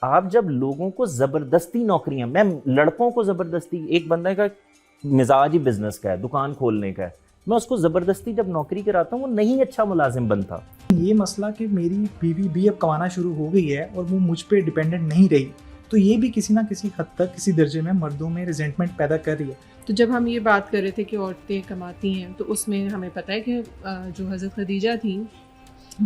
آپ جب لوگوں کو زبردستی نوکریاں، میں لڑکوں کو زبردستی، ایک بندے کا مزاج ہی بزنس کا ہے، دکان کھولنے کا ہے، میں اس کو زبردستی جب نوکری کراتا ہوں وہ نہیں اچھا ملازم بنتا. یہ مسئلہ کہ میری بیوی بھی اب کمانا شروع ہو گئی ہے اور وہ مجھ پہ ڈیپینڈنٹ نہیں رہی، تو یہ بھی کسی نہ کسی حد تک کسی درجے میں مردوں میں ریزنٹمنٹ پیدا کر رہی ہے. تو جب ہم یہ بات کر رہے تھے کہ عورتیں کماتی ہیں، تو اس میں ہمیں پتہ ہے کہ جو حضرت خدیجہ تھیں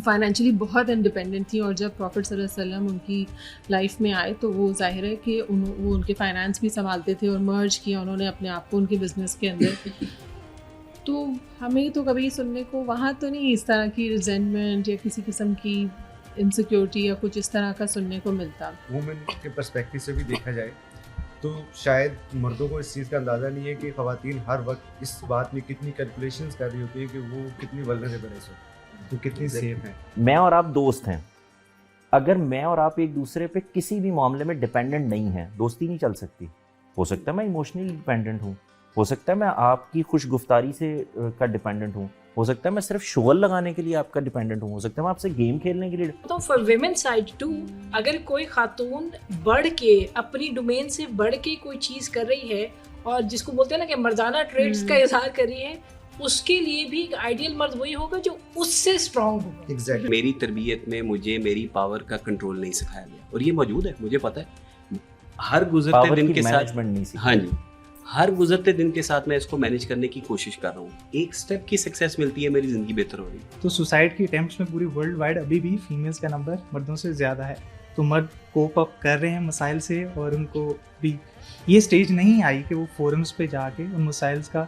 فائنینشلی بہت انڈیپینڈنٹ تھیں، اور جب پروفٹ صلی اللہ علیہ وسلم ان کی لائف میں آئے تو وہ ظاہر ہے کہ وہ ان کے فائنانس بھی سنبھالتے تھے، اور مرج کیا انہوں نے اپنے آپ کو ان کے بزنس کے اندر. تو ہمیں تو کبھی سننے کو وہاں تو نہیں اس طرح کی ریزنٹمنٹ یا کسی قسم کی انسیکیورٹی یا کچھ اس طرح کا سننے کو ملتا. وومن کے پرسپیکٹو سے بھی دیکھا جائے تو شاید مردوں کو اس چیز کا اندازہ نہیں ہے کہ خواتین ہر وقت اس بات میں کتنی کیلکولیشنز کر رہی ہوتی ہے کہ وہ کتنی ولنریبل ہے، اس وقت وہ کتنی سیف ہیں. میں اور آپ دوست ہیں، اگر میں اور آپ ایک دوسرے پہ کسی بھی معاملے میں ڈیپینڈنٹ نہیں ہیں، دوستی نہیں چل سکتی. ہو سکتا ہے میں ایموشنلی ڈیپینڈنٹ ہوں، ہو سکتا ہے میں آپ کی خوش گفتاری سے کا ڈیپینڈنٹ ہوں، ہو سکتا ہے میں صرف شغل لگانے کے لیے آپ کا ڈیپینڈنٹ ہوں، ہو سکتا ہے میں آپ سے گیم کھیلنے کے لیے. تو فار ویمن سائڈ ٹو، اگر کوئی خاتون بڑھ کے اپنی ڈومین سے بڑھ کے کوئی چیز کر رہی ہے اور جس کو بولتے ہیں نا کہ مردانہ ٹریٹس کا اظہار کر رہی ہے، اس کے لیے بھی آئیڈیل مرد وہی ہوگا جو اس سے اسٹرانگ ہوگا. ایگزیکٹلی. میری تربیت میں مجھے میری پاور کا کنٹرول نہیں سکھایا گیا، اور یہ موجود ہے، مجھے پتہ ہے. ہر گزرتے دن کے ساتھ ہاں جی ہر گزرتے دن کے ساتھ میں اس کو مینیج کرنے کی کوشش کر رہا ہوں. ایک سٹیپ کی سکسیس ملتی ہے، میری زندگی بہتر ہو رہی ہے. تو سوسائڈ کی اٹیمپٹس میں پوری ورلڈ وائڈ ابھی بھی فیمیلز کا نمبر مردوں سے زیادہ ہے. تو مرد کوپ اپ کر رہے ہیں مسائل سے، اور ان کو بھی یہ سٹیج نہیں آئی کہ وہ فورمز پہ جا کے ان مسائل کا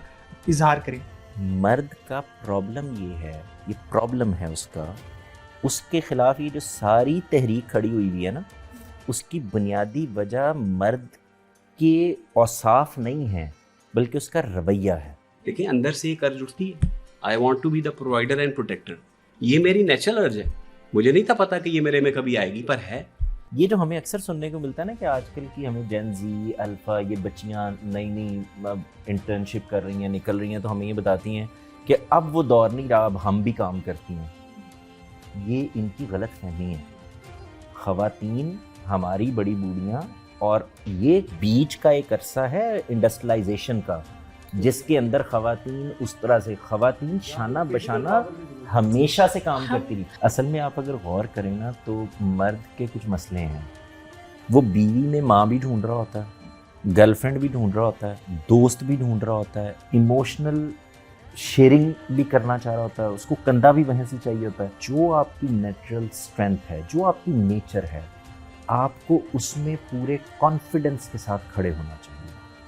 اظہار کریں. مرد کا پرابلم یہ ہے، یہ پرابلم ہے اس کا، اس کے خلاف یہ جو ساری تحریک کھڑی ہوئی ہوئی ہے نا، اس کی بنیادی وجہ مرد کے اوصاف نہیں ہیں بلکہ اس کا رویہ ہے. لیکن اندر سے ایک ارج اٹھتی ہے، I want to be the provider and protector. یہ میری نیچرل ارج ہے، مجھے نہیں تھا پتا کہ یہ میرے میں کبھی آئے گی، پر ہے. یہ جو ہمیں اکثر سننے کو ملتا ہے نا کہ آج کل کی ہمیں جین زی الفا، یہ بچیاں نئی نئی انٹرنشپ کر رہی ہیں، نکل رہی ہیں، تو ہمیں یہ بتاتی ہیں کہ اب وہ دور نہیں رہا، اب ہم بھی کام کرتی ہیں. یہ ان کی غلط فہمی ہے. خواتین ہماری بڑی بوڑھیاں، اور یہ بیچ کا ایک عرصہ ہے انڈسٹریلائزیشن کا، جس کے اندر خواتین اس طرح سے، خواتین شانہ بشانہ ہمیشہ سے کام کرتی رہی. اصل میں آپ اگر غور کریں نا تو مرد کے کچھ مسئلے ہیں. وہ بیوی میں ماں بھی ڈھونڈ رہا ہوتا ہے، گرل فرینڈ بھی ڈھونڈ رہا ہوتا ہے، دوست بھی ڈھونڈ رہا ہوتا ہے، ایموشنل شیئرنگ بھی کرنا چاہ رہا ہوتا ہے، اس کو کندھا بھی وہیں سے چاہیے ہوتا ہے. جو آپ کی نیچرل اسٹرینتھ ہے، جو آپ کی نیچر ہے، آپ کو اس میں پورے کانفیڈنس کے ساتھ کھڑے ہونا چاہیے،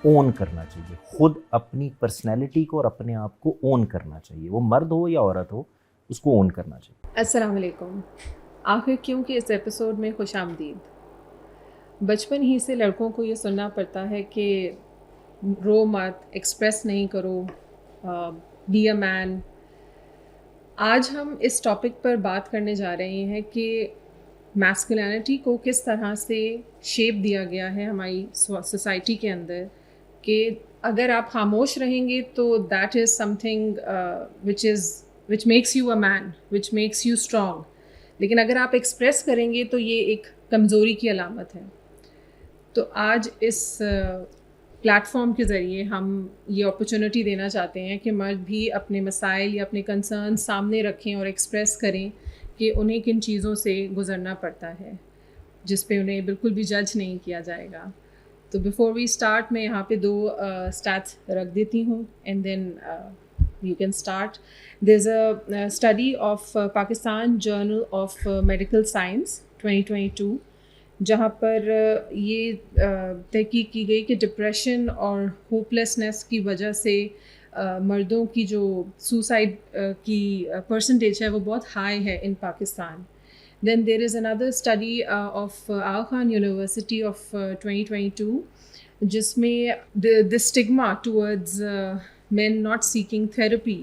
اون کرنا چاہیے، خود اپنی پرسنالٹی کو اور اپنے آپ کو اون کرنا چاہیے. وہ مرد ہو یا عورت ہو، اس کو اون کرنا چاہیے. السلام علیکم. آخر کیوں کہ اس ایپیسوڈ میں خوش آمدید. بچپن ہی سے لڑکوں کو یہ سننا پڑتا ہے کہ رو مت، ایکسپریس نہیں کرو، بی اے مین. آج ہم اس ٹاپک پر بات کرنے جا رہے ہیں کہ میسکولینٹی کو کس طرح سے شیپ دیا گیا ہے ہماری سوسائٹی کے اندر، کہ اگر آپ خاموش رہیں گے تو that is something which makes you a man, which makes you strong. لیکن اگر آپ ایکسپریس کریں گے تو یہ ایک کمزوری کی علامت ہے. تو آج اس پلیٹ فارم کے ذریعے ہم یہ اپرچونٹی دینا چاہتے ہیں کہ مرد بھی اپنے مسائل یا اپنے کنسرن سامنے رکھیں اور ایکسپریس کریں کہ انہیں کن چیزوں سے گزرنا پڑتا ہے، جس پہ انہیں بالکل بھی جج نہیں کیا جائے گا. تو بیفور وی اسٹارٹ میں یہاں پہ 2 اسٹیٹس رکھ دیتی ہوں، and then you can start. There is a study of Pakistan journal of medical science 2022، جہاں پر یہ تحقیق کی گئی کہ ڈپریشن اور ہوپلیسنس کی وجہ سے مردوں کی جو سوسائڈ کی پرسنٹیج ہے وہ بہت ہائی ہے in Pakistan. Then there is another study of Aga Khan university of 2022، جس میں the stigma towards men not seeking therapy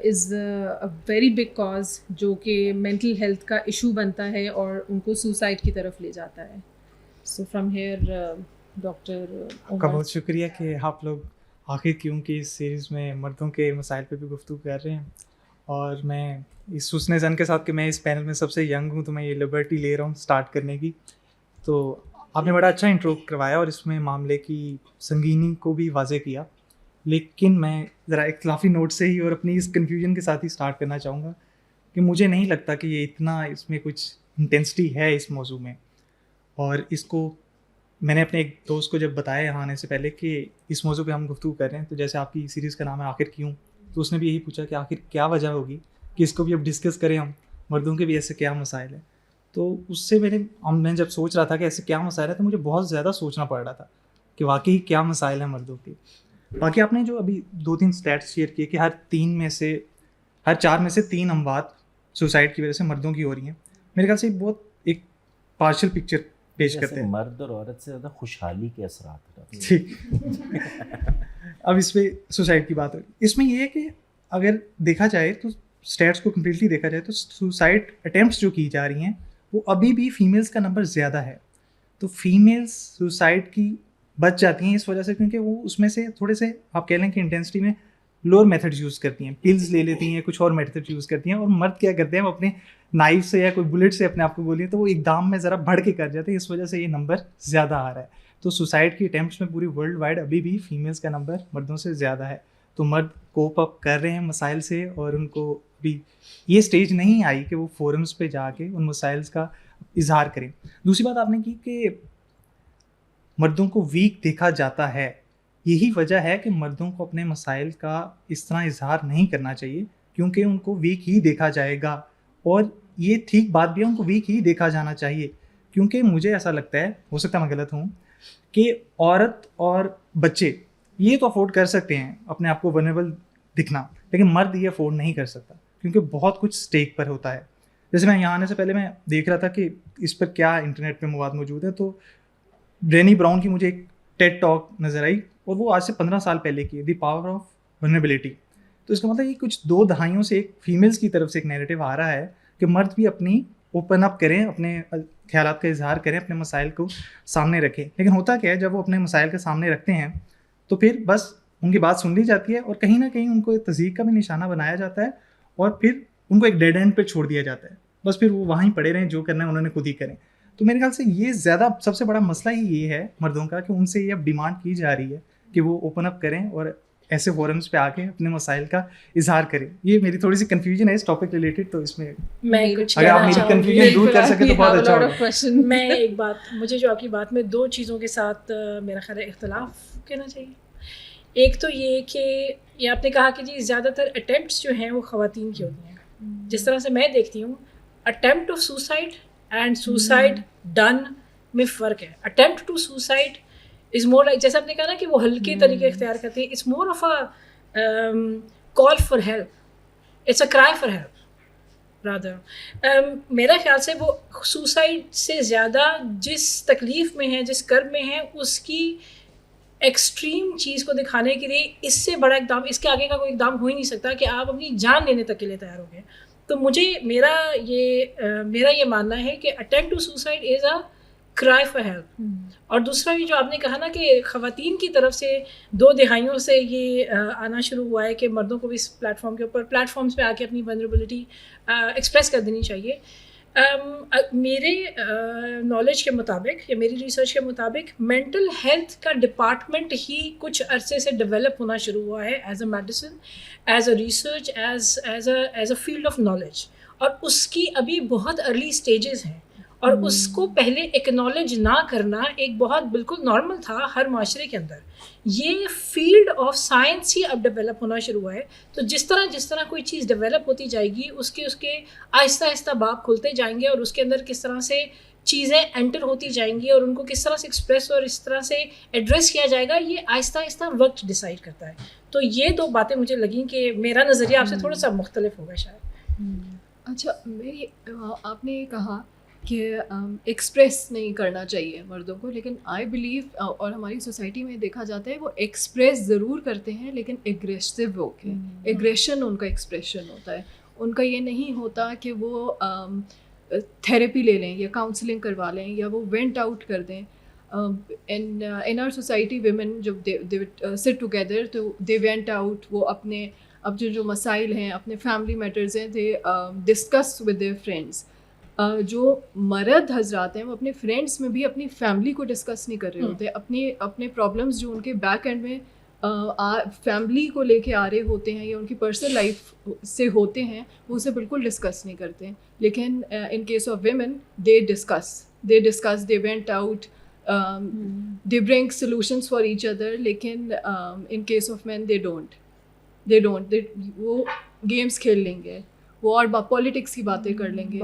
is a very big cause، جو کہ مینٹل ہیلتھ کا ایشو بنتا ہے اور ان کو سوسائڈ کی طرف لے جاتا ہے. سو فرام ہیئر ڈاکٹر آپ کا بہت شکریہ کہ آپ لوگ آخر کیوں کی اس سیریز میں مردوں کے مسائل پہ بھی گفتگو کر رہے ہیں. اور میں اس حسن زن کے ساتھ کہ میں اس پینل میں سب سے ینگ ہوں، تو میں یہ لبرٹی لے رہا ہوں اسٹارٹ کرنے کی. تو آپ نے بڑا اچھا انٹرو کروایا اور اس میں معاملے کی سنگینی کو بھی واضح کیا، لیکن میں ذرا اختلافی نوٹ سے ہی اور اپنی اس کنفیوژن کے ساتھ ہی سٹارٹ کرنا چاہوں گا کہ مجھے نہیں لگتا کہ یہ اتنا اس میں کچھ انٹینسٹی ہے اس موضوع میں. اور اس کو میں نے اپنے ایک دوست کو جب بتایا یہاں آنے سے پہلے کہ اس موضوع پہ ہم گفتگو کر رہے ہیں، تو جیسے آپ کی سیریز کا نام ہے آخر کیوں، تو اس نے بھی یہی پوچھا کہ آخر کیا وجہ ہوگی کہ اس کو بھی اب ڈسکس کریں ہم، مردوں کے بھی ایسے کیا مسائل ہیں. تو اس سے میں جب سوچ رہا تھا کہ ایسے کیا مسائل ہیں تو مجھے بہت زیادہ سوچنا پڑ رہا تھا کہ واقعی کیا مسائل ہیں مردوں کے. باقی آپ نے جو ابھی 2-3 اسٹیٹس شیئر کیے کہ ہر 4 میں سے 3 اموات سوسائڈ کی وجہ سے مردوں کی ہو رہی ہیں، میرے خیال سے بہت ایک پارشل پکچر پیش کرتے ہیں. مرد اور عورت سے زیادہ خوشحالی کے اثرات ہوتے ہیں. ٹھیک اب اس پہ سوسائڈ کی بات ہو رہی ہے. اس میں یہ ہے کہ اگر دیکھا جائے تو اسٹیٹس کو کمپلیٹلی دیکھا جائے تو سوسائڈ اٹیمپٹس جو کی جا رہی ہیں وہ ابھی بھی فیمیلز کا نمبر زیادہ ہے. تو فیمیلز سوسائڈ کی بچ جاتی ہیں اس وجہ سے کیونکہ وہ اس میں سے تھوڑے سے آپ کہہ لیں کہ انٹینسٹی میں لوور میتھڈ یوز کرتی ہیں، پلز لے لیتی ہیں، کچھ اور میتھڈ یوز کرتی ہیں. اور مرد کیا کرتے ہیں، وہ اپنے نائف سے یا کوئی بلٹ سے اپنے آپ کو گولی تو وہ اقدام میں ذرا بڑھ کے کر جاتے ہیں، اس وجہ سے یہ نمبر زیادہ آ رہا ہے. تو سوسائڈ کی اٹیمپٹس میں پوری ورلڈ وائڈ ابھی بھی فیمیلز کا نمبر مردوں سے زیادہ ہے. تو مرد کوپ اپ کر رہے ہیں مسائل سے اور ان کو بھی یہ اسٹیج نہیں آئی کہ وہ فورمز پہ جا کے ان مسائل کا اظہار کریں. دوسری بات آپ نے کی کہ مردوں کو ویک دیکھا جاتا ہے. یہی وجہ ہے کہ مردوں کو اپنے مسائل کا اس طرح اظہار نہیں کرنا چاہیے کیونکہ ان کو ویک ہی دیکھا جائے گا. اور یہ ٹھیک بات بھی ہے، ان کو ویک ہی دیکھا جانا چاہیے کیونکہ مجھے ایسا لگتا ہے، ہو سکتا ہے میں غلط ہوں، کہ عورت اور بچے یہ تو افورڈ کر سکتے ہیں اپنے آپ کو ونریبل دکھنا، لیکن مرد یہ افورڈ نہیں کر سکتا کیونکہ بہت کچھ اسٹیک پر ہوتا ہے. جیسے میں یہاں آنے سے پہلے میں دیکھ رہا تھا کہ اس پر کیا انٹرنیٹ پہ مواد موجود ہے، تو برینی براؤن کی مجھے ایک ٹیڈ ٹاک نظر آئی اور وہ آج سے 15 سال پہلے کی، دی پاور آف ونریبلٹی. تو اس کا مطلب یہ کچھ 2 دہائیوں سے ایک فیمیلز کی طرف سے ایک نیریٹو آ رہا ہے کہ مرد بھی اپنی اوپن اپ کریں، اپنے خیالات کا اظہار کریں، اپنے مسائل کو سامنے رکھیں. لیکن ہوتا کیا ہے، جب وہ اپنے مسائل کے سامنے رکھتے ہیں تو پھر بس ان کی بات سن لی جاتی ہے اور کہیں نہ کہیں ان کو تضحیک کا بھی نشانہ بنایا جاتا ہے اور پھر ان کو ایک ڈیڈ اینڈ پہ چھوڑ دیا جاتا ہے. بس پھر وہ وہیں پڑے رہیں، جو کرنا ہے انہوں نے خود ہی کریں. تو میرے خیال سے یہ زیادہ سب سے بڑا مسئلہ ہی یہ ہے مردوں کا کہ ان سے یہ اب ڈیمانڈ کی جا رہی ہے کہ وہ اوپن اپ کریں اور ایسے فورمز پہ آ کے اپنے مسائل کا اظہار کریں. یہ میری تھوڑی سی کنفیوژن ہے اس ٹاپک ریلیٹڈ، تو اس میں اگر آپ میری کنفیوژن دور کر سکیں تو بہت اچھا ہوگا. میں ایک بات، مجھے جو آپ کی بات میں 2 چیزوں کے ساتھ میرا خیال ہے اختلاف کہنا چاہیے. ایک تو یہ کہ یہ آپ نے کہا کہ جی زیادہ تر اٹیمپٹس جو ہیں وہ خواتین کی ہوتی ہیں. جس طرح سے میں دیکھتی ہوں، attempt of suicide and suicide done میں فرق ہے. Attempt to suicide is more like, جیسے آپ نے کہا نا کہ وہ ہلکے طریقے اختیار کرتے ہیں، it's more of a call for help, it's a cry for help rather. میرا خیال سے وہ سوسائڈ سے زیادہ جس تکلیف میں ہے، جس کرب میں ہے، اس کی ایکسٹریم چیز کو دکھانے کے لیے اس سے بڑا اقدام، اس کے آگے کا کوئی اقدام ہو ہی نہیں سکتا کہ آپ اپنی جان لینے تک کے لیے تیار ہو گئے. تو مجھے میرا یہ ماننا ہے کہ attempt to suicide is a cry for help. اور دوسرا بھی جو آپ نے کہا نا کہ خواتین کی طرف سے 2 دہائیوں سے یہ آنا شروع ہوا ہے کہ مردوں کو بھی اس پلیٹ فارمز پہ آ کے اپنی ونریبلٹی ایکسپریس کر دینی چاہیے. میرے نالج کے مطابق یا میری ریسرچ کے مطابق مینٹل ہیلتھ کا ڈپارٹمنٹ ہی کچھ عرصے سے ڈیولپ ہونا شروع ہوا ہے as a medicine, as a research, as a field of knowledge. اور اس کی ابھی بہت ارلی سٹیجز ہیں اور اس کو پہلے ایکنالج نہ کرنا ایک بہت بالکل نارمل تھا ہر معاشرے کے اندر. یہ فیلڈ آف سائنس ہی اب ڈیولپ ہونا شروع ہوا ہے. تو جس طرح کوئی چیز ڈیولپ ہوتی جائے گی، اس کے آہستہ آہستہ باب کھلتے جائیں گے اور اس کے اندر کس طرح سے چیزیں انٹر ہوتی جائیں گی اور ان کو کس طرح سے ایکسپریس اور اس طرح سے ایڈریس کیا جائے گا، یہ آہستہ آہستہ وقت ڈیسائیڈ کرتا ہے. تو یہ 2 باتیں مجھے لگیں کہ میرا نظریہ آپ سے تھوڑا سا مختلف ہوگا شاید. اچھا، آپ نے کہا کہ ایکسپریس نہیں کرنا چاہیے مردوں کو، لیکن آئی بلیو اور ہماری سوسائٹی میں دیکھا جاتا ہے وہ ایکسپریس ضرور کرتے ہیں لیکن ایگریسو ہو کے، ایگریشن ان کا ایکسپریشن ہوتا ہے. ان کا یہ نہیں ہوتا کہ وہ تھیراپی لے لیں یا کاؤنسلنگ کروا لیں یا وہ وینٹ آؤٹ کر دیں. ان آر سوسائٹی ویمن جب دے سٹ ٹوگیدر تو دے وینٹ آؤٹ، وہ اپنے اب جو مسائل ہیں، اپنے فیملی میٹرز ہیں، they discuss with their friends. جو مرد حضرات ہیں وہ اپنے فرینڈس میں بھی اپنی فیملی کو ڈسکس نہیں کر رہے ہوتے, اپنے پرابلمس جو ان کے بیک اینڈ میں فیملی کو لے کے آ رہے ہوتے ہیں یا ان کی پرسنل لائف سے ہوتے ہیں, وہ اسے بالکل ڈسکس نہیں کرتے. لیکن in case of women they discuss, they went out, they bring solutions for each other. لیکن in case of men they don't, وہ گیمس کھیل لیں گے, وہ اور پالیٹکس کی باتیں کر لیں گے,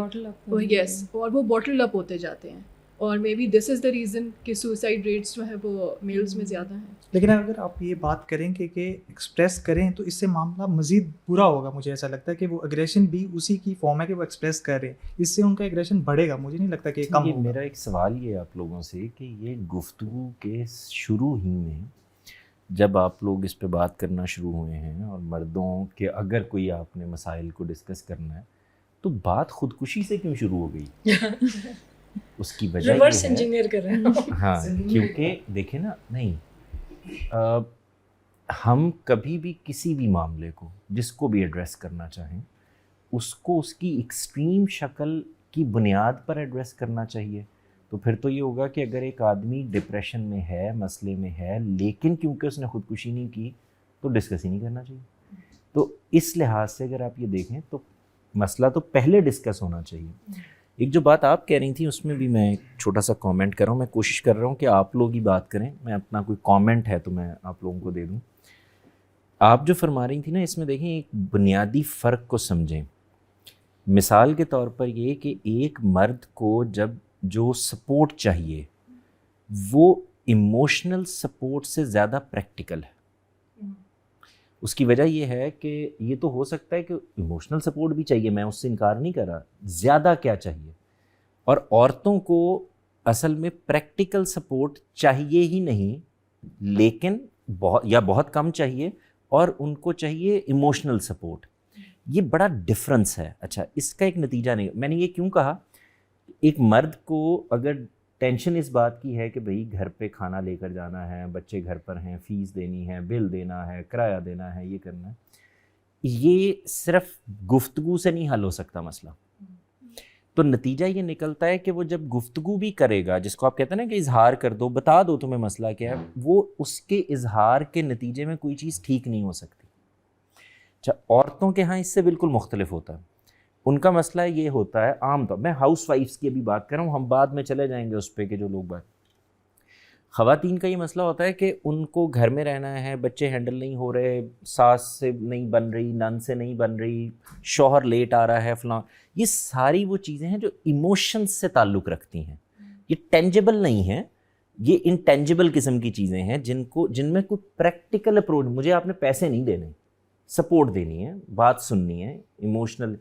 یس, اور وہ باٹل اپ ہوتے جاتے ہیں. اور maybe this is the reason کہ سوسائڈ ریٹس جو ہے وہ میلز میں زیادہ ہیں. لیکن اگر آپ یہ بات کریں کہ ایکسپریس کریں تو اس سے معاملہ مزید برا ہوگا. مجھے ایسا لگتا ہے کہ وہ اگریشن بھی اسی کی فارم ہے کہ وہ ایکسپریس کر رہے ہیں, اس سے ان کا اگریشن بڑھے گا. مجھے نہیں لگتا کہ کم ہوگا. میرا ایک سوال یہ ہے آپ لوگوں سے کہ یہ گفتگو کے شروع ہی میں جب آپ لوگ اس پہ بات کرنا شروع ہوئے ہیں اور مردوں کے اگر کوئی آپ نے مسائل کو ڈسکس کرنا ہے تو بات خودکشی سے کیوں شروع ہو گئی؟ اس کی وجہ ریورس انجینئر کر رہے ہیں. ہاں, کیونکہ دیکھیں نا, نہیں ہم کبھی بھی کسی بھی معاملے کو جس کو بھی ایڈریس کرنا چاہیں اس کو اس کی ایکسٹریم شکل کی بنیاد پر ایڈریس کرنا چاہیے. تو پھر تو یہ ہوگا کہ اگر ایک آدمی ڈپریشن میں ہے, مسئلے میں ہے, لیکن کیونکہ اس نے خودکشی نہیں کی تو ڈسکس ہی نہیں کرنا چاہیے. تو اس لحاظ سے اگر آپ یہ دیکھیں تو مسئلہ تو پہلے ڈسکس ہونا چاہیے. ایک جو بات آپ کہہ رہی تھیں اس میں بھی میں ایک چھوٹا سا کامنٹ کر رہا ہوں. میں کوشش کر رہا ہوں کہ آپ لوگ ہی بات کریں, میں اپنا کوئی کامنٹ ہے تو میں آپ لوگوں کو دے دوں. آپ جو فرما رہی تھیں نا, اس میں دیکھیں ایک بنیادی فرق کو سمجھیں. مثال کے طور پر یہ کہ ایک مرد کو جب جو سپورٹ چاہیے وہ ایموشنل سپورٹ سے زیادہ پریکٹیکل ہے. اس کی وجہ یہ ہے کہ یہ تو ہو سکتا ہے کہ ایموشنل سپورٹ بھی چاہیے, میں اس سے انکار نہیں کر رہا, زیادہ کیا چاہیے. اور عورتوں کو اصل میں پریکٹیکل سپورٹ چاہیے ہی نہیں, لیکن بہت کم چاہیے, اور ان کو چاہیے ایموشنل سپورٹ. یہ بڑا ڈفرنس ہے. اچھا, اس کا ایک نتیجہ نہیں, میں نے یہ کیوں کہا, ایک مرد کو اگر ٹینشن اس بات کی ہے کہ بھئی گھر پہ کھانا لے کر جانا ہے, بچے گھر پر ہیں, فیس دینی ہے, بل دینا ہے, کرایہ دینا ہے, یہ کرنا ہے, یہ صرف گفتگو سے نہیں حل ہو سکتا مسئلہ. تو نتیجہ یہ نکلتا ہے کہ وہ جب گفتگو بھی کرے گا, جس کو آپ کہتے ہیں نا کہ اظہار کر دو, بتا دو تمہیں مسئلہ کیا ہے, وہ اس کے اظہار کے نتیجے میں کوئی چیز ٹھیک نہیں ہو سکتی. اچھا, عورتوں کے ہاں اس سے بالکل مختلف ہوتا ہے. ان کا مسئلہ یہ ہوتا ہے عام طور, میں ہاؤس وائفس کی ابھی بات کر رہا ہوں, ہم بعد میں چلے جائیں گے اس پہ کہ جو لوگ بات. خواتین کا یہ مسئلہ ہوتا ہے کہ ان کو گھر میں رہنا ہے, بچے ہینڈل نہیں ہو رہے, ساس سے نہیں بن رہی, نن سے نہیں بن رہی, شوہر لیٹ آ رہا ہے, فلاں. یہ ساری وہ چیزیں ہیں جو ایموشنز سے تعلق رکھتی ہیں. یہ ٹینجیبل نہیں ہیں, یہ انٹینجیبل قسم کی چیزیں ہیں جن میں کوئی پریکٹیکل اپروچ, مجھے آپ نے پیسے نہیں دینے, سپورٹ دینی ہے, بات سننی ہے, ایموشنل.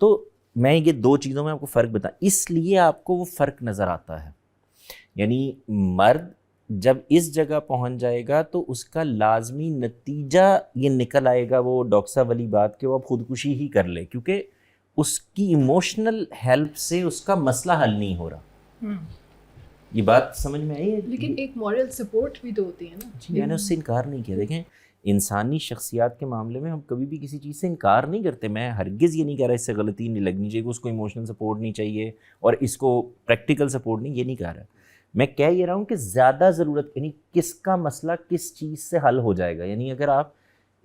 تو میں یہ دو چیزوں میں آپ کو فرق بتاؤں, اس لیے آپ کو وہ فرق نظر آتا ہے. یعنی مرد جب اس جگہ پہنچ جائے گا تو اس کا لازمی نتیجہ یہ نکل آئے گا, وہ ڈاکٹر صاحب والی بات کہ وہ اب خودکشی ہی کر لے, کیونکہ اس کی ایموشنل ہیلپ سے اس کا مسئلہ حل نہیں ہو رہا. یہ بات سمجھ میں آئی ہے؟ لیکن ایک مورل سپورٹ بھی تو ہوتی ہے نا. میں نے اس سے انکار نہیں کیا. دیکھیں, انسانی شخصیات کے معاملے میں ہم کبھی بھی کسی چیز سے انکار نہیں کرتے. میں ہرگز یہ نہیں کہہ رہا اس سے غلطی نہیں لگنی چاہیے کہ اس کو ایموشنل سپورٹ نہیں چاہیے اور اس کو پریکٹیکل سپورٹ نہیں, یہ نہیں کہہ رہا. میں کہہ یہ رہا ہوں کہ زیادہ ضرورت, یعنی کس کا مسئلہ کس چیز سے حل ہو جائے گا. یعنی اگر آپ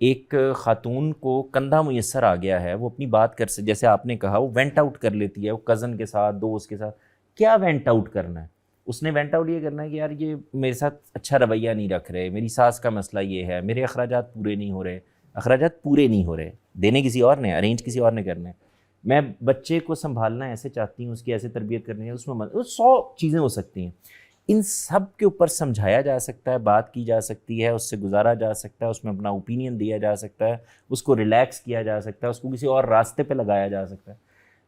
ایک خاتون کو کندھا میسر آ گیا ہے, وہ اپنی بات کر سکتے, جیسے آپ نے کہا وہ وینٹ آؤٹ کر لیتی ہے, وہ کزن کے ساتھ, دوست کے ساتھ. کیا وینٹ آؤٹ کرنا ہے اس نے؟ وینٹ آؤٹ یہ کرنا ہے کہ یار یہ میرے ساتھ اچھا رویہ نہیں رکھ رہے, میری ساس کا مسئلہ یہ ہے, میرے اخراجات پورے نہیں ہو رہے, دینے کسی اور نے, ارینج کسی اور نے کرنا ہے, میں بچے کو سنبھالنا ایسے چاہتی ہوں, اس کی ایسے تربیت کرنی ہے, اس میں 100 چیزیں ہو سکتی ہیں. ان سب کے اوپر سمجھایا جا سکتا ہے, بات کی جا سکتی ہے, اس سے گزارا جا سکتا ہے, اس میں اپنا اوپینین دیا جا سکتا ہے, اس کو ریلیکس کیا جا سکتا ہے, اس کو کسی اور راستے پہ لگایا جا سکتا ہے.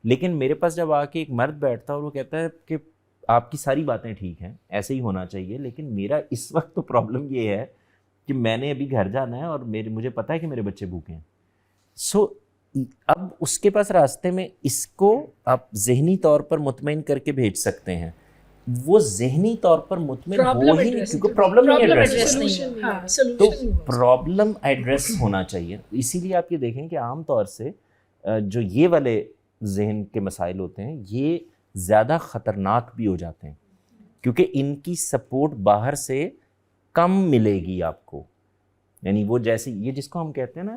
لیکن میرے پاس جب آ کے ایک مرد بیٹھتا ہے اور وہ کہتا ہے کہ آپ کی ساری باتیں ٹھیک ہیں, ایسے ہی ہونا چاہیے, لیکن میرا اس وقت تو پرابلم یہ ہے کہ میں نے ابھی گھر جانا ہے اور مجھے پتہ ہے کہ میرے بچے بھوکے ہیں. سو اب اس کے پاس راستے میں اس کو آپ ذہنی طور پر مطمئن کر کے بھیج سکتے ہیں. وہ ذہنی طور پر مطمئن ہو ہی نہیں, کیونکہ پرابلم نہیں ایڈریس, تو پرابلم ایڈریس ہونا چاہیے. اسی لیے آپ یہ دیکھیں کہ عام طور سے جو یہ والے ذہن کے مسائل ہوتے ہیں یہ زیادہ خطرناک بھی ہو جاتے ہیں کیونکہ ان کی سپورٹ باہر سے کم ملے گی آپ کو. یعنی وہ جیسے یہ جس کو ہم کہتے ہیں نا,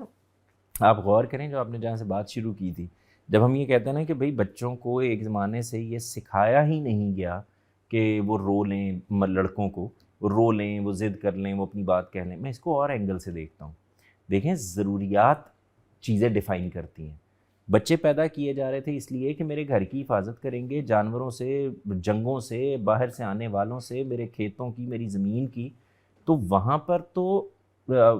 آپ غور کریں جو آپ نے جہاں سے بات شروع کی تھی, جب ہم یہ کہتے ہیں نا کہ بھئی بچوں کو ایک زمانے سے یہ سکھایا ہی نہیں گیا کہ وہ رو لیں, لڑکوں کو رو لیں, وہ ضد کر لیں, وہ اپنی بات کہہ لیں. میں اس کو اور اینگل سے دیکھتا ہوں. دیکھیں ضروریات چیزیں ڈیفائن کرتی ہیں. بچے پیدا کیے جا رہے تھے اس لیے کہ میرے گھر کی حفاظت کریں گے جانوروں سے, جنگوں سے, باہر سے آنے والوں سے, میرے کھیتوں کی, میری زمین کی. تو وہاں پر تو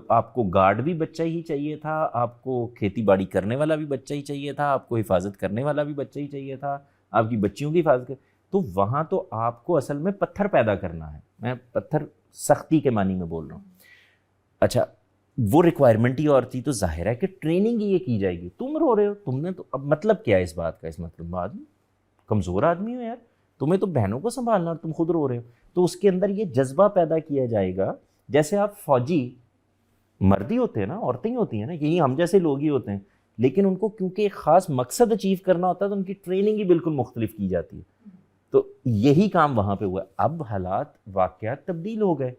آپ کو گارڈ بھی بچہ ہی چاہیے تھا, آپ کو کھیتی باڑی کرنے والا بھی بچہ ہی چاہیے تھا, آپ کو حفاظت کرنے والا بھی بچہ ہی چاہیے تھا, آپ کی بچیوں کی حفاظت تو وہاں تو آپ کو اصل میں پتھر پیدا کرنا ہے. میں پتھر سختی کے معنی میں بول رہا ہوں. اچھا وہ ریکوائرمنٹ ہی اور تھی, تو ظاہر ہے کہ ٹریننگ یہ کی جائے گی. تم رو رہے ہو, تم نے تو اب مطلب کیا ہے اس بات کا؟ اس مطلب آدمی کمزور آدمی ہو یار, تمہیں تو بہنوں کو سنبھالنا اور تم خود رو رہے ہو. تو اس کے اندر یہ جذبہ پیدا کیا جائے گا. جیسے آپ فوجی مردی ہوتے ہیں نا, عورتیں ہی ہوتی ہیں نا, یہی ہم جیسے لوگ ہی ہوتے ہیں, لیکن ان کو کیونکہ ایک خاص مقصد اچیو کرنا ہوتا ہے تو ان کی ٹریننگ ہی بالکل مختلف کی جاتی ہے. تو یہی کام وہاں پہ ہوا ہے. اب حالات واقعات تبدیل ہو گئے,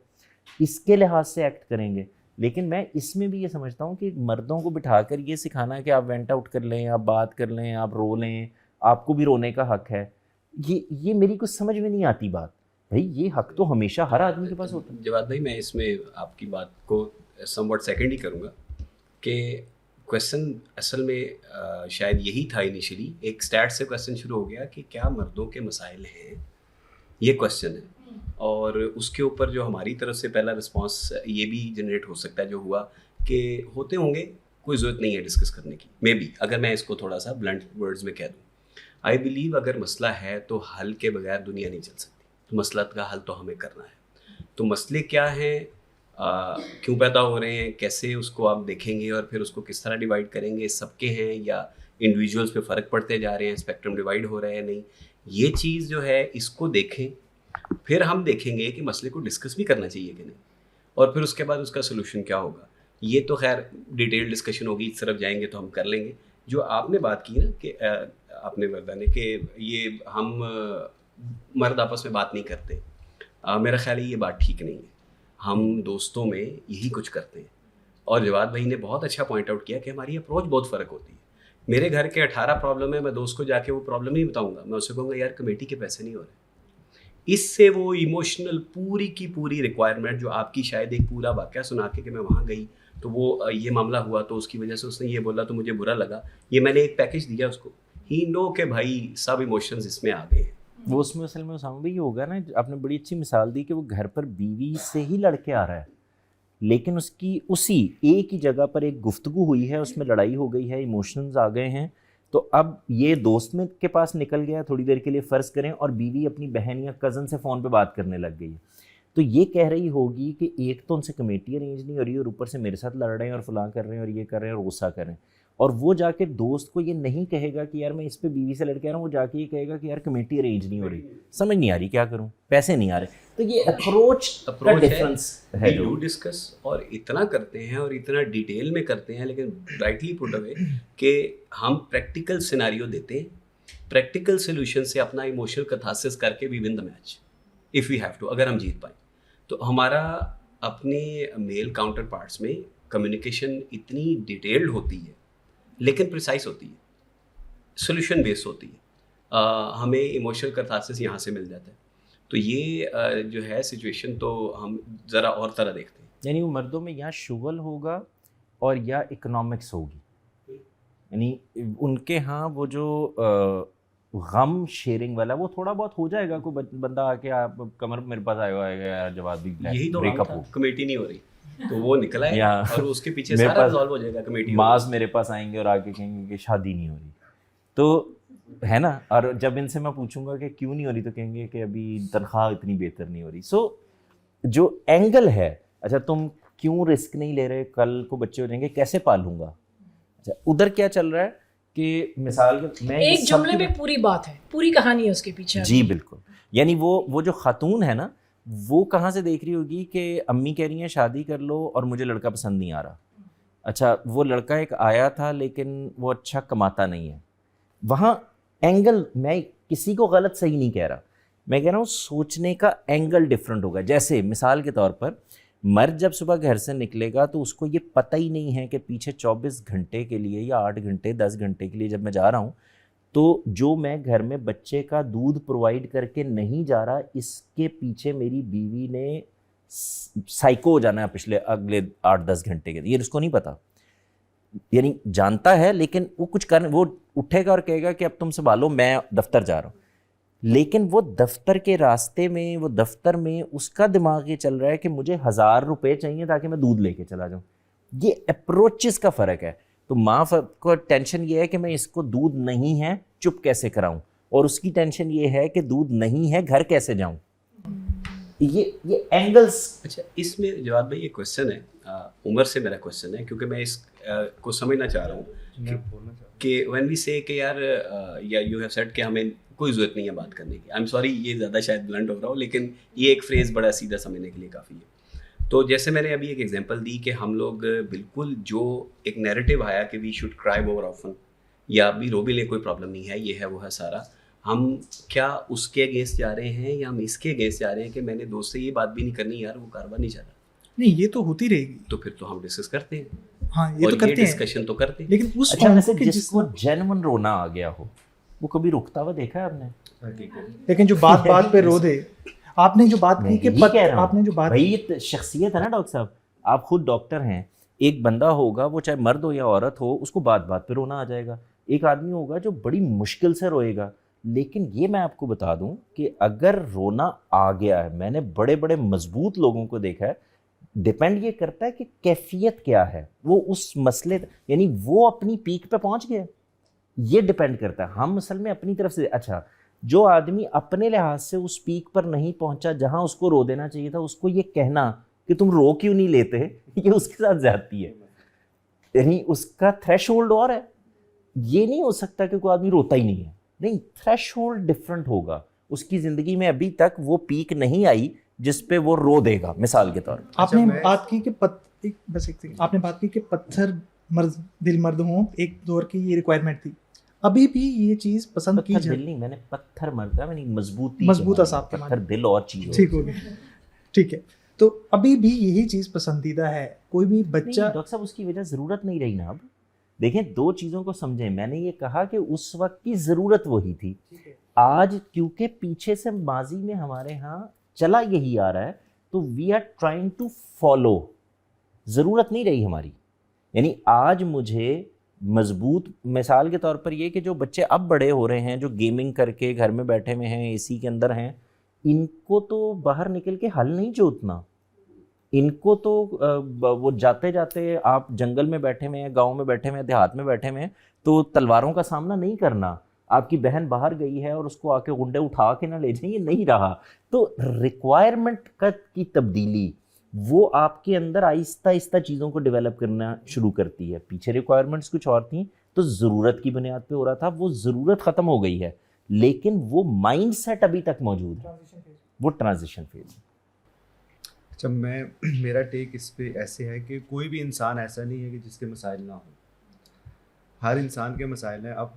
اس کے لحاظ سے ایکٹ کریں گے. لیکن میں اس میں بھی یہ سمجھتا ہوں کہ مردوں کو بٹھا کر یہ سکھانا ہے کہ آپ وینٹ آؤٹ کر لیں, آپ بات کر لیں, آپ رو لیں, آپ کو بھی رونے کا حق ہے, یہ میری کچھ سمجھ میں نہیں آتی بات. بھائی یہ حق تو ہمیشہ ہر آدمی کے پاس ہوتا ہے. جواد بھائی میں اس میں آپ کی بات کو سم واٹ سیکنڈ ہی کروں گا کہ کویسچن اصل میں شاید یہی تھا انیشلی. ایک سٹیٹ سے کویسچن شروع ہو گیا کہ کیا مردوں کے مسائل ہیں, یہ کویسچن ہے. اور اس کے اوپر جو ہماری طرف سے پہلا رسپانس یہ بھی جنریٹ ہو سکتا ہے جو ہوا کہ ہوتے ہوں گے, کوئی ضرورت نہیں ہے ڈسکس کرنے کی. مے بی اگر میں اس کو تھوڑا سا بلنٹ ورڈز میں کہہ دوں, آئی بلیو اگر مسئلہ ہے تو حل کے بغیر دنیا نہیں چل سکتی. تو مسئلہ کا حل تو ہمیں کرنا ہے. تو مسئلے کیا ہیں, کیوں پیدا ہو رہے ہیں, کیسے اس کو آپ دیکھیں گے اور پھر اس کو کس طرح ڈیوائڈ کریں گے, سب کے ہیں یا انڈیویجولس پہ فرق پڑتے جا رہے ہیں, اسپیکٹرم ڈیوائڈ ہو رہا ہے نہیں, یہ چیز جو ہے اس کو دیکھیں. پھر ہم دیکھیں گے کہ مسئلے کو ڈسکس بھی کرنا چاہیے کہ نہیں, اور پھر اس کے بعد اس کا سلوشن کیا ہوگا. یہ تو خیر ڈیٹیل ڈسکشن ہوگی, اس طرف جائیں گے تو ہم کر لیں گے. جو آپ نے بات کی نا کہ آپ نے وردہ نے کہ یہ ہم مرد آپس میں بات نہیں کرتے, میرا خیال ہے یہ بات ٹھیک نہیں ہے. ہم دوستوں میں یہی کچھ کرتے ہیں. اور جواد بھائی نے بہت اچھا پوائنٹ آؤٹ کیا کہ ہماری اپروچ بہت فرق ہوتی ہے. میرے گھر کے 18 پرابلم ہے, میں دوست کو جا کے وہ پرابلم نہیں بتاؤں گا, میں اسے کہوں گا یار کمیٹی کے پیسے نہیں ہو رہے. اس سے وہ ایموشنل پوری کی پوری ریکوائرمنٹ جو آپ کی شاید ایک پورا واقعہ سنا کے کہ میں وہاں گئی تو وہ یہ معاملہ ہوا تو اس کی وجہ سے اس نے یہ بولا تو مجھے برا لگا, یہ میں نے ایک پیکج دیا اس کو, ہی نو کہ بھائی سب ایموشنز اس میں آ گئے ہیں. وہ اس میں اصل میں اسامہ بھائی ہوگا نا, آپ نے بڑی اچھی مثال دی کہ وہ گھر پر بیوی سے ہی لڑ کے آ رہا ہے, لیکن اس کی اسی ایک ہی جگہ پر ایک گفتگو ہوئی ہے, اس میں لڑائی ہو گئی ہے, ایموشنز آ گئے ہیں. تو اب یہ دوست میں کے پاس نکل گیا تھوڑی دیر کے لیے فرض کریں, اور بیوی اپنی بہن یا کزن سے فون پہ بات کرنے لگ گئی. تو یہ کہہ رہی ہوگی کہ ایک تو ان سے کمیٹی ارینج نہیں ہو رہی اور اوپر سے میرے ساتھ لڑ رہے ہیں اور فلاں کر رہے ہیں اور یہ کر رہے ہیں اور غصہ کر رہے ہیں. اور وہ جا کے دوست کو یہ نہیں کہے گا کہ یار میں اس پہ بیوی سے لڑ کے آ رہا ہوں, وہ جا کے یہ کہے گا کہ یار کمیٹی ارینج نہیں ہو رہی, سمجھ نہیں آ رہی کیا کروں, پیسے نہیں آ رہے. تو یہ اپروچ کا ڈفرنس ہے جو ڈسکس اور اتنا کرتے ہیں اور اتنا ڈیٹیل میں کرتے ہیں, لیکن رائٹلی پٹ اوے کہ ہم پریکٹیکل سیناریو دیتے ہیں, پریکٹیکل سولوشن سے اپنا ایموشنل کتھارسس کر کے we won the match if we have to. اگر ہم جیت پائیں تو ہمارا اپنے میل کاؤنٹر پارٹس میں کمیونیکیشن اتنی ڈیٹیلڈ ہوتی ہے لیکن پریسائز ہوتی ہے, سولوشن بیس ہوتی ہے, ہمیں ایموشنل کتھارسس یہاں سے مل جاتا ہے. تو یہ جو ہے سچویشن تو ہم ذرا اور طرح دیکھتے ہیں. یعنی وہ مردوں میں یا شغل ہوگا اور یا اکنامکس ہوگی. یعنی ان کے ہاں وہ جو غم شیئرنگ والا وہ تھوڑا بہت ہو جائے گا, کوئی بندہ آ کے آپ کمر میرے پاس آیا ہوا ہے یار جواد بھی یہی تو بریک اپ ہو, کمیٹی نہیں ہو رہی تو وہ نکلا ہے اور اس کے پیچھے میرے سارا ریزالو ہو جائے گا. کمیٹی ماز میرے پاس آئیں گے اور آگے کہیں گے کہ شادی نہیں ہو رہی, تو ہے نا. اور جب ان سے میں پوچھوں گا کہ کیوں نہیں ہو رہی تو کہیں گے کہ ابھی تنخواہ اتنی بہتر نہیں ہو رہی. سو جو اینگل ہے, اچھا تم کیوں رسک نہیں لے رہے, کل کو بچے ہو جائیں گے کیسے پالوں گا, اچھا ادھر کیا چل رہا ہے کہ مثال میں ایک جملے میں پوری بات ہے, پوری کہانی ہے اس کے پیچھے. جی بالکل. یعنی وہ جو خاتون ہے نا وہ کہاں سے دیکھ رہی ہوگی کہ امی کہہ رہی ہیں شادی کر لو اور مجھے لڑکا پسند نہیں آ رہا. اچھا وہ لڑکا ایک آیا تھا لیکن وہ اچھا کماتا نہیں ہے, وہاں اینگل, میں کسی کو غلط صحیح نہیں کہہ رہا, میں کہہ رہا ہوں سوچنے کا اینگل ڈفرینٹ ہوگا. جیسے مثال کے طور پر مرد جب صبح گھر سے نکلے گا تو اس کو یہ پتہ ہی نہیں ہے کہ پیچھے 24 گھنٹے کے لیے یا 8 گھنٹے 10 گھنٹے کے لیے جب میں جا رہا ہوں تو جو میں گھر میں بچے کا دودھ پرووائڈ کر کے نہیں جا رہا, اس کے پیچھے میری بیوی نے سائیکو ہو جانا ہے پچھلے اگلے 8-10 گھنٹے کے, یہ اس کو نہیں پتا. یعنی جانتا ہے لیکن وہ کچھ وہ اٹھے گا اور کہے گا کہ اب تم سنبھالو میں دفتر جا رہا ہوں, لیکن وہ دفتر کے راستے میں, وہ دفتر میں اس کا دماغ یہ چل رہا ہے کہ مجھے 1000 روپے چاہیے تاکہ میں دودھ لے کے چلا جاؤں. یہ اپروچز کا فرق ہے. تو ماں کو ٹینشن یہ ہے کہ میں اس کو دودھ نہیں ہے چپ کیسے کراؤں, اور اس کی ٹینشن یہ ہے کہ دودھ نہیں ہے گھر کیسے جاؤں. یہ اینگلز. اچھا, اس میں جواد بھائی ایک کوشچن ہے, عمر سے میرا کوشچن ہے, کیونکہ میں اس کو سمجھنا چاہ رہا ہوں کہ وین وی سے کہ یار یا یو ہیو سیڈ کہ ہمیں کوئی ضرورت نہیں ہے بات کرنے کی. آئی ایم سوری یہ زیادہ شاید بلنٹ ہو رہا ہو, لیکن یہ ایک فریز بڑا سیدھا سمجھنے کے لیے کافی ہے. تو جیسے میں نے ابھی ایک ایگزامپل دی کہ ہم لوگ بالکل جو ایک نیریٹو آیا کہ وی شوڈ کرائی مور آفن, یا ابھی رو بھی لیں کوئی پرابلم نہیں ہے, یہ ہے وہ ہے سارا, ہم کیا اس کے اگینسٹ جا رہے ہیں یا ہم اس کے اگینسٹ جا رہے ہیں کہ میں نے دوست سے یہ بات بھی نہیں کرنی یار وہ کاروبار نہیں چل رہا. نہیں, یہ تو ہوتی رہے گی. تو پھر تو ہم ڈسکس کرتے ہیں. ہاں یہ تو کرتے ہیں, ڈسکشن تو کرتے ہیں. لیکن اس اچھا ویسے جس کو جینون رونا آ گیا ہو وہ کبھی رکتا ہوا دیکھا ہے آپ نے؟ لیکن جو بات بات پہ رو دے, آپ نے جو بات کی کہ آپ نے جو بات, بھائی یہ شخصیت ہے نا ڈاکٹر صاحب, آپ خود ڈاکٹر ہیں. ایک بندہ ہوگا وہ چاہے مرد ہو یا عورت ہو, اس کو بات بات پہ رونا آ جائے گا. ایک آدمی ہوگا جو بڑی مشکل سے روئے گا. لیکن یہ میں آپ کو بتا دوں کہ اگر رونا آ گیا ہے, میں نے بڑے بڑے مضبوط لوگوں کو دیکھا ہے, ڈپینڈ یہ کرتا ہے کہ کیفیت کیا ہے, وہ اس مسئلے یعنی وہ اپنی پیک پہ پہنچ گیا, یہ ڈپینڈ کرتا ہے. ہم اصل میں اپنی طرف سے, اچھا جو آدمی اپنے لحاظ سے اس پیک پر نہیں پہنچا جہاں اس کو رو دینا چاہیے تھا, اس کو یہ کہنا کہ تم رو کیوں نہیں لیتے, یہ اس کے ساتھ زیادتی ہے. یعنی اس کا تھریش ہولڈ اور ہے. یہ نہیں ہو سکتا کہ کوئی آدمی روتا ہی نہیں ہے, نہیں, تھریش ہولڈ ڈفرینٹ ہوگا. اس کی زندگی میں ابھی تک وہ پیک نہیں آئی جس پہ وہ رو دے گا. مثال کے طور پر آپ نے بات کی کہ بس ایک سیکنڈ, آپ نے بات کی کہ پتھر مرد دل مرد ہوں, ایک دور کی یہ ریکوائرمنٹ تھی. ابھی بھی یہ چیز پسند کی جائے. دل نہیں, میں نے پتھر مرد کہا, میں نے مضبوط اصاب کے پتھر دل اور چیز. ٹھیک ہو گیا, ٹھیک ہے. تو ابھی بھی یہی چیز پسندیدہ ہے. کوئی بھی بچہ, ڈاکٹر صاحب اس کی وجہ ضرورت نہیں رہی نا. اب دیکھیں دو چیزوں کو سمجھیں. میں نے یہ کہا کہ اس وقت کی ضرورت وہی تھی. آج کیونکہ پیچھے سے ماضی میں ہمارے ہاں چلا یہی آ رہا ہے, تو we are trying to follow. ضرورت نہیں رہی ہماری. یعنی آج مجھے مضبوط, مثال کے طور پر یہ کہ جو بچے اب بڑے ہو رہے ہیں, جو گیمنگ کر کے گھر میں بیٹھے ہوئے ہیں, اے سی کے اندر ہیں, ان کو تو باہر نکل کے حل نہیں جوتنا. ان کو تو وہ جاتے جاتے آپ جنگل میں بیٹھے ہوئے ہیں, گاؤں میں بیٹھے ہوئے ہیں, دیہات میں بیٹھے ہوئے ہیں, تو تلواروں کا سامنا نہیں کرنا. آپ کی بہن باہر گئی ہے اور اس کو آ کے گنڈے اٹھا کے نہ لے جائیں, یہ نہیں رہا. تو ریکوائرمنٹ کی تبدیلی وہ آپ کے اندر آہستہ آہستہ چیزوں کو ڈیولپ کرنا شروع کرتی ہے. پیچھے ریکوائرمنٹس کچھ اور تھیں تو ضرورت کی بنیاد پہ ہو رہا تھا, وہ ضرورت ختم ہو گئی ہے, لیکن وہ مائنڈ سیٹ ابھی تک موجود ہے, وہ ٹرانزیشن فیز. اچھا, میرا ٹیک اس پہ ایسے ہے کہ کوئی بھی انسان ایسا نہیں ہے کہ جس کے مسائل نہ ہوں. ہر انسان کے مسائل ہیں. اب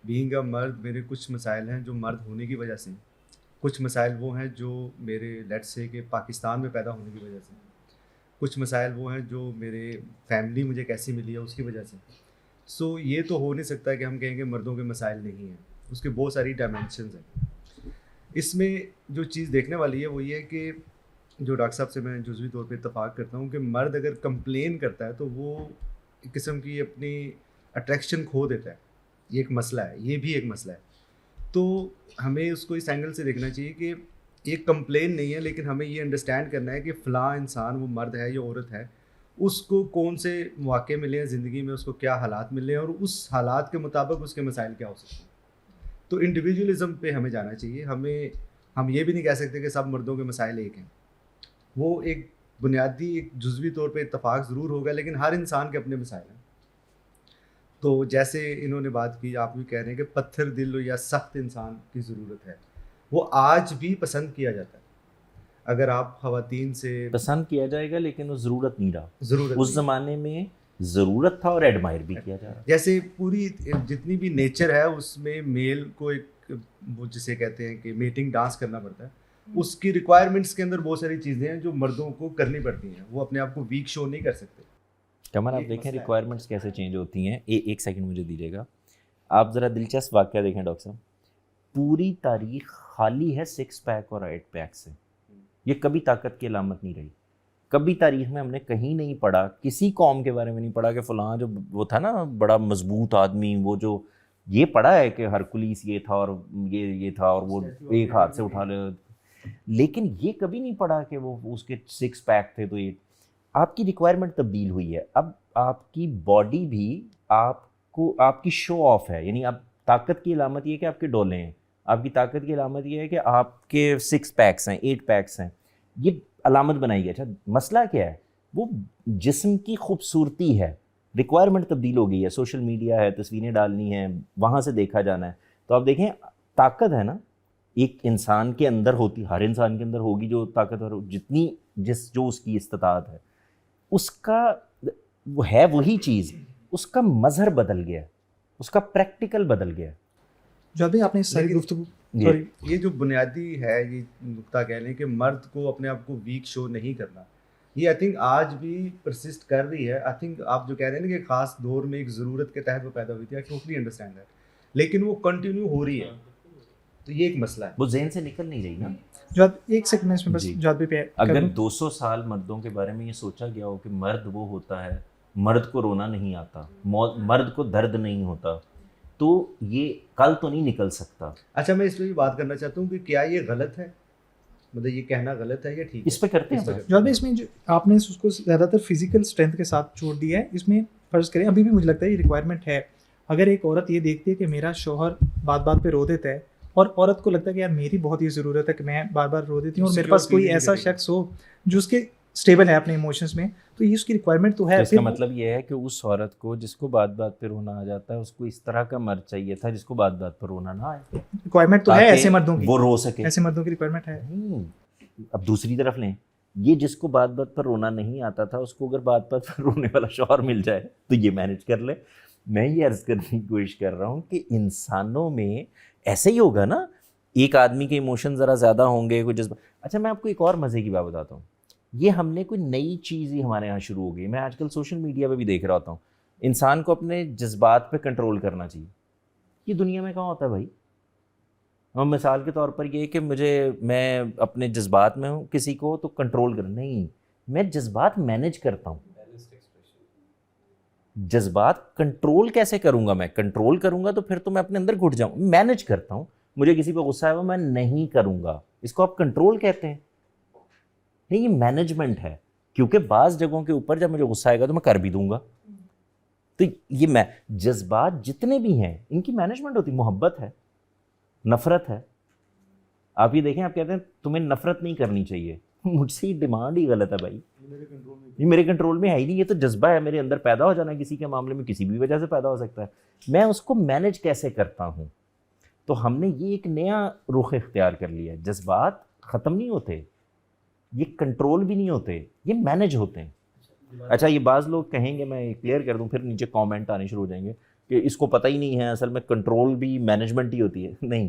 بینگ اے مرد میرے کچھ مسائل ہیں جو مرد ہونے کی وجہ سے, کچھ مسائل وہ ہیں جو میرے لیٹ سے کہ پاکستان میں پیدا ہونے کی وجہ سے, کچھ مسائل وہ ہیں جو میرے فیملی مجھے کیسی ملی ہے اس کی وجہ سے. سو یہ تو ہو نہیں سکتا کہ ہم کہیں کہ مردوں کے مسائل نہیں ہیں, اس کے بہت ساری ڈائمینشنز ہیں. اس میں جو چیز دیکھنے والی ہے وہ یہ ہے کہ جو ڈاکٹر صاحب سے میں جزوی طور پہ اتفاق کرتا ہوں کہ مرد اگر کمپلین کرتا ہے تو وہ ایک قسم کی اپنی اٹریکشن کھو دیتا ہے. یہ ایک مسئلہ ہے, یہ بھی ایک مسئلہ ہے. تو ہمیں اس کو اس اینگل سے دیکھنا چاہیے کہ ایک کمپلین نہیں ہے, لیکن ہمیں یہ انڈرسٹینڈ کرنا ہے کہ فلاں انسان, وہ مرد ہے یا عورت ہے, اس کو کون سے مواقع ملے ہیں زندگی میں, اس کو کیا حالات ملے ہیں, اور اس حالات کے مطابق اس کے مسائل کیا ہو سکتے ہیں. تو انڈیویجولزم پہ ہمیں جانا چاہیے. ہم یہ بھی نہیں کہہ سکتے کہ سب مردوں کے مسائل ایک ہیں. وہ ایک بنیادی ایک جزوی طور پہ اتفاق ضرور ہوگا, لیکن ہر انسان کے اپنے مسائل ہیں. تو جیسے انہوں نے بات کی, آپ بھی کہہ رہے ہیں کہ پتھر دل یا سخت انسان کی ضرورت ہے, وہ آج بھی پسند کیا جاتا ہے. اگر آپ خواتین سے پسند کیا جائے گا لیکن وہ ضرورت نہیں رہا. ضرورت اس زمانے میں ضرورت تھا اور ایڈمائر بھی کیا جا رہا. جیسے پوری جتنی بھی نیچر ہے اس میں میل کو ایک وہ جسے کہتے ہیں کہ میٹنگ ڈانس کرنا پڑتا ہے, اس کی ریکوائرمنٹس کے اندر بہت ساری چیزیں ہیں جو مردوں کو کرنی پڑتی ہیں, وہ اپنے آپ کو ویک شو نہیں کر سکتے. کمر آپ دیکھیں ریکوائرمنٹس کیسے چینج ہوتی ہیں. ایک سیکنڈ مجھے دیجیے گا, آپ ذرا دلچسپ واقعہ دیکھیں ڈاکٹر صاحب. پوری تاریخ خالی ہے 6 پیک اور 8 پیک سے. یہ کبھی طاقت کی علامت نہیں رہی. کبھی تاریخ میں ہم نے کہیں نہیں پڑھا, کسی قوم کے بارے میں نہیں پڑھا کہ فلاں جو وہ تھا نا بڑا مضبوط آدمی, وہ جو یہ پڑھا ہے کہ ہرکولیس یہ تھا اور یہ تھا اور وہ ایک ہاتھ سے اٹھا لے, لیکن یہ کبھی نہیں پڑھا کہ وہ اس کے 6 پیک تھے. تو یہ آپ کی ریکوائرمنٹ تبدیل ہوئی ہے. اب آپ کی باڈی بھی آپ کی شو آف ہے, یعنی اب طاقت کی علامت یہ ہے کہ آپ کے ڈولے ہیں, آپ کی طاقت کی علامت یہ ہے کہ آپ کے 6 پیکس ہیں 8 پیکس ہیں, یہ علامت بنائی گئی. اچھا مسئلہ کیا ہے, وہ جسم کی خوبصورتی ہے. ریکوائرمنٹ تبدیل ہو گئی ہے, سوشل میڈیا ہے, تصویریں ڈالنی ہیں, وہاں سے دیکھا جانا ہے. تو آپ دیکھیں طاقت ہے نا ایک انسان کے اندر ہوتی, ہر انسان کے اندر ہوگی جو طاقت, اور جتنی جو اس کی استطاعت ہے اس کا وہ ہے وہی چیز, اس کا مظہر بدل گیا, اس کا پریکٹیکل بدل گیا. جو ابھی آپ نے ساری گفتگو یہ جو بنیادی ہے یہ نقطہ کہہ لیں کہ مرد کو اپنے آپ کو ویک شو نہیں کرنا, یہ آئی تھنک آج بھی پرسسٹ کر رہی ہے. آئی تھنک آپ جو کہہ رہے ہیں نا کہ خاص دور میں ایک ضرورت کے تحت وہ پیدا ہوئی تھی, آئی ٹوٹلی انڈرسٹینڈ دیٹ, لیکن وہ کنٹینیو ہو رہی ہے. تو یہ ایک مسئلہ ہے, وہ ذہن سے نکل نہیں رہی نا. جو ایک سیکنڈ میں بس جواب بھی اگر 200 سال مردوں کے بارے میں یہ سوچا گیا ہو کہ مرد وہ ہوتا ہے, مرد کو رونا نہیں آتا, مرد کو درد نہیں ہوتا, تو یہ کل تو نہیں نکل سکتا. اچھا میں اس پہ بھی بات کرنا چاہتا ہوں کہ کیا یہ غلط ہے, مطلب یہ کہنا غلط ہے یا ٹھیک ہے؟ اس پہ کرتے ہیں جو اس میں آپ نے اس کو زیادہ تر فزیکل اسٹرینتھ کے ساتھ چھوڑ دیا ہے. اس میں فرض کریں ابھی بھی مجھے لگتا ہے یہ ریکوائرمنٹ ہے. اگر ایک عورت یہ دیکھتی ہے کہ میرا شوہر بات بات پہ رو دیتا ہے, اور عورت کو لگتا ہے کہ یار میری بہت ہی ضرورت ہے کہ میں بار بار رو دیتی ہوں, اور میرے پاس کوئی ایسا شخص ہو جو اس کے اسٹیبل ہے اپنے ایموشنز میں, تو یہ اس کی ریکوائرمنٹ تو ہے. اس کا مطلب یہ ہے کہ اس عورت کو جس کو بات بات پہ رونا آ جاتا ہے, اس کو اس طرح کا مرد چاہیے تھا جس کو بات بات پر رونا نہ آئے. ریکوائرمنٹ تو ہے ایسے مردوں کی, وہ رو سکے, ایسے مردوں کی ریکوائرمنٹ ہے. اب دوسری طرف لیں, یہ جس کو بات بات پر رونا نہیں آتا تھا اس کو اگر بات بات پر رونے والا شوہر مل جائے تو یہ مینیج کر لے. میں یہ عرض کرنے کی کوشش کر رہا ہوں کہ انسانوں میں ایسے ہی ہوگا نا, ایک آدمی کے ایموشن ذرا زیادہ ہوں گے, کوئی جذبہ. اچھا میں آپ کو ایک اور مزے کی بات بتاتا ہوں, یہ ہم نے کوئی نئی چیز ہی ہمارے یہاں شروع ہو گئی. میں آج کل سوشل میڈیا پہ بھی دیکھ رہا ہوتا ہوں, انسان کو اپنے جذبات پہ کنٹرول کرنا چاہیے. یہ دنیا میں کہاں ہوتا ہے بھائی؟ ہم مثال کے طور پر یہ کہ میں اپنے جذبات میں ہوں, کسی کو تو کنٹرول کرنا نہیں, میں جذبات مینیج کرتا ہوں. جذبات کنٹرول کیسے کروں گا؟ میں کنٹرول کروں گا تو پھر تو میں اپنے اندر گھٹ جاؤں. مینیج کرتا ہوں, مجھے کسی پہ غصہ ہے وہ میں نہیں کروں گا, اس کو آپ کنٹرول کہتے ہیں. نہیں, یہ مینجمنٹ ہے, کیونکہ بعض جگہوں کے اوپر جب مجھے غصہ آئے گا تو میں کر بھی دوں گا. تو یہ میں جذبات جتنے بھی ہیں ان کی مینجمنٹ ہوتی. محبت ہے, نفرت ہے. آپ یہ دیکھیں, آپ کہتے ہیں تمہیں نفرت نہیں کرنی چاہیے, مجھ سے یہ ڈیمانڈ ہی غلط ہے بھائی, یہ میرے کنٹرول میں ہے ہی نہیں. یہ تو جذبہ ہے میرے اندر پیدا ہو جانا, کسی کے معاملے میں کسی بھی وجہ سے پیدا ہو سکتا ہے. میں اس کو مینیج کیسے کرتا ہوں؟ تو ہم نے یہ ایک نیا رخ اختیار کر لیا ہے. جذبات ختم نہیں ہوتے, یہ کنٹرول بھی نہیں ہوتے, یہ مینیج ہوتے ہیں. اچھا یہ بعض لوگ کہیں گے, میں کلیئر کر دوں پھر نیچے کامنٹ آنے شروع ہو جائیں گے کہ اس کو پتہ ہی نہیں ہے اصل میں کنٹرول بھی مینجمنٹ ہی ہوتی ہے. نہیں,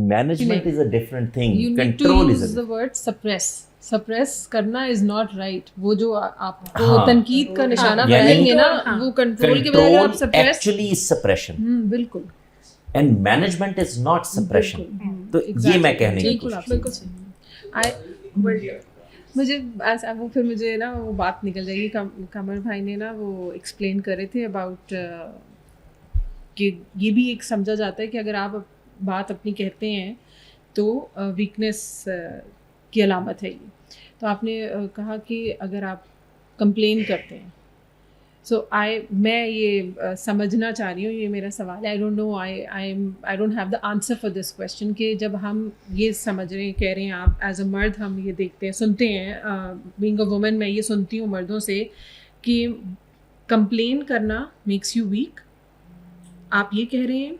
management is a different thing, control is the word suppress کرنا از ناٹ رائٹ. وہ جو آپ کو تنقید کا نشانہ بنائیں گے نا, وہ کنٹرول کے بجائے آپ سپریس ایکچولی از سپریشن, بالکل, and management is not suppression. تو یہ میں کہنے کی کوشش. مجھے وہ پھر مجھے نا وہ بات نکل جائے گی. قمر بھائی نے نا وہ ایکسپلین کرے تھے اباؤٹ کہ یہ بھی ایک سمجھا جاتا ہے کہ اگر آپ بات اپنی کہتے ہیں تو ویکنیس کی علامت ہے یہ. تو آپ نے کہا کہ اگر آپ کمپلین کرتے ہیں, سو میں یہ سمجھنا چاہ رہی ہوں, یہ میرا سوال ہے. I don't have the answer for this question کہ جب ہم یہ سمجھ رہے ہیں, کہہ رہے ہیں آپ ایز اے مرد, ہم یہ دیکھتے ہیں, سنتے ہیں, بینگ اے وومن میں یہ سنتی ہوں مردوں سے کہ کمپلین کرنا میکس یو ویک. آپ یہ کہہ رہے ہیں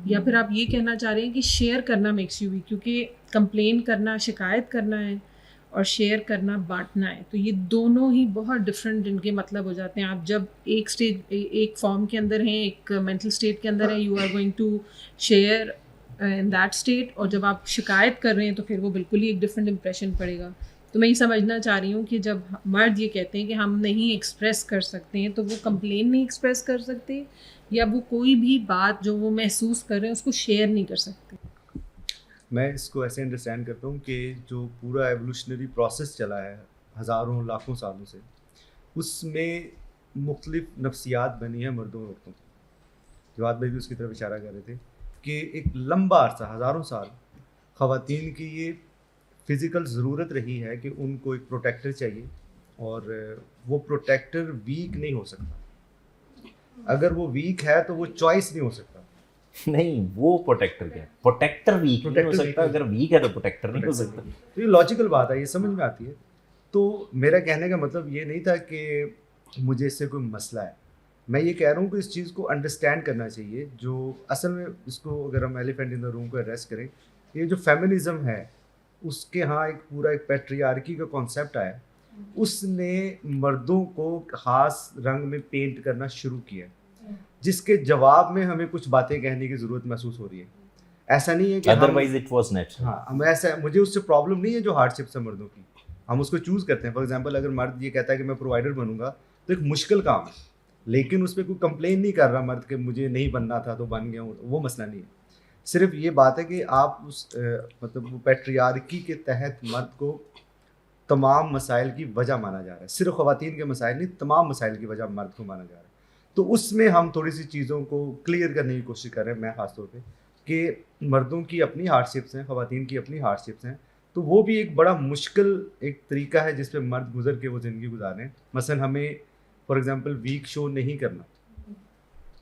یا پھر آپ یہ کہنا چاہ رہے ہیں کہ شیئر کرنا میکس یو ویک؟ کیونکہ کمپلین کرنا, شکایت کرنا ہے, اور شیئر کرنا بانٹنا ہے. تو یہ دونوں ہی بہت ڈفرینٹ ان کے مطلب ہو جاتے ہیں. آپ جب ایک اسٹیج ایک فارم کے اندر ہیں, ایک مینٹل اسٹیٹ کے اندر ہیں, you are going to share in that state, اور جب آپ شکایت کر رہے ہیں تو پھر وہ بالکل ہی ایک ڈفرینٹ امپریشن پڑے گا. تو میں یہ سمجھنا چاہ رہی ہوں کہ جب مرد یہ کہتے ہیں کہ ہم نہیں ایکسپریس کر سکتے ہیں, تو وہ کمپلین نہیں ایکسپریس کر سکتے, یا وہ کوئی بھی بات جو وہ محسوس کر رہے ہیں اس کو شیئر نہیں کر سکتے. میں اس کو ایسے انڈرسٹینڈ کرتا ہوں کہ جو پورا ایوولوشنری پروسیس چلا ہے ہزاروں لاکھوں سالوں سے, اس میں مختلف نفسیات بنی ہیں مردوں اور عورتوں کی. جواد بھائی بھی اس کی طرف اشارہ کر رہے تھے کہ ایک لمبا عرصہ, ہزاروں سال, خواتین کی یہ فزیکل ضرورت رہی ہے کہ ان کو ایک پروٹیکٹر چاہیے, اور وہ پروٹیکٹر ویک نہیں ہو سکتا. اگر وہ ویک ہے تو وہ چوائس نہیں ہو سکتا. نہیں, وہ پروٹیکٹر کیا ہے, پروٹیکٹر ویک نہیں ہو سکتا, اگر ویک ہے تو پروٹیکٹر نہیں ہو سکتا. تو یہ لاجیکل بات ہے, یہ سمجھ میں آتی ہے. تو میرا کہنے کا مطلب یہ نہیں تھا کہ مجھے اس سے کوئی مسئلہ ہے. میں یہ کہہ رہا ہوں کہ اس چیز کو انڈرسٹینڈ کرنا چاہیے. جو اصل میں اس کو اگر ہم ایلیفینٹ ان دا روم کو ایڈریس کریں, یہ جو فیمنزم ہے اس کے ہاں ایک پورا ایک پیٹریارکی کا کانسیپٹ آیا, اس نے مردوں کو خاص رنگ میں پینٹ کرنا شروع کیا, جس کے جواب میں ہمیں کچھ باتیں کہنے کی ضرورت محسوس ہو رہی ہے. ایسا نہیں ہے کہ ادروائز اٹ واز نیچرل. ہاں, ہم ایسا, مجھے اس سے پرابلم نہیں ہے جو ہارڈ شپس ہے مردوں کی, ہم اس کو چوز کرتے ہیں. فار ایگزامپل اگر مرد یہ کہتا ہے کہ میں پرووائڈر بنوں گا تو ایک مشکل کام ہے, لیکن اس پہ کوئی کمپلین نہیں کر رہا مرد کہ مجھے نہیں بننا تھا تو بن گیا ہوں, وہ مسئلہ نہیں ہے. صرف یہ بات ہے کہ آپ اس مطلب وہ پیٹریارکی کے تحت مرد کو تمام مسائل کی وجہ مانا جا رہا ہے. صرف خواتین کے مسائل نہیں, تمام مسائل کی وجہ مرد کو مانا جا رہا ہے. تو اس میں ہم تھوڑی سی چیزوں کو کلیئر کرنے کی کوشش کر رہے ہیں, میں خاص طور پہ, کہ مردوں کی اپنی ہارڈ شپس ہیں, خواتین کی اپنی ہارڈ شپس ہیں. تو وہ بھی ایک بڑا مشکل ایک طریقہ ہے جس پہ مرد گزر کے وہ زندگی گزارے ہیں. مثلاً ہمیں فار ایگزامپل ویک شو نہیں کرنا,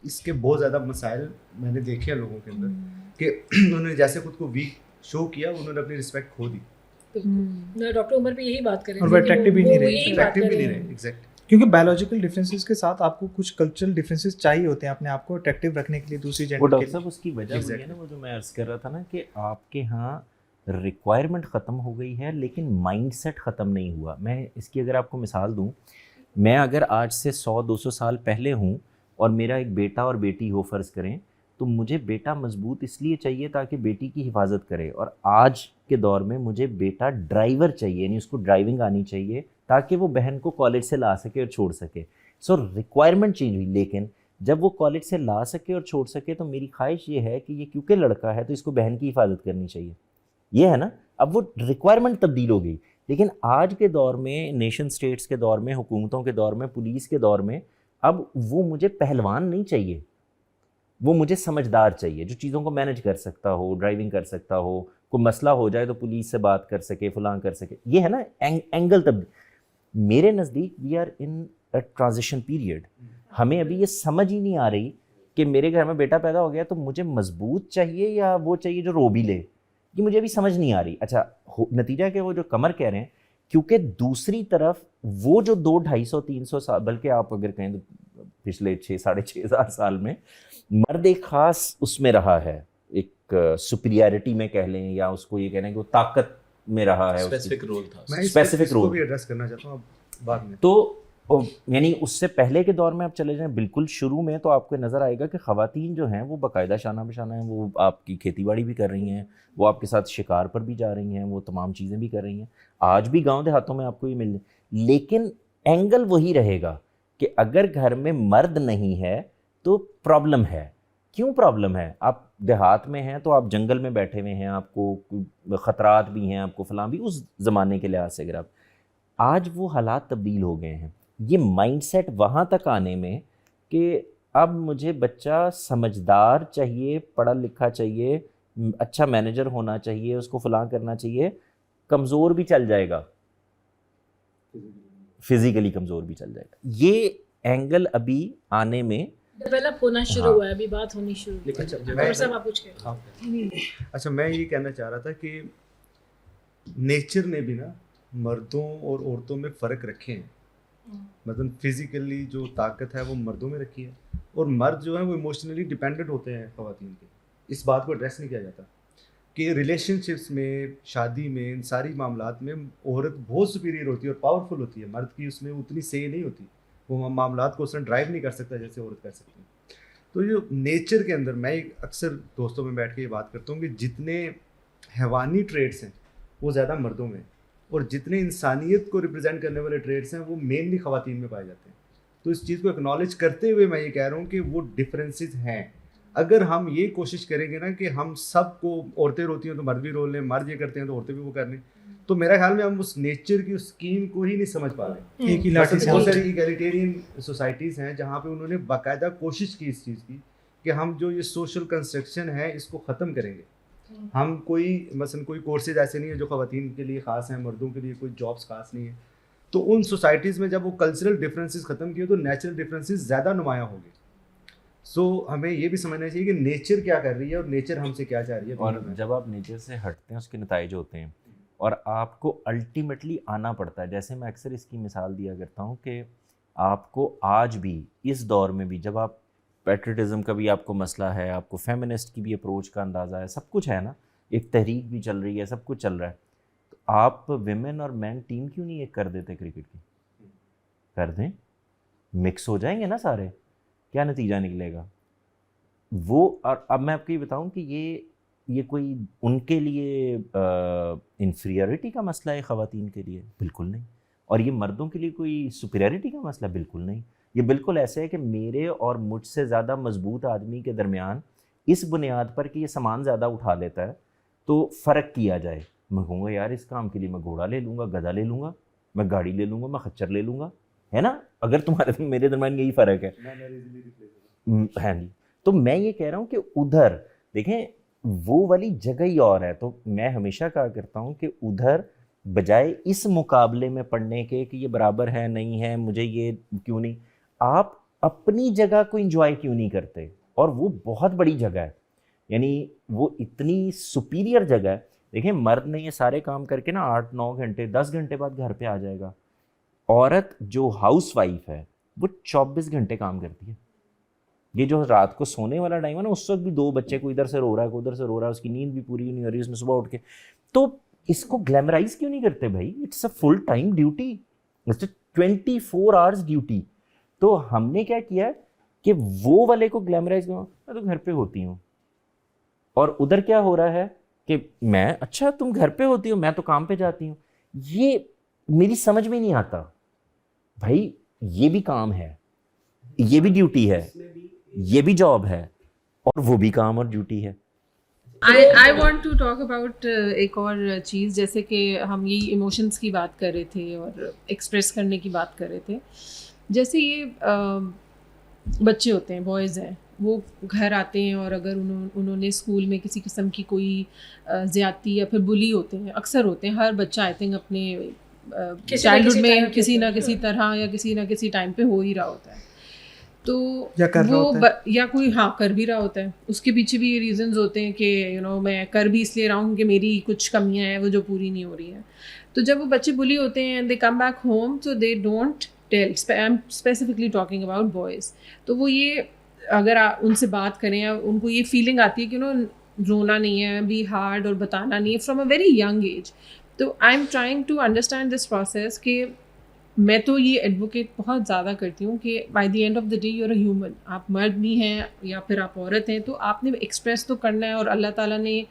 اس کے بہت زیادہ مسائل میں نے دیکھے ہیں لوگوں کے اندر, کہ انہوں نے جیسے خود کو ویک شو کیا انہوں نے اپنی رسپیکٹ کھو دی. ڈاکٹر عمر بھی یہی بات کریں, اور وہ اٹریکٹیو بھی نہیں رہے, ایگزیکٹ, کیونکہ بایولوجیکل ڈفرینسز کے ساتھ آپ کو کچھ کلچرل ڈفرینسز چاہیے ہوتے ہیں اپنے آپ کو اٹریکٹیو رکھنے کے لیے دوسری جینڈر کے. وہ ڈاکٹر صاحب اس کی وجہ وہی ہے نا, وہ جو میں عرض کر رہا تھا نا, کہ آپ کے ہاں ریکوائرمنٹ ختم ہو گئی ہے لیکن مائنڈ سیٹ ختم نہیں ہوا. میں اس کی اگر آپ کو مثال دوں, میں اگر آج سے 100-200 سال پہلے ہوں اور میرا ایک بیٹا اور بیٹی ہو فرض کریں, تو مجھے بیٹا مضبوط اس لیے چاہیے تاکہ بیٹی کی حفاظت کرے, اور آج کے دور میں مجھے بیٹا ڈرائیور چاہیے, یعنی اس کو ڈرائیونگ آنی چاہیے تاکہ وہ بہن کو کالج سے لا سکے اور چھوڑ سکے. سو ریکوائرمنٹ چینج ہوئی, لیکن جب وہ کالج سے لا سکے اور چھوڑ سکے تو میری خواہش یہ ہے کہ یہ کیونکہ لڑکا ہے تو اس کو بہن کی حفاظت کرنی چاہیے. یہ ہے نا, اب وہ ریکوائرمنٹ تبدیل ہو گئی. لیکن آج کے دور میں, نیشن اسٹیٹس کے دور میں, حکومتوں کے دور میں, پولیس کے دور میں, اب وہ مجھے پہلوان نہیں چاہیے, وہ مجھے سمجھدار چاہیے جو چیزوں کو مینج کر سکتا ہو, ڈرائیونگ کر سکتا ہو, کوئی مسئلہ ہو جائے تو پولیس سے بات کر سکے, فلاں کر سکے. یہ ہے نا اینگل تبدیل. میرے نزدیک we are in a transition period. ہمیں ابھی یہ سمجھ ہی نہیں آ رہی کہ میرے گھر میں بیٹا پیدا ہو گیا تو مجھے مضبوط چاہیے یا وہ چاہیے جو رو بھی لے. یہ مجھے ابھی سمجھ نہیں آ رہی. اچھا, نتیجہ کہ وہ جو قمر کہہ رہے ہیں, کیونکہ دوسری طرف وہ جو 200-250-300 سال, بلکہ آپ اگر کہیں تو پچھلے 6-6.5 سال میں مرد ایک خاص اس میں رہا ہے, ایک سپیریئرٹی میں کہہ لیں, یا اس کو یہ کہنا ہے کہ وہ طاقت میں رہا ہے, اسپیسیفک رول تھا, میں اسپیسیفک رول بھی ایڈریس کرنا چاہتا ہوں اب بعد میں. تو یعنی اس سے پہلے کے دور میں آپ چلے جائیں بالکل شروع میں, تو آپ کو نظر آئے گا کہ خواتین جو ہیں وہ باقاعدہ شانہ بشانہ ہیں, وہ آپ کی کھیتی باڑی بھی کر رہی ہیں, وہ آپ کے ساتھ شکار پر بھی جا رہی ہیں, وہ تمام چیزیں بھی کر رہی ہیں. آج بھی گاؤں دیہاتوں میں آپ کو یہ مل جائے, لیکن اینگل وہی رہے گا کہ اگر گھر میں مرد نہیں ہے تو پرابلم ہے. کیوں پرابلم ہے؟ آپ دیہات میں ہیں تو آپ جنگل میں بیٹھے ہوئے ہیں, آپ کو خطرات بھی ہیں, آپ کو فلاں بھی, اس زمانے کے لحاظ سے اگر آپ, آج وہ حالات تبدیل ہو گئے ہیں. یہ مائنڈ سیٹ وہاں تک آنے میں کہ اب مجھے بچہ سمجھدار چاہیے, پڑھا لکھا چاہیے, اچھا مینیجر ہونا چاہیے, اس کو فلاں کرنا چاہیے, کمزور بھی چل جائے گا, فزیکلی کمزور بھی چل جائے گا. یہ اینگل ابھی آنے میں ڈیولپ ہونا شروع ہوا ہے, ابھی بات ہونی شروع ہوئی. اچھا, میں یہ کہنا چاہ رہا تھا کہ نیچر نے بھی نا مردوں اور عورتوں میں فرق رکھے ہیں. مطلب فزیکلی جو طاقت ہے وہ مردوں میں رکھی ہے, اور مرد جو ہیں وہ ایموشنلی ڈپینڈنٹ ہوتے ہیں خواتین کے. اس بات کو ایڈریس نہیں کیا جاتا کہ ریلیشن شپس میں، شادی میں، ان ساری معاملات میں عورت بہت سپیریئر ہوتی ہے اور پاورفل ہوتی ہے. مرد کی اس میں اتنی سے نہیں ہوتی، وہ معاملات کو اس طرح ڈرائیو نہیں کر سکتا جیسے عورت کر سکتی ہے. تو یہ نیچر کے اندر میں اکثر دوستوں میں بیٹھ کے یہ بات کرتا ہوں کہ جتنے حیوانی ٹریٹس ہیں وہ زیادہ مردوں میں، اور جتنے انسانیت کو ریپرزینٹ کرنے والے ٹریٹس ہیں وہ مینلی خواتین میں پائے جاتے ہیں. تو اس چیز کو اکنالج کرتے ہوئے میں یہ کہہ رہا ہوں کہ وہ ڈفرینسز ہیں. اگر ہم یہ کوشش کریں گے نا کہ ہم سب کو، عورتیں روتی ہیں تو مرد بھی رو لیں، مرد یہ کرتے ہیں تو عورتیں بھی وہ کر لیں، تو میرا خیال میں ہم اس نیچر کی اس اسکیم کو ہی نہیں سمجھ پا رہے. ایک ہی لاٹھی سے بہت ساری ایگیلیٹیرین سوسائٹیز ہیں جہاں پہ انہوں نے باقاعدہ کوشش کی اس چیز کی کہ ہم جو یہ سوشل کنسٹرکشن ہے اس کو ختم کریں گے. ہم کوئی مثلا کوئی کورسز ایسے نہیں ہیں جو خواتین کے لیے خاص ہیں، مردوں کے لیے کوئی جابس خاص نہیں ہیں. تو ان سوسائٹیز میں جب وہ کلچرل ڈفرینسز ختم کیے تو نیچرل ڈفرینسز زیادہ نمایاں ہوں گے. سو ہمیں یہ بھی سمجھنا چاہیے کہ نیچر کیا کر رہی ہے اور نیچر ہم سے کیا چاہ رہی ہے. اور جب آپ نیچر سے ہٹتے ہیں اس کے نتائج ہوتے ہیں اور آپ کو الٹیمیٹلی آنا پڑتا ہے. جیسے میں اکثر اس کی مثال دیا کرتا ہوں کہ آپ کو آج بھی اس دور میں بھی جب آپ پیٹریٹزم کا بھی آپ کو مسئلہ ہے، آپ کو فیمنسٹ کی بھی اپروچ کا اندازہ ہے، سب کچھ ہے نا، ایک تحریک بھی چل رہی ہے، سب کچھ چل رہا ہے، تو آپ ویمن اور مین ٹیم کیوں نہیں ایک کر دیتے کرکٹ کی؟ کر دیں، مکس ہو جائیں گے نا سارے، کیا نتیجہ نکلے گا وہ. اور اب میں آپ کو یہ بتاؤں کہ یہ کوئی ان کے لیے انفیریورٹی کا مسئلہ ہے خواتین کے لیے؟ بالکل نہیں. اور یہ مردوں کے لیے کوئی سپیریورٹی کا مسئلہ؟ بالکل نہیں. یہ بالکل ایسے ہے کہ میرے اور مجھ سے زیادہ مضبوط آدمی کے درمیان اس بنیاد پر کہ یہ سامان زیادہ اٹھا لیتا ہے تو فرق کیا جائے. میں کہوں گا یار اس کام کے لیے میں گھوڑا لے لوں گا، گدھا لے لوں گا، میں گاڑی لے لوں گا، میں خچر لے لوں گا، ہے نا. اگر تمہارے میرے درمیان یہی فرق ہے ہاں جی. تو میں یہ کہہ رہا ہوں کہ ادھر دیکھیں وہ والی جگہ ہی اور ہے. تو میں ہمیشہ کہا کرتا ہوں کہ ادھر بجائے اس مقابلے میں پڑھنے کے کہ یہ برابر ہے نہیں ہے، مجھے یہ کیوں نہیں، آپ اپنی جگہ کو انجوائے کیوں نہیں کرتے؟ اور وہ بہت بڑی جگہ ہے، یعنی وہ اتنی سپیریئر جگہ ہے. دیکھیں مرد نے یہ سارے کام کر کے نا 8-9 گھنٹے 10 گھنٹے بعد گھر پہ آ جائے گا. عورت جو ہاؤس وائف ہے وہ 24 گھنٹے کام کرتی ہے. یہ جو رات کو سونے والا ٹائم ہے نا، اس وقت بھی 2 بچے کو ادھر سے رو رہا ہے، کو ادھر سے رو رہا ہے، اس کی نیند بھی پوری نہیں ہو رہی، اس نے صبح اٹھ کے. تو اس کو گلیمرائز کیوں نہیں کرتے بھائی؟ It's a full time duty, it's a 24 hours duty. تو ہم نے کیا کیا کہ وہ والے کو گلیمرائز کرو، میں تو گھر پہ ہوتی ہوں. اور ادھر کیا ہو رہا ہے کہ میں اچھا تم گھر پہ ہوتی ہو، میں تو کام پہ جاتی ہوں. یہ میری سمجھ میں نہیں آتا بھائی. یہ بھی کام ہے، یہ بھی ڈیوٹی ہے، یہ بھی جاب ہے، اور وہ بھی کام اور ڈیوٹی ہے. I want to talk about ایک اور چیز، جیسے کہ ہم یہی ایموشنس کی بات کر رہے تھے اور ایکسپریس کرنے کی بات کر رہے تھے. جیسے یہ بچے ہوتے ہیں، بوائز ہیں، وہ گھر آتے ہیں اور اگر انہوں نے اسکول میں کسی قسم کی کوئی زیادتی یا پھر بلی ہوتے ہیں، اکثر ہوتے ہیں، ہر بچہ آئی تھنک اپنے چائلڈہڈ میں کسی نہ کسی طرح یا کسی نہ کسی ٹائم پہ ہو ہی رہا ہوتا ہے. تو وہ یا کوئی کر بھی رہا ہوتا ہے، اس کے پیچھے بھی یہ ریزنز ہوتے ہیں کہ میں کر بھی اس لیے رہا ہوں کہ میری کچھ کمیاں ہیں وہ جو پوری نہیں ہو رہی ہیں. تو جب وہ بچے بلی ہوتے ہیں they come back home, so they don't tell. I am specifically talking about boys. تو وہ یہ اگر ان سے بات کریں، ان کو یہ فیلنگ آتی ہے کہ رونا نہیں ہے، بی ہارڈ، اور بتانا نہیں ہے from a very young age. تو I am trying to understand this process کہ میں تو یہ ایڈوکیٹ بہت زیادہ کرتی ہوں کہ by the end of the day you are a human. آپ مرد بھی ہیں یا پھر آپ عورت ہیں، تو آپ نے ایکسپریس تو کرنا ہے. اور اللہ تعالیٰ نے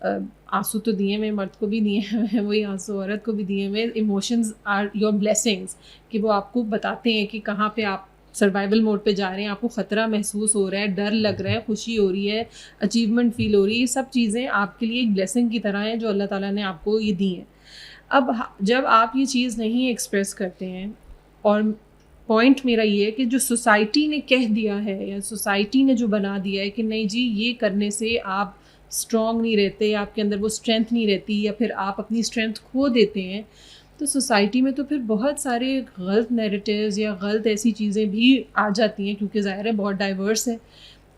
آنسو تو دیے ہوئے مرد کو بھی دیے ہیں، وہی آنسو عورت کو بھی دیے ہوئے. ایموشنز آر یور بلیسنگس، کہ وہ آپ کو بتاتے ہیں کہ کہاں پہ آپ سروائیول موڈ پہ جا رہے ہیں، آپ کو خطرہ محسوس ہو رہا ہے، ڈر لگ رہا ہے، خوشی ہو رہی ہے، اچیومنٹ فیل ہو رہی ہے. یہ سب چیزیں آپ کے لیے ایک بلیسنگ کی طرح ہیں جو اللہ تعالیٰ نے آپ کو یہ دی ہیں. اب جب آپ یہ چیز نہیں ایکسپریس کرتے ہیں، اور پوائنٹ میرا یہ ہے کہ جو سوسائٹی نے کہہ دیا ہے یا سوسائٹی نے جو بنا دیا ہے کہ نہیں جی یہ کرنے سے آپ اسٹرانگ نہیں رہتے، آپ کے اندر وہ اسٹرینتھ نہیں رہتی، یا پھر آپ اپنی اسٹرینتھ کھو دیتے ہیں، تو سوسائٹی میں تو پھر بہت سارے غلط نیریٹیوز یا غلط ایسی چیزیں بھی آ جاتی ہیں، کیونکہ ظاہر ہے بہت ڈائیورس ہے.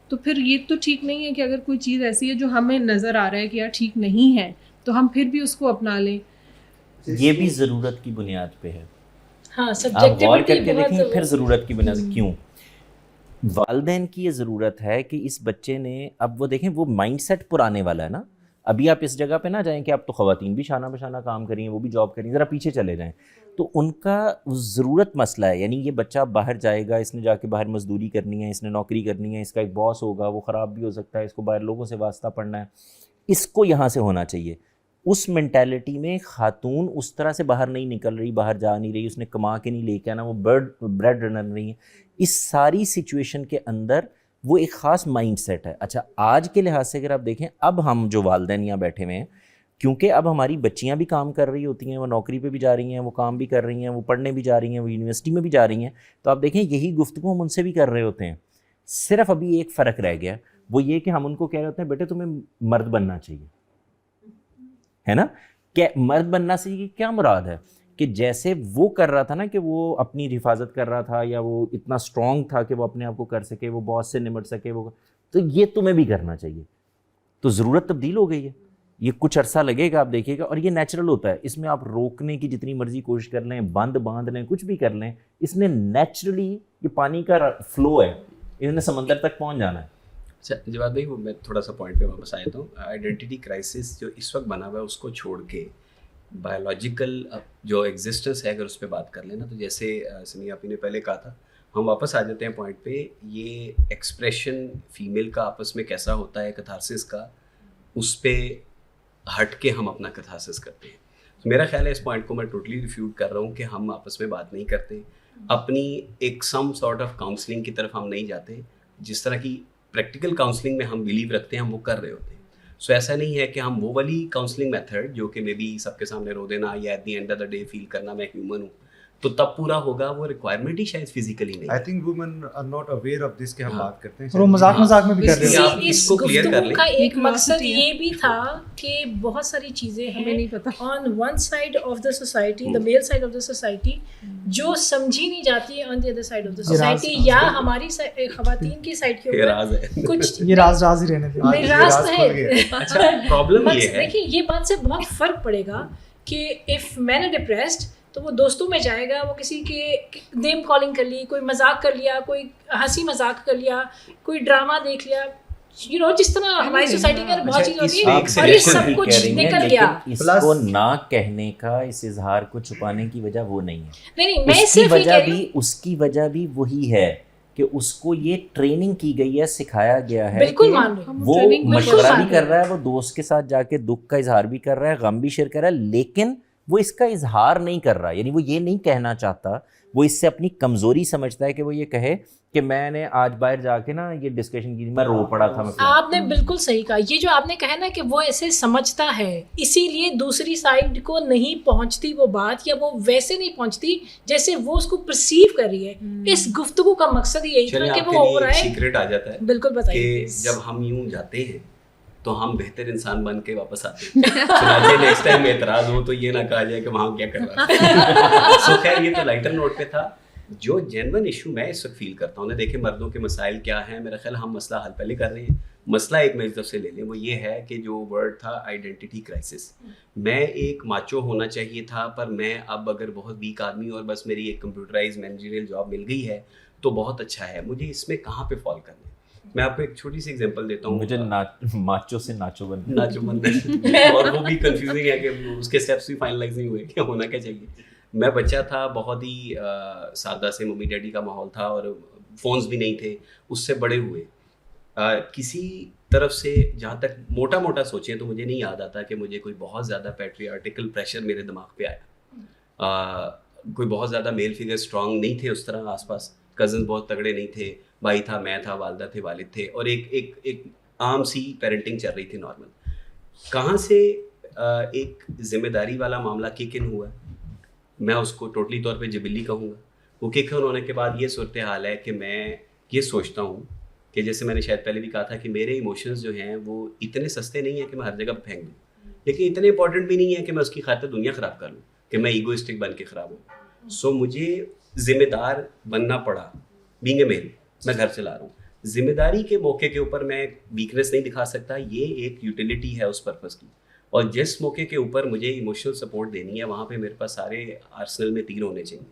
تو پھر یہ تو ٹھیک نہیں ہے کہ اگر کوئی چیز ایسی ہے جو ہمیں نظر آ رہا ہے کہ یار ٹھیک نہیں ہے، تو ہم پھر بھی اس کو اپنا لیں. یہ بھی ضرورت کی بنیاد پہ ہے. ہاں، آپ غور کر کے دیکھیں پھر ضرورت کی بنیاد کیوں. والدین کی یہ ضرورت ہے کہ اس بچے نے، اب وہ دیکھیں وہ مائنڈ سیٹ پرانے والا ہے نا. ابھی آپ اس جگہ پہ نہ جائیں کہ اب تو خواتین بھی شانہ بشانہ کام کر رہی ہیں, وہ بھی جاب کر رہی ہیں, ذرا پیچھے چلے جائیں. تو ان کا ضرورت مسئلہ ہے, یعنی یہ بچہ باہر جائے گا, اس نے جا کے باہر مزدوری کرنی ہے, اس نے نوکری کرنی ہے, اس کا ایک باس ہوگا, وہ خراب بھی ہو سکتا ہے, اس کو باہر لوگوں سے واسطہ پڑنا ہے, اس کو یہاں سے ہونا چاہیے. اس مینٹیلٹی میں خاتون اس طرح سے باہر نہیں نکل رہی, باہر جا نہیں رہی, اس نے کما کے نہیں لے کے آنا, وہ بریڈ رنر نہیں ہے. اس ساری سچویشن کے اندر وہ ایک خاص مائنڈ سیٹ ہے. اچھا آج کے لحاظ سے اگر آپ دیکھیں, اب ہم جو والدین یہاں بیٹھے ہوئے ہیں, کیونکہ اب ہماری بچیاں بھی کام کر رہی ہوتی ہیں, وہ نوکری پہ بھی جا رہی ہیں, وہ کام بھی کر رہی ہیں, وہ پڑھنے بھی جا رہی ہیں, وہ یونیورسٹی میں بھی جا رہی ہیں, تو آپ دیکھیں یہی گفتگو ہم ان سے بھی کر رہے ہوتے ہیں. صرف ابھی ایک فرق رہ گیا, وہ یہ کہ ہم ان کو کہہ رہے ہوتے ہیں بیٹے تمہیں مرد بننا چاہیے, ہے نا. کہ مرد بننا سے کیا مراد ہے کہ جیسے وہ کر رہا تھا نا, کہ وہ اپنی حفاظت کر رہا تھا, یا وہ اتنا اسٹرانگ تھا کہ وہ اپنے آپ کو کر سکے, وہ باس سے نمٹ سکے, وہ تو یہ تمہیں بھی کرنا چاہیے. تو ضرورت تبدیل ہو گئی ہے. یہ کچھ عرصہ لگے گا, آپ دیکھیے گا, اور یہ نیچرل ہوتا ہے. اس میں آپ روکنے کی جتنی مرضی کوشش کر لیں, بند باندھ لیں, کچھ بھی کر لیں, اس نے نیچرلی, یہ پانی کا فلو ہے, اس نے سمندر تک پہنچ جانا ہے. اچھا جواد بھائی, وہ میں تھوڑا سا پوائنٹ پہ واپس آیا ہوں. آئیڈینٹی کرائسس جو اس وقت بنا ہوا ہے, اس کو چھوڑ کے بایولوجیکل جو ایگزسٹنس ہے اگر اس پہ بات کر لیں نا, تو جیسے سنی آپ نے پہلے کہا تھا, ہم واپس آ جاتے ہیں پوائنٹ پہ. یہ ایکسپریشن فیمیل کا آپس میں کیسا ہوتا ہے کتھارسس کا, اس پہ ہٹ کے ہم اپنا کتھارسس کرتے ہیں. تو میرا خیال ہے اس پوائنٹ کو میں ٹوٹلی ریفیوٹ کر رہا ہوں کہ ہم آپس میں بات نہیں کرتے, اپنی ایک سم سارٹ آف کاؤنسلنگ کی طرف ہم نہیں جاتے. جس طرح کی پریکٹیکل کاؤنسلنگ میں ہم بلیو رکھتے ہیں, ہم وہ کر رہے ہوتے ہیں. سو ایسا نہیں ہے کہ ہم وہ والی کاؤنسلنگ میتھڈ جو کہ مے بی سب کے سامنے رو دینا, یا at the end of the day feel کرنا میں ہیومن ہوں, تو تب پورا ہوگا, وہ ریکوائرمنٹ ہی شاید فزیکلی نہیں. I think women are not aware of this کہ ہم بات کرتے ہیں, اور وہ مذاق میں بھی کر رہے ہیں. اس کو کلیئر کر لیں. کا ایک مقصد یہ بھی تھا کہ بہت ساری چیزیں ہیں on one side of the society, the male side of the society, جو سمجھی نہیں جاتی ہے on the other side of the society, یا ہماری خواتین کی سائڈ کے اوپر کچھ یہ راز ہی رہنے دیں. راز ہے. اچھا پرابلم یہ ہے, دیکھیں یہ بات سے بہت فرق پڑے گا کہ اف مین آر ڈپریسڈ تو وہ دوستوں میں جائے گا, وہ کسی کے نیم کالنگ کر لی, کوئی مذاق کر لیا, کوئی ہنسی مذاق کر لیا, کوئی ڈرامہ دیکھ لیا, یو نو جس طرح ہماری سوسائٹی میں بہت چیز ہوتی ہے, اور یہ سب کچھ نکل گیا. اس کو نہ کہنے کا, اس اظہار کو چھپانے کی وجہ وہ نہیں ہے. نہیں, میں صرف یہ کہہ رہی ہوں, اس کی وجہ بھی وہی ہے کہ اس کو یہ ٹریننگ کی گئی ہے, سکھایا گیا ہے, بالکل مان رہے ہیں, وہ مشورہ بھی کر رہا ہے, وہ دوست کے ساتھ جا کے دکھ کا اظہار بھی کر رہا ہے, غم بھی شیئر کر رہا ہے, لیکن وہ اس کا اظہار نہیں کر رہا. یعنی وہ یہ نہیں کہنا چاہتا, وہ اس سے اپنی کمزوری سمجھتا ہے کہ وہ یہ کہے کہ میں نے آج باہر جا کے نا یہ ڈسکشن کی, میں رو پڑا تھا. آپ نے بالکل صحیح کہا. یہ جو آپ نے کہا نا کہ وہ ایسے سمجھتا ہے, اسی لیے دوسری سائڈ کو نہیں پہنچتی وہ بات, یا وہ ویسے نہیں پہنچتی جیسے وہ اس کو پرسیو کر رہی ہے. اس گفتگو کا مقصد یہی تھا کہ وہ ہو رہا ہے. سیکرٹ آ جاتا ہے. بالکل بتائیے. جب ہم یوں جاتے ہیں تو ہم بہتر انسان بن کے واپس آتے ہیں. چنانچہ نیکسٹ ٹائم اعتراض ہو تو یہ نہ کہا جائے کہ وہاں کیا کر رہا ہے. سو خیر یہ تو لائٹر نوٹ پہ تھا. جو جینون ایشو میں اس وقت فیل کرتا ہوں, دیکھیں مردوں کے مسائل کیا ہیں, میرا خیال ہم مسئلہ حل پہلے کر رہے ہیں. مسئلہ ایک میری طرف سے لے لیں, وہ یہ ہے کہ جو ورڈ تھا آئیڈینٹی کرائسس, میں ایک ماچو ہونا چاہیے تھا, پر میں اب اگر بہت ویک آدمی اور بس میری ایک کمپیوٹرائز مینیجریل جاب مل گئی ہے تو بہت اچھا ہے, مجھے اس میں کہاں پہ فال کرنا ہے. میں آپ کو ایک چھوٹی سی ایگزامپل دیتا ہوں. مجھے ماچو سے ناچو بننا اور وہ بھی کنفیوزنگ ہے کہ اس کے اسٹیپس بھی فائنلائز نہیں ہوئے کہ ہونا کیا چاہیے. میں بچہ تھا, بہت ہی سادہ سے ممی ڈیڈی کا ماحول تھا, اور فونز بھی نہیں تھے, اس سے بڑے ہوئے. کسی طرف سے جہاں تک موٹا موٹا سوچیں تو مجھے نہیں یاد آتا کہ مجھے کوئی بہت زیادہ پیٹریارٹیکل پریشر میرے دماغ پہ آیا. کوئی بہت زیادہ میل فگر اسٹرانگ نہیں تھے اس طرح آس پاس, کزن بہت تگڑے نہیں تھے, بھائی تھا, میں تھا, والدہ تھے, والد تھے, اور ایک عام سی پیرنٹنگ چل رہی تھی نارمل. کہاں سے ایک ذمہ داری والا معاملہ کک ان ہوا, میں اس کو ٹوٹلی طور پہ جبلی کہوں گا. وہ کک ان ہونے کے بعد یہ صورتحال ہے کہ میں یہ سوچتا ہوں کہ جیسے میں نے شاید پہلے بھی کہا تھا کہ میرے ایموشنز جو ہیں وہ اتنے سستے نہیں ہیں کہ میں ہر جگہ پہ پھینک دوں, لیکن اتنے امپورٹنٹ بھی نہیں ہے کہ میں اس کی خاطر دنیا خراب کر لوں, کہ میں ایگوئسٹک بن کے خراب ہوں. سو مجھے ذمہ دار بننا پڑا, بینگ اے میل, میں گھر چلا رہا ہوں. ذمہ داری کے موقع کے اوپر میں ویکنیس نہیں دکھا سکتا, یہ ایک یوٹیلیٹی ہے اس پرپز کی, اور جس موقع کے اوپر مجھے ایموشنل سپورٹ دینی ہے وہاں پہ میرے پاس سارے آرسنل میں تیر ہونے چاہیے.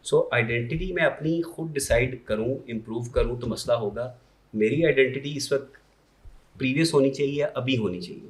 سو آئیڈینٹی میں اپنی خود ڈیسائیڈ کروں, امپروو کروں تو مسئلہ ہوگا. میری آئیڈینٹی اس وقت پریویس ہونی چاہیے, ابھی ہونی چاہیے.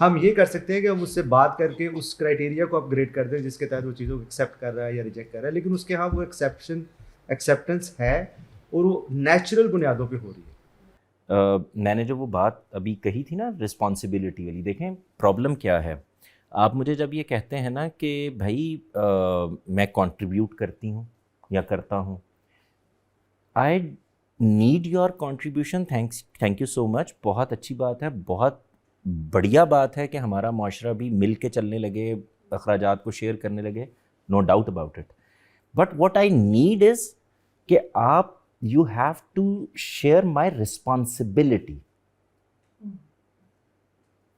ہم یہ کر سکتے ہیں کہ ہم اس سے بات کر کے اس کرائٹیریا کو اپ گریڈ کر دیں جس کے تحت وہ چیزوں کو ایکسیپٹ کر رہا ہے یا ریجیکٹ کر رہا ہے, لیکن اس کے ہاں وہ ایکسیپٹنس ہے اور وہ نیچرل بنیادوں پہ ہو رہی ہے. میں نے جو وہ بات ابھی کہی تھی نا رسپانسبلٹی والی, دیکھیں پرابلم کیا ہے. آپ مجھے جب یہ کہتے ہیں نا کہ بھائی میں کنٹریبیوٹ کرتی ہوں یا کرتا ہوں, I need your contribution, thank you so much, بہت اچھی بات ہے, بہت بڑھیا بات ہے کہ ہمارا معاشرہ بھی مل کے چلنے لگے, اخراجات کو شیئر کرنے لگے, no doubt about it. But what I need is کہ آپ you have to share my responsibility.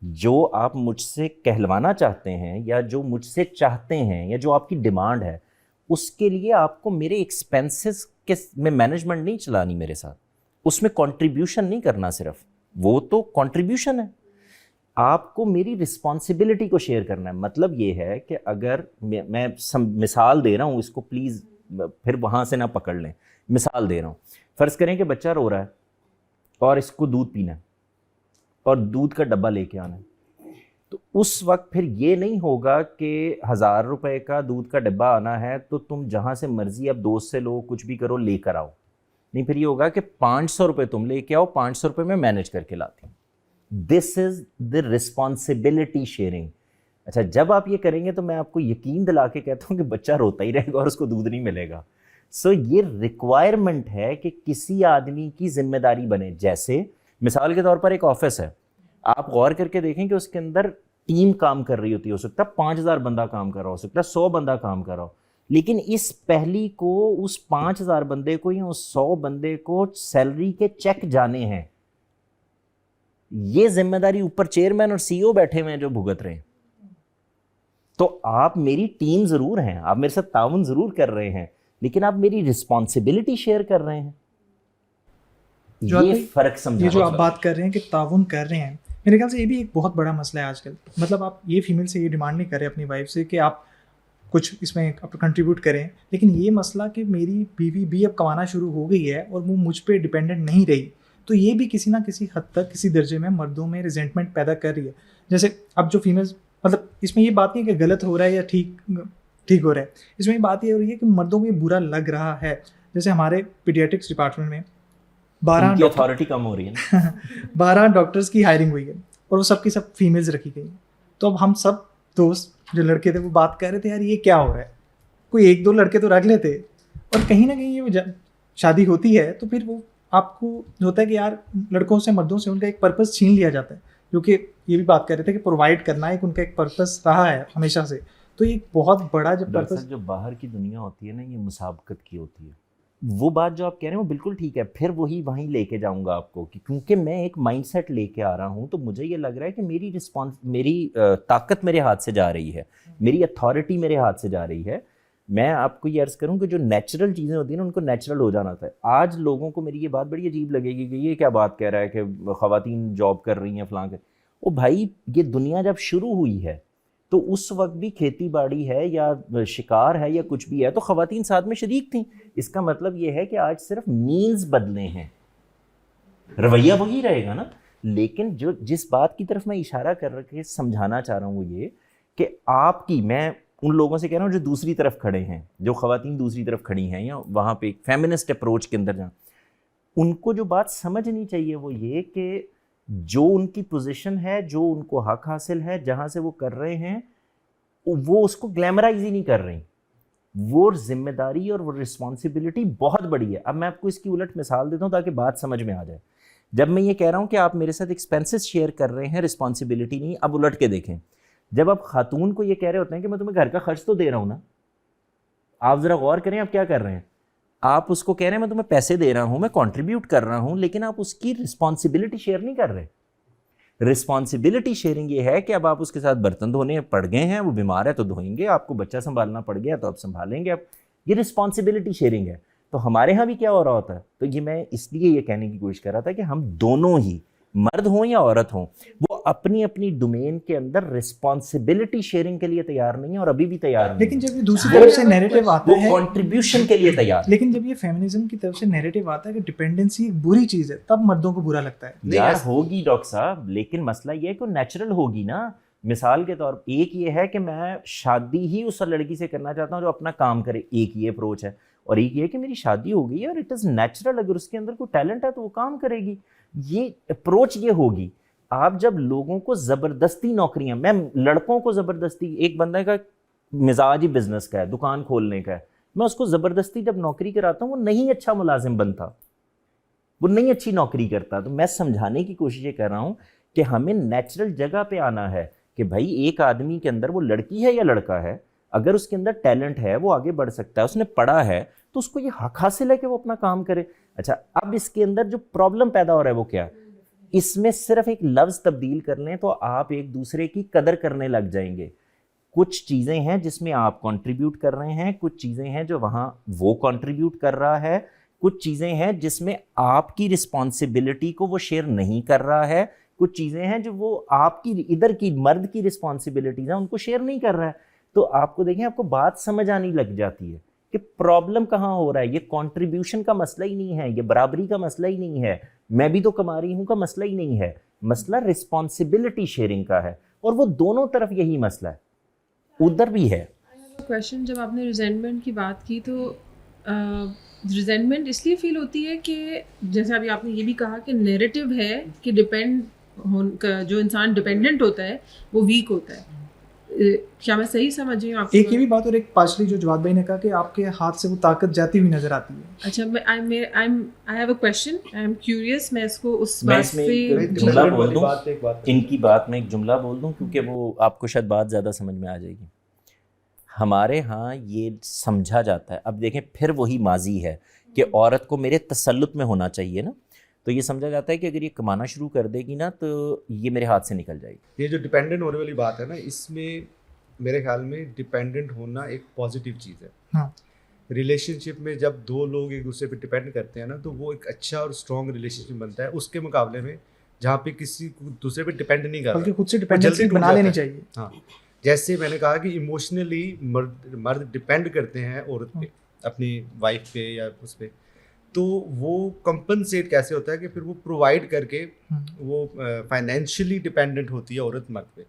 جو آپ مجھ سے کہلوانا چاہتے ہیں یا جو مجھ سے چاہتے ہیں یا جو آپ کی ڈیمانڈ ہے, اس کے لیے آپ کو میرے ایکسپینسز کے میں مینجمنٹ نہیں چلانی میرے ساتھ, اس میں کنٹریبیوشن نہیں کرنا, صرف وہ تو کنٹریبیوشن ہے, آپ کو میری رسپانسبلٹی کو شیئر کرنا ہے. مطلب یہ ہے کہ اگر میں مثال دے رہا ہوں, اس کو پلیز پھر وہاں سے نہ پکڑ لیں, مثال دے رہا ہوں. فرض کریں کہ بچہ رو رہا ہے اور اس کو دودھ پینا ہے اور دودھ کا ڈبہ لے کے آنا ہے, تو اس وقت پھر یہ نہیں ہوگا کہ 1000 روپے کا دودھ کا ڈبہ آنا ہے تو تم جہاں سے مرضی اب دوست سے لو, کچھ بھی کرو, لے کر آؤ. نہیں, پھر یہ ہوگا کہ 500 روپے تم لے کے آؤ, 500 روپے میں مینیج کر کے لاتی ہوں. دس از دا رسپانسبلٹی شیئرنگ. اچھا, جب آپ یہ کریں گے تو میں آپ کو یقین دلا کے کہتا ہوں کہ بچہ روتا ہی رہے گا اور اس کو دودھ نہیں ملے گا. سو یہ ریکوائرمنٹ ہے کہ کسی آدمی کی ذمہ داری بنے. جیسے مثال کے طور پر ایک آفس ہے, آپ غور کر کے دیکھیں کہ اس کے اندر ٹیم کام کر رہی ہوتی ہے, ہو سکتا ہے 5000 بندہ کام کر رہا ہو سکتا ہے 100 بندہ کام کر رہا ہو, لیکن اس پہلی کو اس 5000 بندے کو یا اس 100 بندے کو سیلری کے چیک جانے ہیں. یہ ذمہ داری اوپر چیئرمین اور سی او بیٹھے ہوئے ہیں جو بھگت رہے ہیں. تو آپ میری ٹیم ضرور ہیں, آپ میرے ساتھ تعاون ضرور کر رہے ہیں, لیکن آپ میری رسپانسبلٹی شیئر کر رہے ہیں. یہ فرق سمجھا. یہ جو آپ بات کر رہے ہیں کہ تعاون کر رہے ہیں, میرے خیال سے یہ بھی ایک بہت بڑا مسئلہ ہے آج کل. مطلب آپ یہ فیمیل سے یہ ڈیمانڈ نہیں کر رہے اپنی وائف سے کہ آپ کچھ اس میں کنٹریبیوٹ کریں, لیکن یہ مسئلہ کہ میری بیوی بھی اب کمانا شروع ہو گئی ہے اور وہ مجھ پہ ڈپینڈنٹ نہیں رہی, تو یہ بھی کسی نہ کسی حد تک کسی درجے میں مردوں میں ریزنٹمنٹ پیدا کر رہی ہے. جیسے اب جو فیمیلز, مطلب اس میں یہ بات نہیں کہ غلط ہو رہا ہے یا ٹھیک ہو رہا ہے, اس میں یہ بات یہ ہو رہی ہے کہ مردوں کو یہ برا لگ رہا ہے. جیسے ہمارے پیڈیاٹرکس ڈپارٹمنٹ میں 12 اتھارٹی کم ہو رہی ہے 12 ڈاکٹرز کی ہائرنگ ہوئی ہے اور وہ سب کی سب فیمیلز رکھی گئی ہیں. تو اب ہم سب دوست جو لڑکے تھے وہ بات کر رہے تھے, یار یہ کیا ہو رہا ہے, کوئی 1-2 لڑکے تو رکھ لیتے, اور کہیں نہ کہیں یہ شادی ہوتی ہے تو پھر وہ آپ کو ہوتا ہے کہ یار لڑکوں سے مردوں سے ان کا ایک پرپس چھین لیا جاتا ہے, جو کہ یہ بھی بات کر رہے تھے کہ پرووائڈ کرنا ایک ان کا ایک پرپس رہا ہے ہمیشہ سے. تو یہ بہت بڑا جب پرپس, جو باہر کی دنیا ہوتی ہے نا, یہ مسابقت کی ہوتی ہے. وہ بات جو آپ کہہ رہے ہیں وہ بالکل ٹھیک ہے, پھر وہیں لے کے جاؤں گا آپ کو, کہ کیونکہ میں ایک مائنڈ سیٹ لے کے آ رہا ہوں, تو مجھے یہ لگ رہا ہے کہ میری طاقت میرے ہاتھ سے جا رہی ہے, میری اتھارٹی میرے ہاتھ سے جا رہی ہے. میں آپ کو یہ عرض کروں کہ جو نیچرل چیزیں ہوتی ہیں نا ان کو نیچرل ہو جانا ہے. آج لوگوں کو میری یہ بات بڑی عجیب لگے گی کہ یہ کیا بات کہہ رہا ہے کہ خواتین جاب کر رہی ہیں فلاں کے. او بھائی, یہ دنیا جب شروع ہوئی ہے تو اس وقت بھی کھیتی باڑی ہے یا شکار ہے یا کچھ بھی ہے تو خواتین ساتھ میں شریک تھیں. اس کا مطلب یہ ہے کہ آج صرف مینز بدلے ہیں, رویہ وہی رہے گا نا. لیکن جس بات کی طرف میں اشارہ کر کے سمجھانا چاہ رہا ہوں وہ یہ کہ آپ کی, میں ان لوگوں سے کہہ رہا ہوں جو دوسری طرف کھڑے ہیں, جو خواتین دوسری طرف کھڑی ہیں یا وہاں پہ ایک فیمنسٹ اپروچ کے اندر جائیں, ان کو جو بات سمجھنی چاہیے وہ یہ کہ جو ان کی پوزیشن ہے, جو ان کو حق حاصل ہے, جہاں سے وہ کر رہے ہیں, وہ اس کو گلیمرائز ہی نہیں کر رہی. وہ ذمہ داری اور وہ رسپانسبلٹی بہت بڑی ہے. اب میں آپ کو اس کی الٹ مثال دیتا ہوں تاکہ بات سمجھ میں آ جائے. جب میں یہ کہہ رہا ہوں کہ آپ میرے ساتھ ایکسپینسز شیئر کر رہے ہیں, رسپانسبلٹی نہیں, اب الٹ کے دیکھیں. جب آپ خاتون کو یہ کہہ رہے ہوتے ہیں کہ میں تمہیں گھر کا خرچ تو دے رہا ہوں نا, آپ ذرا غور کریں آپ کیا کر رہے ہیں. آپ اس کو کہہ رہے ہیں میں تمہیں پیسے دے رہا ہوں, میں کنٹریبیوٹ کر رہا ہوں, لیکن آپ اس کی رسپانسبلٹی شیئر نہیں کر رہے. رسپانسبلٹی شیئرنگ یہ ہے کہ اب آپ اس کے ساتھ برتن دھونے پڑ گئے ہیں, وہ بیمار ہے تو دھوئیں گے, آپ کو بچہ سنبھالنا پڑ گیا تو آپ سنبھالیں گے. اب یہ رسپانسبلٹی شیئرنگ ہے. تو ہمارے ہاں بھی کیا ہو رہا ہوتا ہے, تو یہ میں اس لیے یہ کہنے کی کوشش کر رہا تھا کہ ہم دونوں ہی مرد ہوں یا عورت ہوں، وہ اپنی اپنی ڈومین کے اندر رسپانسبلٹی شیئرنگ کے لیے تیار نہیں ہے اور ابھی بھی تیار نہیں. لیکن جب یہ دوسری طرف سے نیریٹو آتا ہے، کنٹریبیوشن کے لیے تیار. لیکن جب یہ فیمنزم کی طرف سے نیریٹو آتا ہے کہ ڈپینڈنسی ایک بری چیز ہے، تب مردوں کو برا لگتا ہے. یار ہوگی ڈاکٹر صاحب، لیکن مسئلہ یہ ہے کہ نیچرل ہوگی نا. مثال کے طور پر ایک یہ ہے کہ میں شادی ہی اس لڑکی سے کرنا چاہتا ہوں جو اپنا کام کرے، ایک یہ اپروچ ہے. اور ایک یہ کہ میری شادی ہو گئی ہے اور اٹ از نیچرل، اگر اس کے اندر کوئی ٹیلنٹ ہے تو وہ کام کرے گی. یہ اپروچ یہ ہوگی. آپ جب لوگوں کو زبردستی نوکریاں، میں لڑکوں کو زبردستی، ایک بندے کا مزاج ہی بزنس کا ہے، دکان کھولنے کا ہے، میں اس کو زبردستی جب نوکری کراتا ہوں وہ نہیں اچھا ملازم بنتا، وہ نہیں اچھی نوکری کرتا. تو میں سمجھانے کی کوشش یہ کر رہا ہوں کہ ہمیں نیچرل جگہ پہ آنا ہے کہ بھائی ایک آدمی کے اندر، وہ لڑکی ہے یا لڑکا ہے، اگر اس کے اندر ٹیلنٹ ہے وہ آگے بڑھ سکتا ہے، اس نے پڑھا ہے تو اس کو یہ حق حاصل ہے کہ وہ اپنا کام کرے. اچھا اب اس کے اندر جو پرابلم پیدا ہو رہا ہے وہ کیا ہے؟ اس میں صرف ایک لفظ تبدیل کر لیں تو آپ ایک دوسرے کی قدر کرنے لگ جائیں گے. کچھ چیزیں ہیں جس میں آپ کنٹریبیوٹ کر رہے ہیں، کچھ چیزیں ہیں جو وہاں وہ کنٹریبیوٹ کر رہا ہے، کچھ چیزیں ہیں جس میں آپ کی رسپانسبلٹی کو وہ شیئر نہیں کر رہا ہے، کچھ چیزیں ہیں جو وہ آپ کی ادھر کی مرد کی رسپانسبلٹیز ہیں ان کو شیئر نہیں کر رہا ہے. تو آپ کو دیکھیں، آپ کو بات سمجھ آنے لگ جاتی ہے کہ پرابلم کہاں ہو رہا ہے. یہ کنٹریبیوشن کا مسئلہ ہی نہیں ہے، یہ برابری کا مسئلہ ہی نہیں ہے، میں بھی تو کما رہی ہوں کا مسئلہ ہی نہیں ہے. مسئلہ رسپانسبلٹی شیئرنگ کا ہے، اور وہ دونوں طرف یہی مسئلہ ہے، ادھر بھی ہے. کویشچن، جب آپ نے ریزینٹمنٹ کی بات کی تو ریزینٹمنٹ اس لیے فیل ہوتی ہے کہ جیسے ابھی آپ نے یہ بھی کہا کہ نیریٹو ہے کہ جو انسان ڈپینڈنٹ ہوتا ہے وہ ویک ہوتا ہے. کیا میں صحیح سمجھ رہی ہوں آپ؟ ایک یہ بھی بات، اور ایک پارشلی جو جواد بھائی نے کہا کہ آپ کے ہاتھ سے وہ طاقت جاتی ہوئی نظر آتی ہے. اچھا، I have a question, I am curious. میں اس کو اس بات سے جملہ بول دوں، ان کی بات میں ایک جملہ بول دوں کیونکہ وہ آپ کو شاید بات زیادہ سمجھ میں آ جائے گی. ہمارے ہاں یہ سمجھا جاتا ہے، اب دیکھیں پھر وہی ماضی ہے کہ عورت کو میرے تسلط میں ہونا چاہیے نا، تو یہ سمجھا جاتا ہے کہ اگر یہ کمانا شروع کر دے گی نا تو یہ میرے ہاتھ سے نکل جائے گی. یہ جو ڈپینڈنٹ ہونے والی بات ہے نا، اس میں میرے خیال میں ڈپینڈنٹ ہونا ایک پازیٹیو چیز ہے. ہاں، ریلیشن شپ میں جب دو لوگ ایک دوسرے پہ ڈپینڈ کرتے ہیں نا تو وہ ایک اچھا اور اسٹرانگ ریلیشن شپ بنتا ہے، اس کے مقابلے میں جہاں پہ کسی دوسرے پہ ڈپینڈ نہیں کرتا، بلکہ خود سے ڈپینڈنسی بنا لینی چاہیے. ہاں، جیسے میں نے کہا کہ ایموشنلی مرد ڈپینڈ کرتے ہیں عورت پہ، اپنی وائف پہ یا اس پہ، تو وہ کمپنسیٹ کیسے ہوتا ہے کہ پھر وہ پرووائڈ کر کے وہ فائنینشلی ڈپینڈنٹ ہوتی ہے عورت مرد پہ.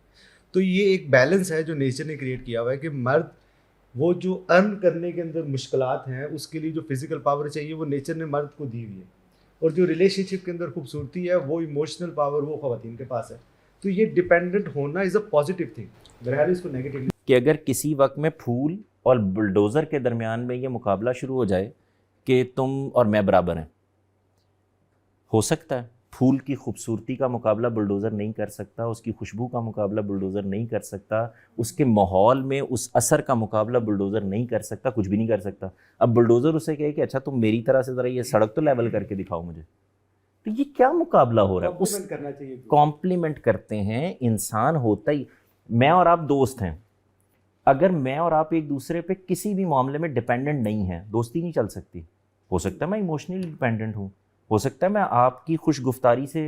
تو یہ ایک بیلنس ہے جو نیچر نے کریٹ کیا ہوا ہے کہ مرد وہ جو ارن کرنے کے اندر مشکلات ہیں اس کے لیے جو فزیکل پاور چاہیے وہ نیچر نے مرد کو دی ہوئی ہے، اور جو ریلیشن شپ کے اندر خوبصورتی ہے وہ ایموشنل پاور وہ خواتین کے پاس ہے. تو یہ ڈپینڈنٹ ہونا از اے پازیٹیو تھنگ، بہرحال اس کو نیگیٹو کہ اگر کسی وقت میں پھول اور بلڈوزر کے درمیان میں یہ مقابلہ شروع ہو جائے کہ تم اور میں برابر ہیں، ہو سکتا ہے پھول کی خوبصورتی کا مقابلہ بلڈوزر نہیں کر سکتا، اس کی خوشبو کا مقابلہ بلڈوزر نہیں کر سکتا، اس کے ماحول میں اس اثر کا مقابلہ بلڈوزر نہیں کر سکتا، کچھ بھی نہیں کر سکتا. اب بلڈوزر اسے کہے کہ اچھا تم میری طرح سے ذرا یہ سڑک تو لیول کر کے دکھاؤ مجھے، تو یہ کیا مقابلہ ہو رہا ہے؟ اس کرنا چاہیے. کمپلیمنٹ کرتے ہیں. انسان ہوتا ہی، میں اور آپ دوست ہیں، اگر میں اور آپ ایک دوسرے پہ کسی بھی معاملے میں ڈپینڈنٹ نہیں ہیں دوستی نہیں چل سکتی. ہو سکتا ہے میں ایموشنلی ڈپینڈنٹ ہوں، ہو سکتا ہے میں آپ کی خوش گفتاری سے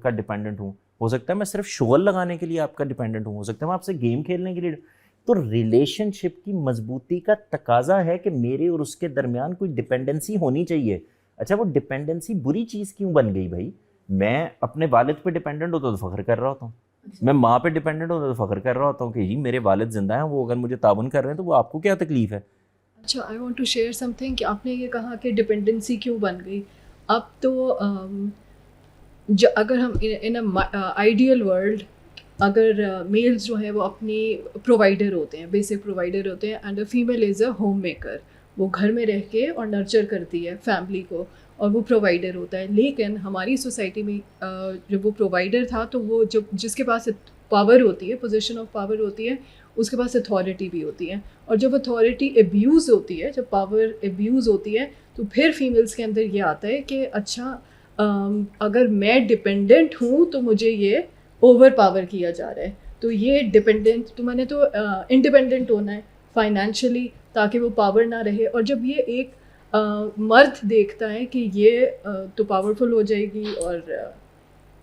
کا ڈپینڈنٹ ہوں، ہو سکتا ہے میں صرف شغل لگانے کے لیے آپ کا ڈپینڈنٹ ہوں، ہو سکتا ہے میں آپ سے گیم کھیلنے کے لیے. تو ریلیشن شپ کی مضبوطی کا تقاضا ہے کہ میرے اور اس کے درمیان کوئی ڈپینڈنسی ہونی چاہیے. اچھا وہ ڈپینڈنسی بری چیز کیوں بن گئی بھائی؟ میں اپنے والد پہ ڈپینڈنٹ ہوتا تو فخر کر رہا ہوتا ہوں، میں ماں پہ ڈپینڈنٹ ہوتا تو فخر کر رہا ہوتا ہوں کہ جی میرے والد زندہ ہیں، وہ اگر مجھے تعاون کر رہے ہیں تو وہ آپ کو کیا تکلیف ہے؟ اچھا، I want to share something کہ آپ نے یہ کہا کہ ڈپینڈنسی کیوں بن گئی. اب تو اگر ہم ان آئیڈیل ورلڈ، اگر میلز جو ہیں وہ اپنی پرووائڈر ہوتے ہیں، بیسک پرووائڈر ہوتے ہیں، and a female is a home maker, وہ گھر میں رہ کے اور نرچر کرتی ہے فیملی کو، اور وہ پرووائڈر ہوتا ہے. لیکن ہماری سوسائٹی میں جب وہ پرووائڈر تھا تو وہ جس کے پاس پاور ہوتی ہے، پوزیشن آف پاور ہوتی ہے، اس کے پاس اتھارٹی بھی ہوتی ہے. اور جب اتھارٹی ایبیوز ہوتی ہے، جب پاور ایبیوز ہوتی ہے، تو پھر فیمیلز کے اندر یہ آتا ہے کہ اچھا اگر میں ڈپینڈنٹ ہوں تو مجھے یہ اوور پاور کیا جا رہا ہے. تو یہ ڈپینڈنٹ، تو میں نے تو انڈیپینڈنٹ ہونا ہے فائنینشلی تاکہ وہ پاور نہ رہے. اور جب یہ ایک مرد دیکھتا ہے کہ یہ تو پاورفل ہو جائے گی اور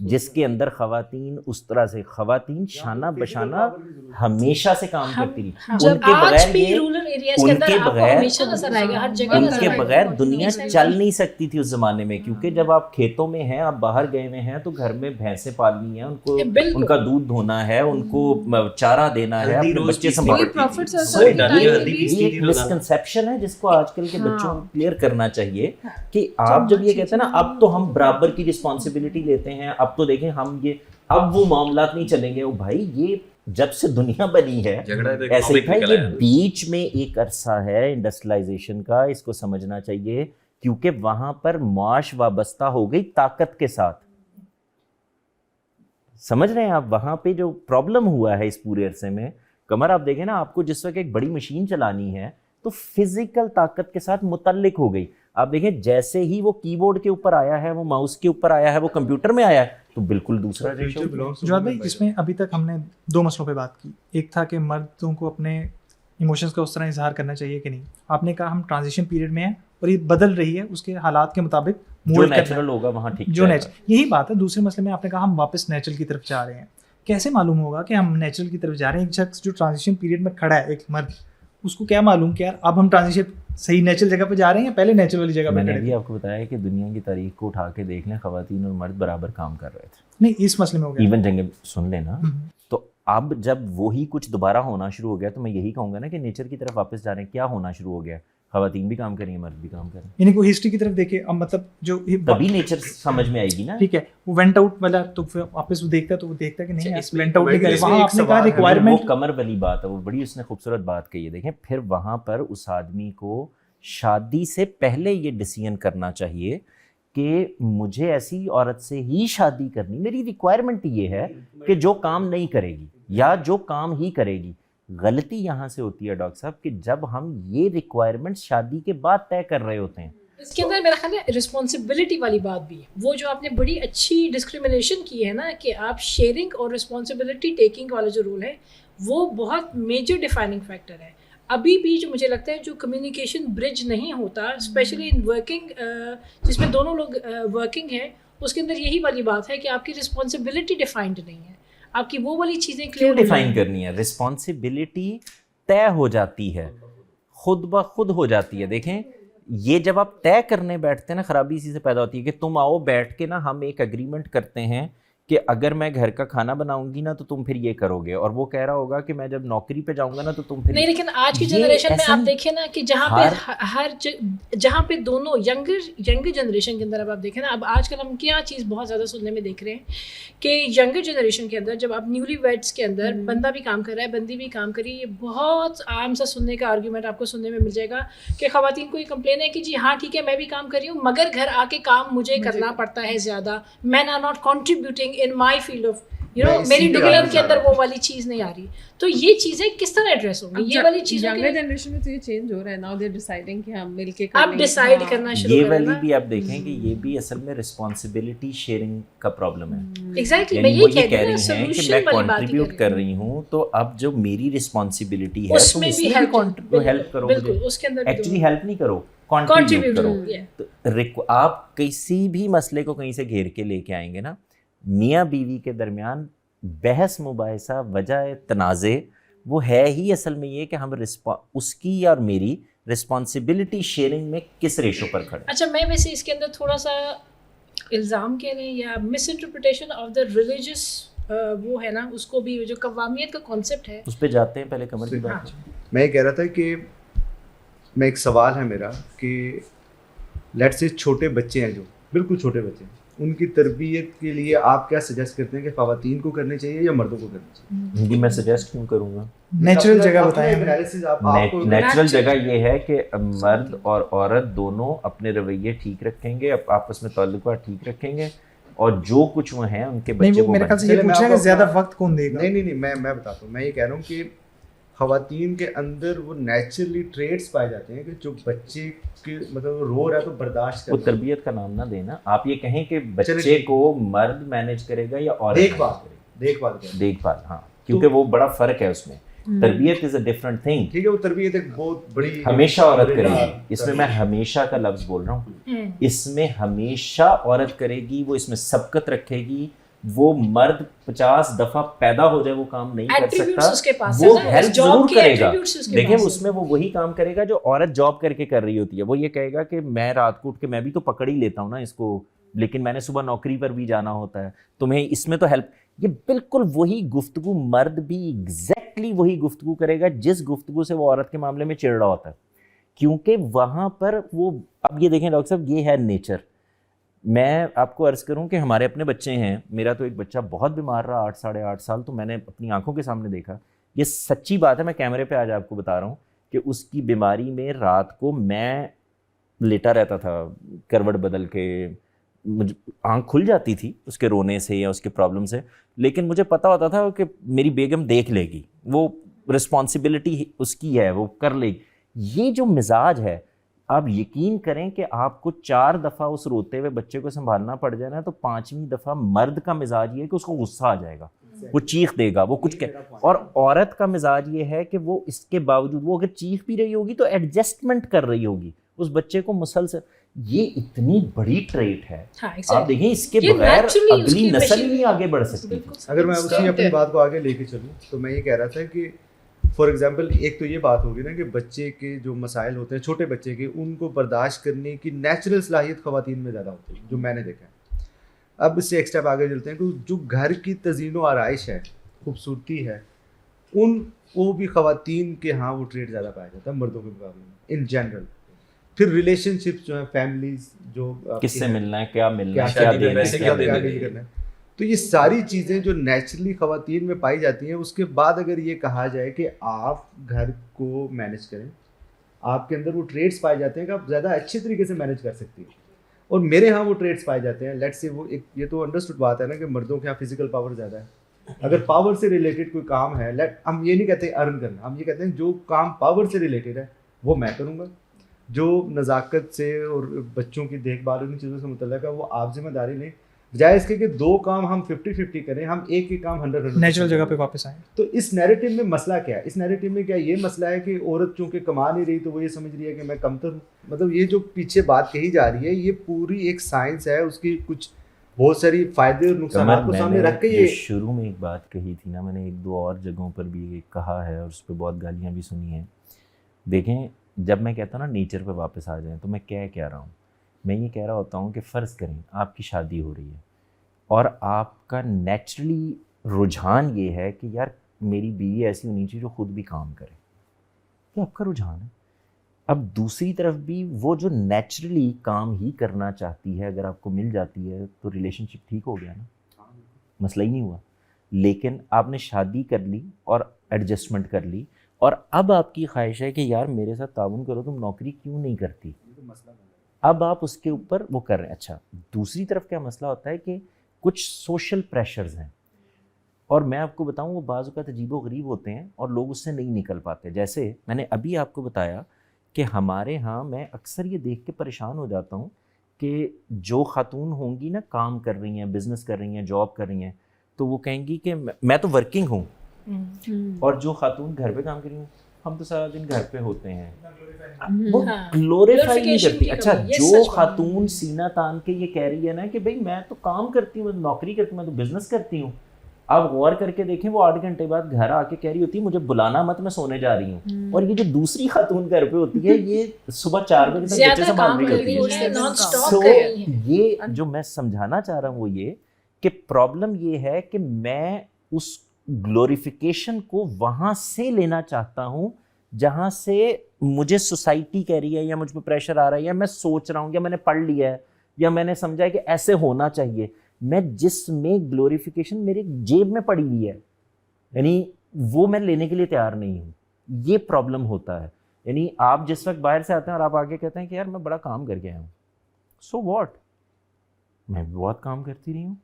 جس کے اندر خواتین اس طرح سے خواتین شانہ بشانہ ہمیشہ سے کام کرتی رہی. ان کے بغیر ان کے بغیر دنیا چل نہیں سکتی تھی اس زمانے میں, کیونکہ جب آپ کھیتوں میں ہیں, آپ باہر گئے ہوئے ہیں, تو گھر میں بھینسیں پالنی ہیں, ان کو ان کا دودھ دھونا ہے, ان کو چارہ دینا ہے, اپنے بچے سنبھالنا. یہ ایک مسکنسیپشن ہے جس کو آج کل کے بچوں کو کلیئر کرنا چاہیے کہ آپ جب یہ کہتے ہیں نا اب تو ہم برابر کی رسپانسبلٹی لیتے ہیں, اب تو دیکھیں ہم یہ اب وہ معاملات نہیں چلیں گے. بھائی یہ جب سے دنیا بنی ہے ایسے تھا, یہ بیچ میں ایک عرصہ ہے انڈسٹریلائزیشن کا, اس کو سمجھنا چاہیے, کیونکہ وہاں پر معاش وابستہ ہو گئی طاقت کے ساتھ. سمجھ رہے ہیں آپ وہاں پہ جو پرابلم ہوا ہے اس پورے عرصے میں. قمر آپ دیکھیں نا, آپ کو جس وقت ایک بڑی مشین چلانی ہے تو فزیکل طاقت کے ساتھ متعلق ہو گئی. آپ دیکھیں جیسے ہی وہ کی بورڈ کے اوپر آیا ہے, وہ ماؤس کے اوپر آیا ہے, وہ کمپیوٹر میں آیا ہے, تو بالکل دوسرا ریشو. جواد بھائی اس میں ابھی تک ہم نے 2 مسئلوں پہ بات کی. ایک تھا کہ مردوں کو اپنے ایموشنز کا اس طرح اظہار کرنا چاہیے کہ نہیں. آپ نے کہا ہم ٹرانزیشن پیریڈ میں ہیں اور یہ بدل رہی ہے, اس کے حالات کے مطابق جو نیچرل ہوگا وہاں ٹھیک جو یہی بات ہے. دوسرے مسئلے میں آپ نے کہا ہم واپس نیچرل کی طرف جا رہے ہیں. کیسے معلوم ہوگا کہ ہم نیچرل کی طرف جا رہے ہیں؟ ایک شخص جو ٹرانزیشن پیریڈ میں کھڑا ہے, ایک مرد, اس کو کیا معلوم کہ یار اب ہم ٹرانزیشن صحیح نیچرل جگہ پہ جا رہے ہیں, پہلے نیچرل والی جگہ پہ. میں نے بھی آپ کو بتایا کہ دنیا کی تاریخ کو اٹھا کے دیکھ لیں, خواتین اور مرد برابر کام کر رہے تھے. نہیں اس مسئلے میں ہو گیا, ایون جنگیں سن لینا. تو اب جب وہی کچھ دوبارہ ہونا شروع ہو گیا تو میں یہی کہوں گا نا کہ نیچر کی طرف واپس جا رہے ہیں. کیا ہونا شروع ہو گیا؟ خواتین بھی کام کریں, مرد بھی کام کریں. یعنی کوئی ہسٹری کی طرف دیکھے, اب مطلب جو تبھی نیچر سمجھ میں آئے گی نا. ٹھیک ہے, وہ وینٹ آؤٹ والا تو واپس وہ دیکھتا ہے, تو وہ دیکھتا ہے کہ نہیں وینٹ آؤٹ نہیں کرے. وہاں آپ نے کہا ریکوائرمنٹ, وہ کمر والی بات ہے, وہ بڑی اس نے خوبصورت بات کہی ہے. دیکھیں پھر وہاں پر اس آدمی کو شادی سے پہلے یہ ڈیسیژن کرنا چاہیے کہ مجھے ایسی عورت سے ہی شادی کرنی. میری ریکوائرمنٹ یہ ہے کہ جو کام نہیں کرے گی یا جو کام ہی کرے گی. غلطی یہاں سے ہوتی ہے ڈاکٹر صاحب کہ جب ہم یہ ریکوائرمنٹ شادی کے بعد طے کر رہے ہوتے ہیں. اس کے اندر میرا خیال ہے رسپانسبلٹی والی بات بھی ہے. وہ جو آپ نے بڑی اچھی ڈسکریمنیشن کی ہے نا کہ آپ شیئرنگ اور رسپانسبلٹی ٹیکنگ والا جو رول ہے وہ بہت میجر ڈیفائننگ فیکٹر ہے. ابھی بھی جو مجھے لگتا ہے جو کمیونیکیشن برج نہیں ہوتا, اسپیشلی ان ورکنگ, جس میں دونوں لوگ ورکنگ ہیں, اس کے اندر یہی والی بات ہے کہ آپ کی رسپانسبلٹی ڈیفائنڈ نہیں ہے. آپ کی وہ والی چیزیں کیوں ڈیفائن کرنی ہے؟ رسپانسبلٹی طے ہو جاتی ہے, خود بخود ہو جاتی ہے. دیکھیں یہ جب آپ طے کرنے بیٹھتے ہیں نا, خرابی اسی سے پیدا ہوتی ہے کہ تم آؤ بیٹھ کے نا ہم ایک اگریمنٹ کرتے ہیں کہ اگر میں گھر کا کھانا بناؤں گی نا تو تم پھر یہ کرو گے, اور وہ کہہ رہا ہوگا کہ میں جب نوکری پہ جاؤں گا نا تو تم پھر نہیں. لیکن آج کی جنریشن میں آپ دیکھیں نا کہ جہاں پہ دونوں ینگر جنریشن کے اندر اب آپ دیکھیں نا, اب آج کل ہم کیا چیز بہت زیادہ سننے میں دیکھ رہے ہیں کہ ینگر جنریشن کے اندر جب آپ نیولی ویڈس کے اندر بندہ بھی کام کر رہا ہے, بندی بھی کام کر رہی ہے, یہ بہت عام سا سننے کا آرگیومنٹ آپ کو سننے میں مل جائے گا کہ خواتین کو یہ کمپلین ہے کہ جی ہاں ٹھیک ہے میں بھی کام کر رہی ہوں مگر گھر آ کے کام مجھے کرنا پڑتا ہے زیادہ, men are not contributing in my field of میری ڈویلن کے اندر وہ والی چیز نہیں آ رہی. تو یہ چیزیں کس طرح ایڈریس ہوں گی؟ یہ والی چیزیں ینگر جنریشن میں تو یہ چینج ہو رہا ہے. ناؤ دے ڈیسائیڈنگ کہ ہم مل کے اب ڈیسائیڈ کرنا شروع یہ کریں. والی بھی آپ دیکھیں کہ یہ بھی اصل میں رسپانسبلٹی شیئرنگ کا پرابلم ہے. ایگزیکٹلی میں یہ کہہ رہی ہوں کہ میں کنٹریبیوٹ کر رہی ہوں, تو اب جو میری رسپانسبلٹی ہے اس میں بھی ہیلپ کرو. بالکل اس کے اندر ایکچولی ہیلپ نہیں کرو, کنٹریبیوٹ کرو. آپ کسی بھی مسئلے کو کہیں سے گھیر کے لے کے آئیں گے نا, میاں بیوی کے درمیان بحث مباحثہ وجہ تنازع وہ ہے ہی اصل میں یہ کہ ہم اس کی اور میری رسپانسبلٹی شیئرنگ میں کس ریشو پر کھڑے. اچھا میں ویسے اس کے اندر تھوڑا سا الزام کہہ لیں یا مس انٹرپریٹیشن آف دا ریلیجس وہ ہے نا, اس کو بھی جو قوامیت کا کانسیپٹ ہے اس پہ جاتے ہیں. پہلے کمر کی بات. میں یہ کہہ رہا تھا کہ میں ایک سوال ہے میرا کہ لیٹ سے چھوٹے بچے ہیں, جو بالکل چھوٹے بچے ہیں, ان کی تربیت کے لیے آپ کیا سجیسٹ کرتے ہیں کہ خواتین کو کرنی چاہیے یا مردوں کو کرنی چاہیے؟ ہندی میں سجیسٹ کیوں کروں گا؟ نیچرل جگہ بتائیں. نیچرل جگہ یہ ہے کہ مرد اور عورت دونوں اپنے رویے ٹھیک رکھیں گے, آپس میں تعلقات ٹھیک رکھیں گے, اور جو کچھ وہ ہیں ان کے بچے میرے خیال سے یہ پوچھا کہ زیادہ وقت کون دے گا. نہیں میں بتاتا ہوں. میں یہ کہہ رہا ہوں کہ خواتین کے اندر وہ نیچرلی ٹریٹس پائے جاتے ہیں کہ جو بچے کے مطلب رو رہا ہے تو برداشت کرنا. وہ تربیت کا نام نہ دینا. آپ یہ کہیں کہ بچے کو مرد مینیج کرے گا یا عورت دیکھ بھال, ہاں, کیونکہ وہ بڑا فرق ہے اس میں. تربیت از اے ڈفرنٹ تھنگ. ٹھیک ہے, وہ تربیت ایک بہت بڑی ہمیشہ عورت کرے گی. اس میں ہمیشہ کا لفظ بول رہا ہوں, اس میں ہمیشہ عورت کرے گی. وہ اس میں سبقت رکھے گی, وہ مرد 50 دفعہ پیدا ہو جائے وہ کام نہیں کر Attributes اس کے سکتا, پاس وہ ہے نا, ہیلپ job ضرور کے کرے گا. attributes اس کے دیکھیں پاس اس میں وہ وہی کام کرے گا جو عورت جاب کر کے کر رہی ہوتی ہے. وہ یہ کہے گا کہ میں رات کو اٹھ کے میں بھی تو پکڑ ہی لیتا ہوں نا اس کو, لیکن میں نے صبح نوکری پر بھی جانا ہوتا ہے, تمہیں اس میں تو ہیلپ. یہ بالکل وہی گفتگو مرد بھی ایگزیکٹلی وہی گفتگو کرے گا جس گفتگو سے وہ عورت کے معاملے میں چڑ رہا ہوتا ہے, کیونکہ وہاں پر وہ, اب یہ دیکھیں ڈاکٹر صاحب یہ ہے نیچر. میں آپ کو عرض کروں کہ ہمارے اپنے بچے ہیں, میرا تو ایک بچہ بہت بیمار رہا 8 ساڑھے 8 سال, تو میں نے اپنی آنکھوں کے سامنے دیکھا, یہ سچی بات ہے, میں کیمرے پہ آج آپ کو بتا رہا ہوں کہ اس کی بیماری میں رات کو میں لیٹا رہتا تھا کروٹ بدل کے, مجھے آنکھ کھل جاتی تھی اس کے رونے سے یا اس کے پرابلم سے, لیکن مجھے پتہ ہوتا تھا کہ میری بیگم دیکھ لے گی, وہ رسپانسبلٹی اس کی ہے, وہ کر لے گی. یہ جو مزاج ہے, آپ یقین کریں کہ آپ کو 4 دفعہ اس روتے ہوئے بچے کو سنبھالنا پڑ جائے نا, تو 5ویں دفعہ مرد کا مزاج یہ ہے کہ اس کو غصہ آ جائے گا, وہ چیخ دے گا, وہ کچھ اور عورت کا مزاج یہ ہے کہ وہ اس کے باوجود وہ اگر چیخ بھی رہی ہوگی تو ایڈجسٹمنٹ کر رہی ہوگی اس بچے کو مسلسل. یہ اتنی بڑی ٹریٹ ہے, آپ دیکھیں اس کے بغیر اگلی نسل نہیں آگے بڑھ سکتی. اگر میں اسی اپنی بات کو آگے لے کے چلوں تو میں یہ کہہ رہا تھا کہ فار ایگزامپل ایک تو یہ بات ہوگی نا کہ بچے کے جو مسائل ہوتے ہیں چھوٹے بچے کے, ان کو برداشت کرنے کی نیچرل صلاحیت خواتین میں زیادہ ہوتی ہے جو میں نے دیکھا ہے. اب اس سے ایک سٹیپ آگے چلتے ہیں کہ جو گھر کی تزئین و آرائش ہے, خوبصورتی ہے, ان کو بھی خواتین کے ہاں وہ ٹریٹ زیادہ پایا جاتا ہے مردوں کے مقابلے میں ان جنرل. پھر ریلیشن شپس جو ہیں, فیملیز جو کس سے ملنا ہے, کیا ملنا ہے, کیا دینا کرنا ہے, تو یہ ساری چیزیں جو نیچرلی خواتین میں پائی جاتی ہیں. اس کے بعد اگر یہ کہا جائے کہ آپ گھر کو مینیج کریں, آپ کے اندر وہ ٹریٹس پائے جاتے ہیں کہ آپ زیادہ اچھے طریقے سے مینیج کر سکتی ہیں, اور میرے ہاں وہ ٹریٹس پائے جاتے ہیں. لیٹ سے وہ ایک یہ تو انڈرسٹوڈ بات ہے نا کہ مردوں کے ہاں فزیکل پاور زیادہ ہے. اگر پاور سے ریلیٹڈ کوئی کام ہے, ہم یہ نہیں کہتے ارن کرنا, ہم یہ کہتے ہیں جو کام پاور سے ریلیٹڈ ہے وہ میں کروں گا, جو نزاکت سے اور بچوں کی دیکھ بھال ان چیزوں سے متعلق ہے وہ آپ ذمہ داری لیں, بجائے اس کے کہ 2 کام ہم 50-50 کریں, ہم ایک ہی کام 100% نیچرل جگہ پہ واپس آئیں. تو اس نیریٹو میں مسئلہ کیا ہے؟ اس نیریٹو میں کیا یہ مسئلہ ہے کہ عورت چونکہ کما نہیں رہی تو وہ یہ سمجھ رہی ہے کہ میں کمتر ہوں؟ مطلب یہ جو پیچھے بات کہی جا رہی ہے یہ پوری ایک سائنس ہے, اس کی کچھ بہت ساری فائدے اور نقصانات کو سامنے رکھ کے. یہ شروع میں ایک بات کہی تھی نا, میں نے 1-2 اور جگہوں پر بھی کہا ہے اور اس پہ بہت گالیاں بھی سنی ہیں. دیکھیں جب میں کہتا ہوں نا نیچر پہ واپس آ جائیں, تو میں کیا کہہ رہا ہوں, میں یہ کہہ رہا ہوتا ہوں کہ فرض کریں آپ کی شادی ہو رہی ہے اور آپ کا نیچرلی رجحان یہ ہے کہ یار میری بیوی ایسی ہونی چاہیے جو خود بھی کام کرے, یہ آپ کا رجحان ہے. اب دوسری طرف بھی وہ جو نیچرلی کام ہی کرنا چاہتی ہے اگر آپ کو مل جاتی ہے تو ریلیشن شپ ٹھیک ہو گیا نا, مسئلہ ہی نہیں ہوا. لیکن آپ نے شادی کر لی اور ایڈجسٹمنٹ کر لی, اور اب آپ کی خواہش ہے کہ یار میرے ساتھ تعاون کرو, تم نوکری کیوں نہیں کرتی, اب آپ اس کے اوپر وہ کر رہے ہیں. اچھا دوسری طرف کیا مسئلہ ہوتا ہے کہ کچھ سوشل پریشرز ہیں, اور میں آپ کو بتاؤں وہ بعض اوقات عجیب و غریب ہوتے ہیں اور لوگ اس سے نہیں نکل پاتے. جیسے میں نے ابھی آپ کو بتایا کہ ہمارے ہاں میں اکثر یہ دیکھ کے پریشان ہو جاتا ہوں کہ جو خاتون ہوں گی نا کام کر رہی ہیں, بزنس کر رہی ہیں, جاب کر رہی ہیں, تو وہ کہیں گی کہ میں تو ورکنگ ہوں, اور جو خاتون گھر پہ کام کر رہی ہیں ہم تو سارا دن گھر پہ ہوتے ہیں, وہ گلوریفائی نہیں کرتی. اچھا جو خاتون سینہ تان کے یہ کہہ رہی ہے نا کہ بھئی میں تو کام کرتی ہوں, میں نوکری کرتی ہوں, میں تو بزنس کرتی ہوں, آپ غور کر کے دیکھیں وہ 8 گھنٹے بعد گھر آ کے کہہ رہی ہوتی ہے مجھے بلانا مت, میں سونے جا رہی ہوں. اور یہ جو دوسری خاتون گھر پہ ہوتی ہے یہ صبح 4 بجے تک بچے سنبھال رہی ہوتی ہے. سو یہ جو میں سمجھانا چاہ رہا ہوں وہ یہ کہ پرابلم یہ ہے کہ میں اس گلوریفیکیشن کو وہاں سے لینا چاہتا ہوں جہاں سے مجھے سوسائٹی کہہ رہی ہے یا مجھ پہ پریشر آ رہا ہے یا میں سوچ رہا ہوں یا میں نے پڑھ لیا ہے یا میں نے سمجھا ہے کہ ایسے ہونا چاہیے. میں جس میں گلوریفیکیشن میرے جیب میں پڑی ہوئی ہے یعنی وہ میں لینے کے لیے تیار نہیں ہوں. یہ پرابلم ہوتا ہے. یعنی آپ جس وقت باہر سے آتے ہیں اور آپ آگے کہتے ہیں کہ یار میں بڑا کام کر کے آیا ہوں, سو واٹ, میں بہت کام کرتی رہی ہوں,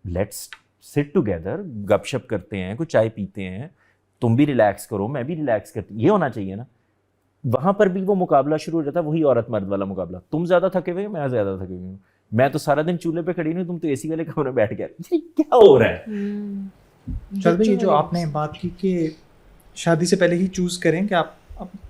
لیٹس سٹ ٹوگیدر, گپ شپ کرتے ہیں, کچھ چائے پیتے ہیں, تم بھی ریلیکس کرو میں بھی ریلیکس کرتی, یہ ہونا چاہیے نا. وہاں پر بھی وہ مقابلہ شروع ہو جاتا ہے, وہی عورت مرد والا مقابلہ, تم زیادہ تھکے ہوئے میں زیادہ تھکی ہوئی ہوں, میں تو سارا دن چولہے پہ کھڑی نہیں, تم تو اے سی والے کمرے میں بیٹھ گئے, کیا ہو رہا ہے. چل بھائی یہ جو آپ نے بات کی کہ شادی سے پہلے ہی چوز کریں کہ آپ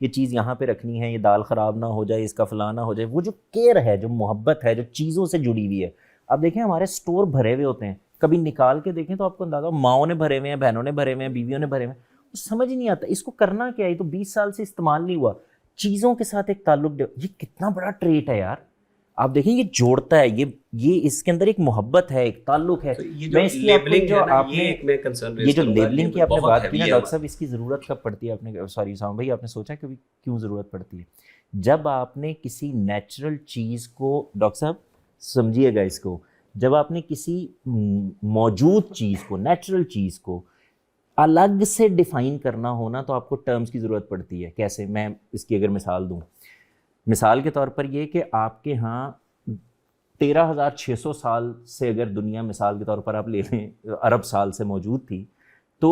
یہ چیز یہاں پہ رکھنی ہے, یہ دال خراب نہ ہو جائے, اس کا فلاں نہ ہو جائے. وہ جو کیئر ہے, جو محبت ہے, جو چیزوں سے جڑی ہوئی ہے. اب دیکھیں ہمارے سٹور بھرے ہوئے ہوتے ہیں, کبھی نکال کے دیکھیں تو آپ کو اندازہ, ماؤں نے بھرے ہوئے ہیں, بہنوں نے بھرے ہوئے ہیں, بیویوں نے بھرے ہوئے ہیں. سمجھ نہیں آتا اس کو کرنا کیا ہے. یہ تو 20 سال سے استعمال نہیں ہوا. چیزوں کے ساتھ ایک تعلق, یہ کتنا بڑا ٹریٹ ہے یار. آپ دیکھیں یہ جوڑتا ہے, یہ اس کے اندر ایک محبت ہے, ایک تعلق ہے. میں اس کی لیبلنگ جو آپ نے, یہ جو لیبلنگ کی آپ نے بات کی نا ڈاکٹر صاحب, اس کی ضرورت کب پڑتی ہے آپ نے, سوری اسامہ بھائی, آپ نے سوچا کبھی کیوں ضرورت پڑتی ہے؟ جب آپ نے کسی نیچرل چیز کو, ڈاکٹر صاحب سمجھیے گا اس کو, جب آپ نے کسی موجود چیز کو, نیچرل چیز کو الگ سے ڈیفائن کرنا ہونا تو آپ کو ٹرمز کی ضرورت پڑتی ہے. کیسے؟ میں اس کی اگر مثال دوں, مثال کے طور پر یہ کہ آپ کے ہاں 13,600 سال سے اگر دنیا مثال کے طور پر آپ لے لیں, ارب سال سے موجود تھی, تو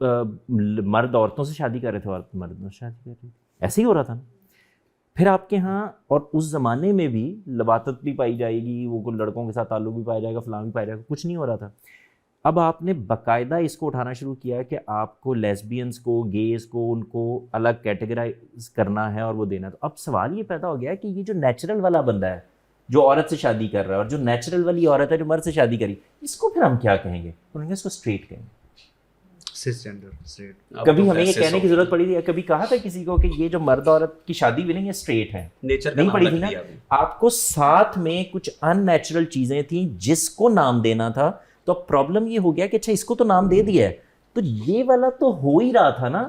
مرد عورتوں سے شادی کر رہے تھے, عورت مردوں سے شادی کر رہی تھی, ایسے ہی ہو رہا تھا نا. پھر آپ کے ہاں, اور اس زمانے میں بھی لواطت بھی پائی جائے گی, وہ لڑکوں کے ساتھ تعلق بھی پایا جائے گا, فلاں بھی پایا جائے گا, کچھ نہیں ہو رہا تھا. اب آپ نے باقاعدہ اس کو اٹھانا شروع کیا کہ آپ کو لیسبینز کو, گیز کو, ان کو الگ کیٹیگرائز کرنا ہے اور وہ دینا. تو اب سوال یہ پیدا ہو گیا کہ یہ جو نیچرل والا بندہ ہے جو عورت سے شادی کر رہا ہے, اور جو نیچرل والی عورت ہے جو مرد سے شادی کری, اس کو پھر ہم کیا کہیں گے؟ انہوں نے اس کو اسٹریٹ کہیں گے. کبھی ہمیں یہ کہنے کی ضرورت پڑی تھی, کبھی کہا تھا کسی کو کہ یہ جو مرد عورت کی شادی ہوئی نا یہ اسٹریٹ ہے؟ نہیں پڑی تھی نا. آپ کو ساتھ میں کچھ ان نیچرل چیزیں تھیں جس کو نام دینا تھا. تو پرابلم یہ ہو گیا کہ اچھا اس کو تو نام دے دیا ہے, تو یہ والا تو ہو ہی رہا تھا نا,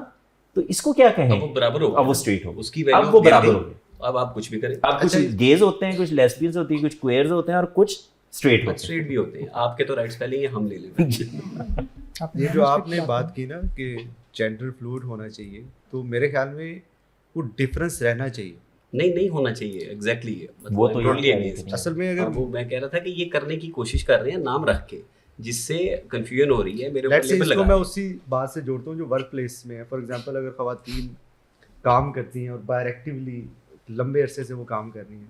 تو اس کو کیا کہیں؟ اب وہ برابر ہو, اب وہ اسٹریٹ ہو, اس کی اب وہ برابر ہو گئے. اب آپ کچھ بھی کریں, آپ کچھ گیز ہوتے ہیں, کچھ لیسبینز ہوتی ہیں, کچھ کوئرز ہوتے ہیں, اور کچھ اسٹریٹ ہوتے ہیں. اسٹریٹ بھی ہوتے ہیں. آپ کے تو رائٹس پہلے ہی ہم لے لیں. یہ جو آپ نے بات کی نا کہ جینڈر فلوئڈ ہونا چاہیے, تو میرے خیال میں وہ ڈفرینس رہنا چاہیے. نہیں ہونا چاہیے. ایگزیکٹلی وہ تو اصل میں اگر وہ میں کہہ رہا تھا کہ یہ کرنے کی کوشش کر رہے ہیں نام رکھ کے, جس سے کنفیوژن ہو رہی ہے. میرے اوپر لیبل لگا, میں اسی بات سے جوڑتا ہوں جو ورک پلیس میں ہے. فار ایگزامپل اگر خواتین کام کرتی ہیں اور باہر ایکٹیولی لمبے عرصے سے وہ کام کر رہی ہیں,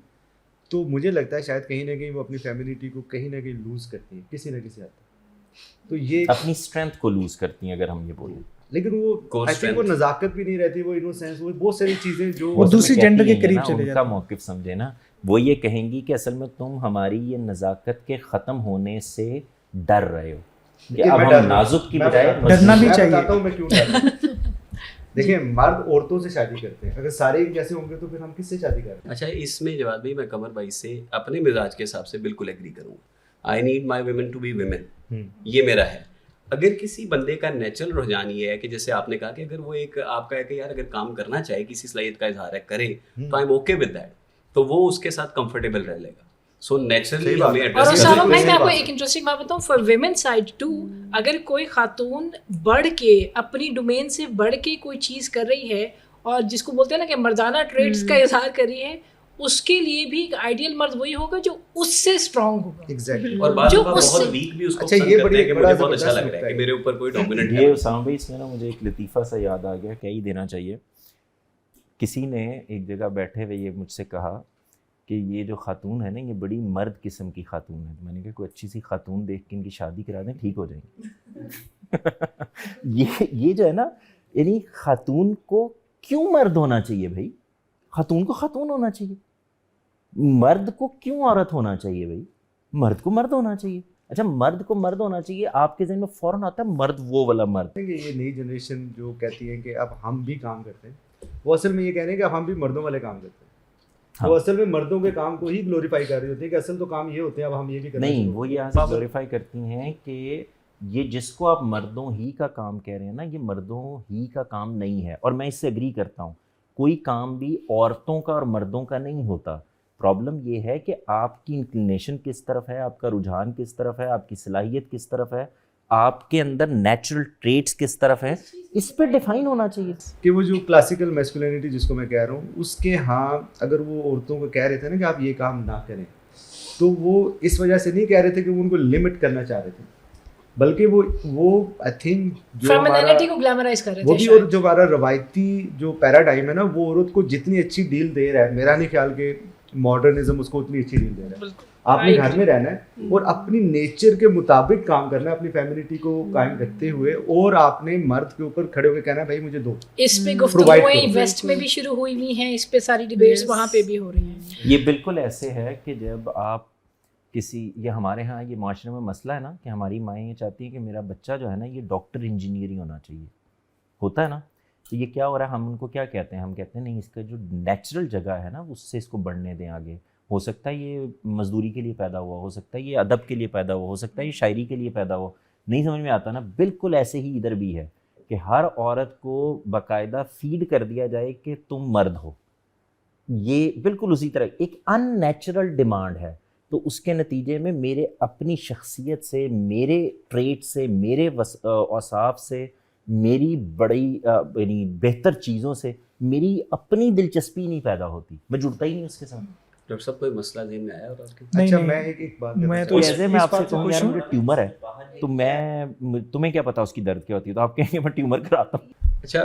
تو مجھے لگتا ہے شاید کہیں نہ کہیں وہ اپنی فیملٹی کو کہیں نہ کہیں لوز کرتی ہیں کسی نہ کسی حد تک. تو یہ اپنی اسٹرینتھ کو لوز کرتی ہیں اگر ہم یہ بولیں. لیکن وہ آئی تھنک وہ نزاکت بھی نہیں رہتی, وہ انوسینس, وہ بہت ساری چیزیں جو وہ دوسری جینڈر کے قریب چلے جاتے ہیں. ان کا موقف سمجھے نا, وہ یہ کہیں گی کہ اصل میں تم ہماری یہ نزاکت کے ختم ہونے سے ڈر رہے ہو, کہ اب ہم نازک کی بجائے ڈرنا بھی چاہیے. بتاتا ہوں میں کیوں ڈر رہا ہوں. دیکھیں مرد عورتوں سے شادی کرتے ہیں, اگر سارے جیسے ہوں گے تو پھر ہم کس سے شادی کرتے ہیں؟ اچھا اس میں جواد بھائی میں قمر بھائی سے اپنے مزاج کے حساب سے بالکل ایگری کروں گا. I need my women to be women, یہ میرا ہے. اگر کسی بندے کا نیچرل رجحان یہ ہے کہ جیسے آپ نے کہا کہ اگر وہ ایک آپ کا ہے کہ یار اگر کام کرنا چاہے, کسی صلاحیت کا اظہار ہے کرے, تو I M okay with that, تو وہ اس کے ساتھ کمفرٹیبل رہ لے گا. سو نیچرلی ہمیں اور اسامہ بھائی میں آپ کو ایک انٹرسٹنگ بات بتاؤں, فار ویمن سائڈ ٹو, اگر کوئی خاتون بڑھ کے اپنی ڈومین سے بڑھ کے کوئی چیز کر رہی ہے, اور جس کو بولتے ہیں نا کہ مردانہ ٹریٹس کا اظہار کر رہی ہے, اس کے لیے بھی ایک آئیڈیل مرد وہی ہوگا جو اس سے اسٹرانگ ہوگا. ایگزیکٹلی. اور بعض لوگ بہت ویک بھی اس کو پسند کرتے ہیں کہ مجھے بہت اچھا لگ رہا ہے کہ میرے اوپر کوئی ڈومیننٹ ہے. یہ اسامہ بھائی اس میں نا مجھے ایک لطیفہ سا یاد آ گیا, کیا ہی دینا چاہیے. کسی نے ایک جگہ بیٹھے ہوئے یہ مجھ سے کہا کہ یہ جو خاتون ہے نا یہ بڑی مرد قسم کی خاتون ہے. میں نے کہا کوئی اچھی سی خاتون دیکھ کے ان کی شادی کرا دیں, ٹھیک ہو جائیں گے. یہ جو ہے نا, یعنی خاتون کو کیوں مرد ہونا چاہیے بھائی؟ خاتون کو خاتون ہونا چاہیے. مرد کو کیوں عورت ہونا چاہیے بھائی؟ مرد کو مرد ہونا چاہیے. اچھا مرد کو مرد ہونا چاہیے, آپ کے ذہن میں فوراً آتا ہے مرد وہ والا مرد. یہ نئی جنریشن جو کہتی ہے کہ اب ہم بھی کام کرتے ہیں, وہ اصل میں یہ کہہ رہے ہیں کہ اب ہم بھی مردوں والے کام کرتے ہیں. وہ اصل میں مردوں کے کام کو ہی گلوریفائی کر رہی ہوتی ہے کہ اصل تو کام یہ ہوتے ہیں, اب ہم یہ بھی کرتے ہیں. نہیں, وہ یہاں سے گلوریفائی کرتی ہیں کہ یہ جس کو آپ مردوں ہی کا کام کہہ رہے ہیں نا, یہ مردوں ہی کا کام نہیں ہے. اور میں اس سے اگری کرتا ہوں, کوئی کام بھی عورتوں کا اور مردوں کا نہیں ہوتا. پرابلم یہ ہے کہ آپ کی انکلینیشن کس طرف ہے, آپ کا رجحان کس طرف ہے, آپ کی صلاحیت کس طرف ہے, آپ کے اندر نیچرل ٹریٹس کس طرف ہے, اس پہ ڈیفائن ہونا چاہیے. کہ وہ جو کلاسیکل میسکولینٹی جس کو میں کہہ رہا ہوں, اس کے ہاں اگر وہ عورتوں کو کہہ رہے تھے نا کہ آپ یہ کام نہ کریں, تو وہ اس وجہ سے نہیں کہہ رہے تھے کہ وہ ان کو لمٹ کرنا چاہ رہے تھے, بلکہ وہ آئی تھنک فیمینینٹی کو گلیمرائز کر رہے تھے. وہ بھی, اور جو ہمارا روایتی جو پیراڈائم ہے نا, وہ عورت کو جتنی اچھی ڈیل دے رہا ہے, میرا نہیں خیال کہ ماڈرنزم اس کو اتنی اچھی ڈیل دے رہا ہے. آپ نے گھر میں رہنا ہے اور اپنی نیچر کے مطابق کام کرنا ہے, اپنی فیملیٹی کو قائم رکھتے ہوئے, اور آپ نے مرد کے اوپر کھڑے ہو کے کہنا ہے بھائی مجھے دو. اس پہ گفتگویں ویسٹ میں بھی شروع ہوئی ہوئی ہیں, اس پہ ساری ڈیبیٹس وہاں پہ بھی ہو رہی ہیں. یہ بالکل ایسے ہے کہ جب آپ یہ ہمارے ہاں یہ معاشرے میں مسئلہ ہے نا کہ ہماری مائیں یہ چاہتی ہیں کہ میرا بچہ جو ہے نا یہ ڈاکٹر انجینئر ہی ہونا چاہیے, ہوتا ہے نا. تو یہ کیا ہو رہا ہے, ہم ان کو کیا کہتے ہیں, ہم کہتے ہیں نہیں اس کا جو نیچرل جگہ ہے نا اس سے اس کو بڑھنے دیں آگے. ہو سکتا ہے یہ مزدوری کے لیے پیدا ہوا, ہو سکتا ہے یہ ادب کے لیے پیدا ہوا, ہو سکتا ہے یہ شاعری کے لیے پیدا ہوا, نہیں سمجھ میں آتا نا. بالکل ایسے ہی ادھر بھی ہے کہ ہر عورت کو باقاعدہ فیڈ کر دیا جائے کہ تم مرد ہو. یہ بالکل اسی طرح ایک ان نیچرل ڈیمانڈ ہے. تو اس کے نتیجے میں میرے اپنی شخصیت سے, میرے ٹریٹ سے, میرے اوصاف سے, میری بڑی یعنی بہتر چیزوں سے میری اپنی دلچسپی نہیں پیدا ہوتی, میں جڑتا ہی نہیں اس کے ساتھ. ڈاکٹر صاحب کوئی مسئلہ ذہن میں آیا اور آپ کے؟ اچھا میں ایک بات میں تو ایسے میں آپ سے کہوں یار مجھے ٹیومر ہے, تو میں تمہیں کیا پتا اس کی درد کیا ہوتی ہے, تو آپ کہیں گے میں ٹیومر کراتا ہوں. اچھا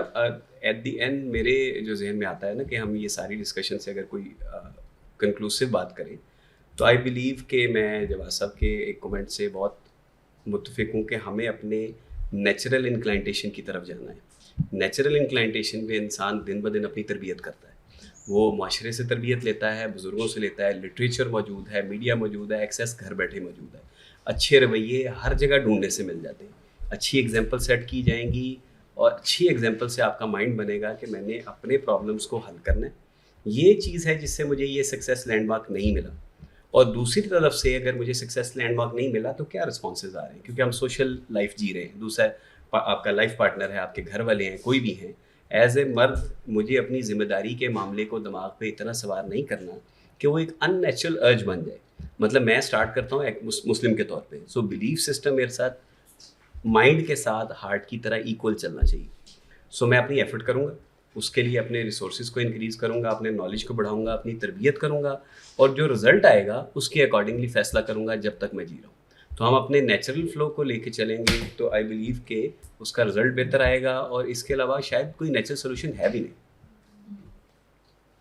ایٹ دی اینڈ میرے جو ذہن میں آتا ہے نا کہ ہم یہ ساری ڈسکشن سے اگر کوئی کنکلوسیو بات کریں تو آئی بلیو کہ میں جواز صاحب کے ایک کومنٹ سے بہت متفق ہوں کہ ہمیں اپنے نیچرل انکلائنٹیشن کی طرف جانا ہے. نیچرل انکلائنٹیشن میں انسان دن بہ دن اپنی تربیت کرتا ہے, وہ معاشرے سے تربیت لیتا ہے, بزرگوں سے لیتا ہے, لٹریچر موجود ہے, میڈیا موجود ہے, ایکسیس گھر بیٹھے موجود ہے, اچھے رویے ہر جگہ ڈھونڈنے سے مل جاتے ہیں. اچھی ایگزامپل سیٹ کی جائیں گی اور اچھی ایگزامپل سے آپ کا مائنڈ بنے گا کہ میں نے اپنے پرابلمس کو حل کرنا ہے. یہ چیز ہے جس سے مجھے یہ سکسیس لینڈ مارک نہیں ملا. اور دوسری طرف سے اگر مجھے سکسیس لینڈ مارک نہیں ملا تو کیا رسپانسز آ رہے ہیں, کیونکہ ہم سوشل لائف جی رہے ہیں. دوسرا آپ کا لائف پارٹنر ہے, آپ کے گھر والے ہیں, کوئی بھی ہیں. ایز اے مرد مجھے اپنی ذمہ داری کے معاملے کو دماغ پہ اتنا سوار نہیں کرنا کہ وہ ایک ان نیچرل ارج بن جائے. مطلب میں اسٹارٹ کرتا ہوں ایک مسلم کے طور پہ, سو بلیف سسٹم میرے ساتھ مائنڈ کے ساتھ ہارٹ کی طرح ایکول چلنا چاہیے. سو میں اپنی ایفرٹ کروں گا, اس کے لیے اپنے ریسورسز کو انکریز کروں گا, اپنے نالج کو بڑھاؤں گا, اپنی تربیت کروں گا, اور جو رزلٹ آئے گا اس کے اکارڈنگلی فیصلہ کروں گا جب تک میں جی رہا ہوں. تو ہم اپنے نیچرل فلو کو لے کے چلیں گے تو آئی بلیو کہ اس کا رزلٹ بہتر آئے گا, اور اس کے علاوہ شاید کوئی نیچرل سولوشن ہے بھی نہیں.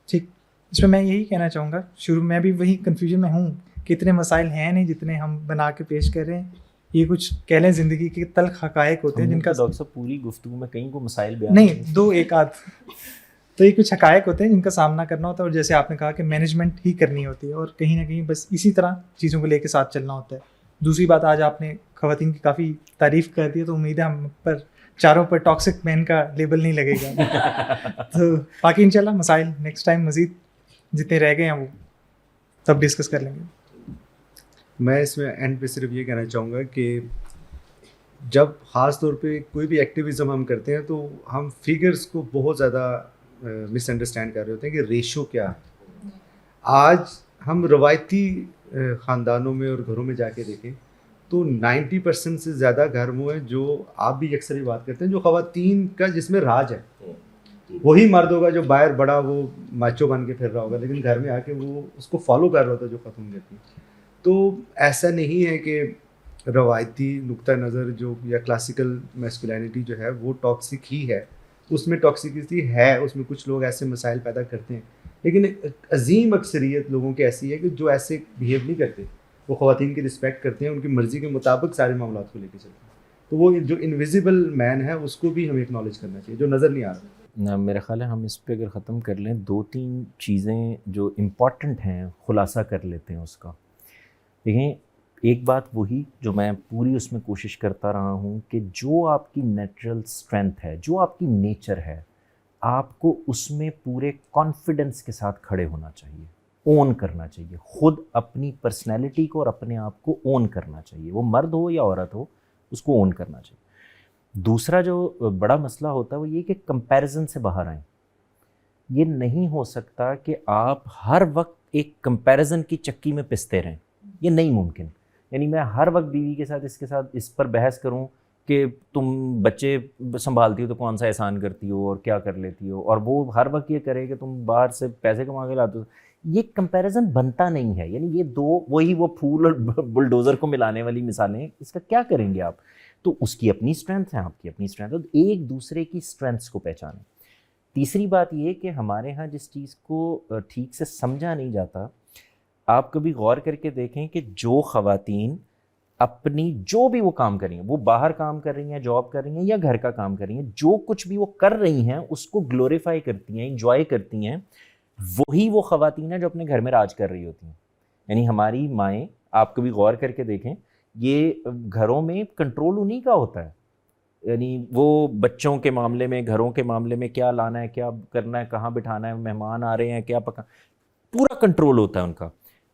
ٹھیک, اس میں یہی کہنا چاہوں گا, شروع میں بھی وہی کنفیوژن میں ہوں کہ اتنے مسائل ہیں نہیں جتنے ہم بنا کے پیش کر رہے ہیں. یہ کچھ کہہ لیں زندگی کے تلخ حقائق ہوتے ہیں جن کا ڈاکٹر صاحب پوری گفتگو میں کہیں کو مسائل بیان نہیں, دو ایک آدھ, تو یہ کچھ حقائق ہوتے ہیں جن کا سامنا کرنا ہوتا ہے, اور جیسے آپ نے کہا کہ مینجمنٹ ہی کرنی ہوتی ہے, اور کہیں نہ کہیں بس اسی طرح چیزوں کو لے کے ساتھ چلنا ہوتا ہے. دوسری بات, آج آپ نے خواتین کی کافی تعریف کر دی ہے, تو امید ہے ہم پر چاروں پر ٹاکسک مین کا لیبل نہیں لگے گا. تو باقی انشاءاللہ مسائل نیکسٹ ٹائم مزید جتنے رہ گئے ہیں وہ تب ڈسکس کر لیں گے. میں اس میں اینڈ پہ صرف یہ کہنا چاہوں گا کہ جب خاص طور پہ کوئی بھی ایکٹیویزم ہم کرتے ہیں تو ہم فگرز کو بہت زیادہ مس انڈرسٹینڈ کر رہے ہوتے ہیں کہ ریشو کیا ہے. آج ہم روایتی خاندانوں میں اور گھروں میں جا کے دیکھیں تو 90% سے زیادہ گھر وہ ہیں جو آپ بھی اکثر ہی بات کرتے ہیں جو خواتین کا جس میں راج ہے. وہی مرد ہوگا جو باہر بڑا وہ ماچو بن کے پھر رہا ہوگا, لیکن گھر میں آ کے وہ اس کو فالو کر رہا ہوتا ہے جو ختم کرتی. تو ایسا نہیں ہے کہ روایتی نقطہ نظر جو یا کلاسیکل میسکولینٹی جو ہے وہ ٹاکسک ہی ہے. اس میں ٹاکسیکیٹی ہے, اس میں کچھ لوگ ایسے مسائل پیدا کرتے ہیں, لیکن عظیم اکثریت لوگوں کی ایسی ہے کہ جو ایسے بیہیو نہیں کرتے, وہ خواتین کی رسپیکٹ کرتے ہیں, ان کی مرضی کے مطابق سارے معاملات کو لے کے چلتے ہیں. تو وہ جو انویزیبل مین ہے اس کو بھی ہمیں اکنالج کرنا چاہیے جو نظر نہیں آ رہا. میرا خیال ہے ہم اس پہ اگر ختم کر لیں, 2-3 چیزیں جو امپورٹنٹ ہیں خلاصہ کر لیتے ہیں اس کا. دیکھیں, ایک بات وہی جو میں پوری اس میں کوشش کرتا رہا ہوں کہ جو آپ کی نیچرل اسٹرینتھ ہے, جو آپ کی نیچر ہے, آپ کو اس میں پورے کانفیڈنس کے ساتھ کھڑے ہونا چاہیے, اون کرنا چاہیے, خود اپنی پرسنالٹی کو اور اپنے آپ کو اون کرنا چاہیے. وہ مرد ہو یا عورت ہو, اس کو اون کرنا چاہیے. دوسرا جو بڑا مسئلہ ہوتا ہے وہ یہ کہ کمپیریزن سے باہر آئیں. یہ نہیں ہو سکتا کہ آپ ہر وقت ایک کمپیریزن کی چکی میں پستے رہیں, یہ نہیں ممکن. یعنی میں ہر وقت بیوی کے ساتھ اس پر بحث کروں کہ تم بچے سنبھالتی ہو تو کون سا احسان کرتی ہو اور کیا کر لیتی ہو, اور وہ ہر وقت یہ کرے کہ تم باہر سے پیسے کما کے لاتے ہو. یہ کمپیریزن بنتا نہیں ہے. یعنی یہ دو وہی وہ پھول اور بلڈوزر کو ملانے والی مثالیں ہیں, اس کا کیا کریں گے آپ؟ تو اس کی اپنی اسٹرینتھ ہے, آپ کی اپنی اسٹرینتھ ہے, ایک دوسرے کی اسٹرینتھس کو پہچانیں. تیسری بات یہ کہ ہمارے ہاں جس چیز کو ٹھیک سے سمجھا نہیں جاتا, آپ کبھی غور کر کے دیکھیں کہ جو خواتین اپنی جو بھی وہ کام کر رہی ہیں, وہ باہر کام کر رہی ہیں, جاب کر رہی ہیں یا گھر کا کام کر رہی ہیں, جو کچھ بھی وہ کر رہی ہیں اس کو گلوریفائی کرتی ہیں, انجوائے کرتی ہیں, وہی وہ خواتین ہیں جو اپنے گھر میں راج کر رہی ہوتی ہیں. یعنی ہماری مائیں, آپ کبھی غور کر کے دیکھیں, یہ گھروں میں کنٹرول انہی کا ہوتا ہے. یعنی وہ بچوں کے معاملے میں, گھروں کے معاملے میں کیا لانا ہے, کیا کرنا ہے, کہاں بٹھانا ہے, مہمان آ رہے ہیں کیا پورا کنٹرول ہوتا ہے ان کا.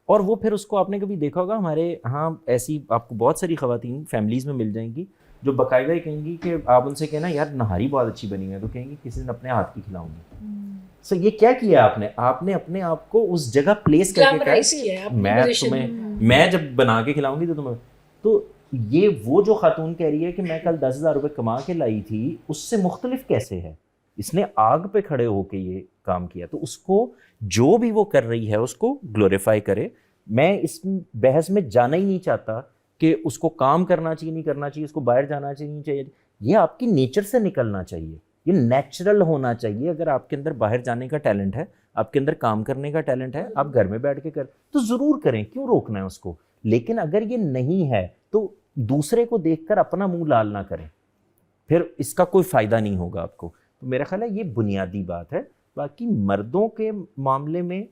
اور وہ پھر اس کو آپ نے کبھی دیکھا ہوگا, ہمارے ہاں ایسی آپ کو بہت ساری خواتین فیملیز میں مل جائیں گی جو باقاعدہ ہی کہیں گی کہ آپ ان سے کہنا یار نہاری بہت اچھی بنی ہے, تو کہیں گی کسی دن اپنے ہاتھ کی کھلاؤں گی. سو یہ کیا کیا آپ نے اپنے آپ کو اس جگہ پلیس کر کے کہا میں جب بنا کے کھلاؤں گی تو تمہیں. تو یہ وہ جو خاتون کہہ رہی ہے کہ میں کل 10,000 روپے کما کے لائی تھی, اس سے مختلف کیسے ہے؟ اس نے آگ پہ کھڑے ہو کے یہ کام کیا. تو اس کو جو بھی وہ کر رہی ہے اس کو گلوریفائی کرے. میں اس بحث میں جانا ہی نہیں چاہتا کہ اس کو کام کرنا چاہیے نہیں کرنا چاہیے, اس کو باہر جانا چاہیے نہیں چاہیے. یہ آپ کی نیچر سے نکلنا چاہیے, یہ نیچرل ہونا چاہیے. اگر آپ کے اندر باہر جانے کا ٹیلنٹ ہے, آپ کے اندر کام کرنے کا ٹیلنٹ ہے, آپ گھر میں بیٹھ کے تو ضرور کریں, کیوں روکنا ہے اس کو. لیکن اگر یہ نہیں ہے تو دوسرے کو دیکھ کر اپنا منہ لال نہ کریں, پھر اس کا کوئی فائدہ نہیں ہوگا آپ کو. تو میرا خیال ہے یہ بنیادی بات ہے. باقی مردوں کے معاملے میں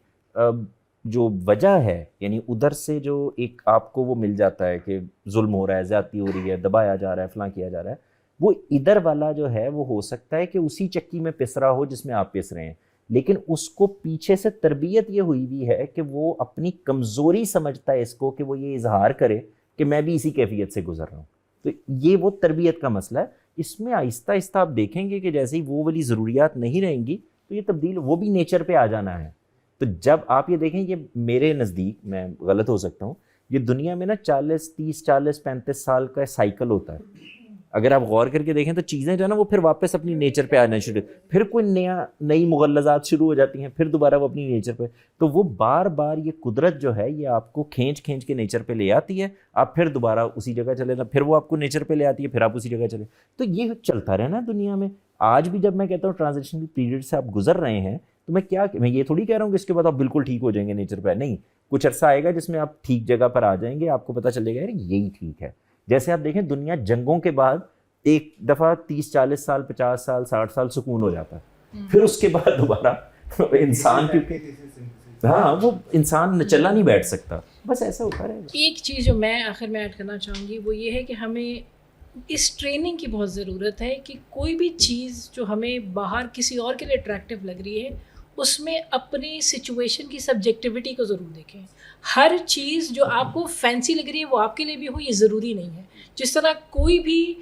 جو وجہ ہے, یعنی ادھر سے جو ایک آپ کو وہ مل جاتا ہے کہ ظلم ہو رہا ہے, زیادتی ہو رہی ہے, دبایا جا رہا ہے, فلاں کیا جا رہا ہے, وہ ادھر والا جو ہے وہ ہو سکتا ہے کہ اسی چکی میں پس رہا ہو جس میں آپ پس رہے ہیں, لیکن اس کو پیچھے سے تربیت یہ ہوئی بھی ہے کہ وہ اپنی کمزوری سمجھتا ہے اس کو, کہ وہ یہ اظہار کرے کہ میں بھی اسی کیفیت سے گزر رہا ہوں. تو یہ وہ تربیت کا مسئلہ ہے. اس میں آہستہ آہستہ آپ دیکھیں گے کہ جیسے ہی وہ والی ضروریات نہیں رہیں گی تو یہ تبدیل وہ بھی نیچر پہ آ جانا ہے. تو جب آپ یہ دیکھیں, یہ میرے نزدیک, میں غلط ہو سکتا ہوں, یہ دنیا میں نا 40-35 سال کا سائیکل ہوتا ہے. اگر آپ غور کر کے دیکھیں تو چیزیں جو ہے نا وہ پھر واپس اپنی نیچر پہ آنا شروع, پھر کوئی نئی مغلظات شروع ہو جاتی ہیں, پھر دوبارہ وہ اپنی نیچر پہ. تو وہ بار بار یہ قدرت جو ہے یہ آپ کو کھینچ کے نیچر پہ لے آتی ہے, آپ پھر دوبارہ اسی جگہ چلے نا, پھر وہ آپ کو نیچر پہ لے آتی ہے, پھر آپ اسی جگہ چلے. تو یہ چلتا رہنا دنیا میں. آج بھی جب میں کہتا ہوں ٹرانزیشنل پیریڈ سے آپ گزر رہے ہیں, تو میں یہ تھوڑی کہہ رہا ہوں کہ اس کے بعد آپ بالکل ٹھیک ہو جائیں گے نیچر پہ. نہیں, کچھ عرصہ آئے گا جس میں آپ ٹھیک جگہ پر آ جائیں گے, آپ کو پتہ چلے گا یار یہی ٹھیک ہے. جیسے آپ دیکھیں دنیا جنگوں کے بعد ایک دفعہ 30-40 سال 50 سال 60 سال سکون ہو جاتا ہے, پھر اس کے بعد دوبارہ انسان کیونکہ ہاں وہ انسان چلا نہیں بیٹھ سکتا, بس ایسا ہوتا رہے گا. ایک چیز جو میں آخر میں ایڈ کرنا چاہوں گی وہ یہ ہے کہ ہمیں اس ٹریننگ کی بہت ضرورت ہے کہ کوئی بھی چیز جو ہمیں باہر کسی اور کے لیے اٹریکٹیو لگ رہی ہے اس میں اپنی سچویشن کی سبجیکٹیوٹی کو ضرور دیکھیں. ہر چیز جو آپ کو فینسی لگ رہی ہے وہ آپ کے لیے بھی ہو, یہ ضروری نہیں ہے. جس طرح کوئی بھی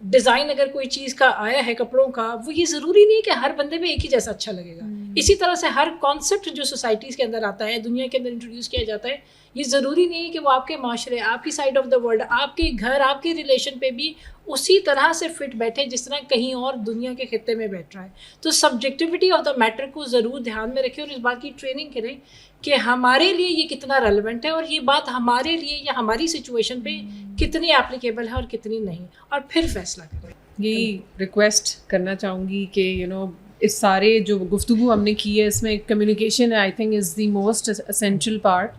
ڈیزائن اگر کوئی چیز کا آیا ہے کپڑوں کا, وہ یہ ضروری نہیں کہ ہر بندے پہ ایک ہی جیسا اچھا لگے گا. اسی طرح سے ہر کانسیپٹ جو سوسائٹیز کے اندر آتا ہے, دنیا کے اندر انٹروڈیوس کیا جاتا ہے, یہ ضروری نہیں ہے کہ وہ آپ کے معاشرے, آپ کی سائڈ آف دا ورلڈ, آپ کے گھر, آپ کے ریلیشن پہ بھی اسی طرح سے فٹ بیٹھے جس طرح کہیں اور دنیا کے خطے میں بیٹھ رہا ہے. تو سبجیکٹیوٹی آف دا میٹر کو ضرور دھیان میں رکھیں اور اس بات کی ٹریننگ کریں کہ ہمارے لیے یہ کتنا ریلیونٹ ہے اور یہ بات ہمارے لیے یا ہماری سچویشن پہ کتنی اپلیکیبل ہے اور کتنی نہیں, اور پھر فیصلہ کریں. یہی ریکویسٹ کرنا چاہوں گی کہ اس سارے جو گفتگو ہم نے کی ہے اس میں communication I think is the most essential part,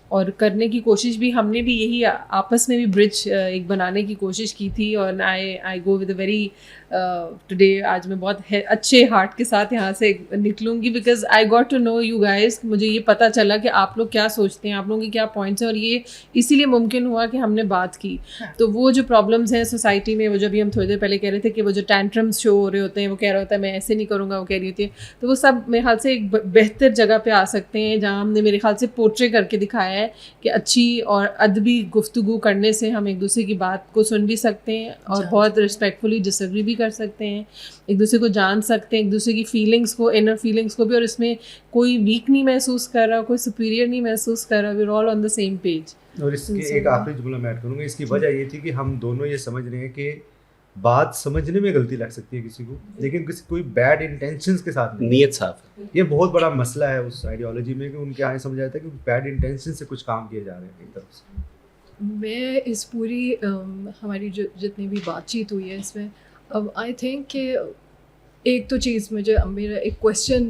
اور کرنے کی کوشش بھی ہم نے بھی یہی آپس میں بھی برج ایک بنانے کی کوشش کی تھی. اور I go with a very today, آج میں بہت اچھے ہارٹ کے ساتھ یہاں سے نکلوں گی because I got to know you guys. مجھے یہ پتہ چلا کہ آپ لوگ کیا سوچتے ہیں, آپ لوگوں کے کیا پوائنٹس ہیں, اور یہ اسی لیے ممکن ہوا کہ ہم نے بات کی. تو وہ جو پرابلمس ہیں سوسائٹی میں, وہ جو بھی ہم تھوڑی دیر پہلے کہہ رہے تھے کہ وہ جو ٹینٹرمس شو ہو رہے ہوتے ہیں, وہ کہہ رہا ہوتا ہے میں ایسے نہیں کروں گا, وہ کہہ رہی ہوتی ہے, تو وہ سب میرے خیال سے ایک بہتر جگہ پہ آ سکتے ہیں جہاں ہم نے میرے خیال سے پورٹری کر کے دکھایا ہے کہ اچھی اور ادبی گفتگو کرنے سے ہم ایک دوسرے کی بات کو سن بھی سکتے ہیں اور بہت رسپیکٹفلی ڈس ایگری بھی کر سکتے ہیں, ایک دوسرے کو جان سکتے ہیں, ایک دوسرے کی فیلنگس کو, انر فیلنگس کو بھی, اور اس میں کوئی ویک نہیں محسوس کر رہا, کوئی سپیریئر نہیں محسوس کر رہا, we are all on the same page. اور اس کے ایک آخری جملہ میں ایڈ کروں گا, اس کی وجہ یہ تھی کہ ہم دونوں یہ سمجھ رہے ہیں کہ بات سمجھنے میں غلطی لگ سکتی ہے کسی کو, لیکن کسی کوئی بیڈ انٹینشنز کے ساتھ نیت صاف ہے. یہ بہت بڑا مسئلہ ہے اس آئیڈیالوجی میں کہ ان کے آئے سمجھا جاتا ہے کہ بیڈ انٹینشن سے کچھ کام کیے جا رہے ہیں ایک طرف سے. میں اس پوری ہماری جو جتنی بھی بات چیت ہوئی ہے اس میں اب آئی تھنک کہ ایک تو چیز مجھے میرا ایک کویشچن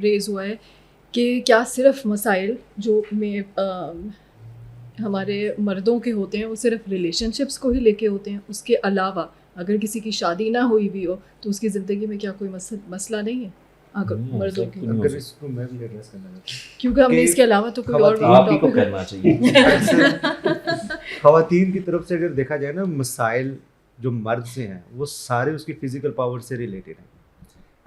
ریز ہوا ہے کہ کیا صرف مسائل جو میں ہمارے مردوں کے ہوتے ہیں وہ صرف ریلیشن شپس کو ہی لے کے ہوتے ہیں، اس کے علاوہ اگر کسی کی شادی نہ ہوئی بھی ہو تو اس کی زندگی میں کیا کوئی مسئلہ نہیں ہے اگر مردوں کی؟ اگر اس کو میں بھی ایڈریس کرنا چاہتا ہوں کیونکہ ہم نے اس کے علاوہ تو کوئی اور آپ ہی کو کرنا چاہیے. خواتین کی طرف سے اگر دیکھا جائے نا، مسائل جو مرد سے ہیں وہ سارے اس کی فزیکل پاور سے ریلیٹڈ ہیں.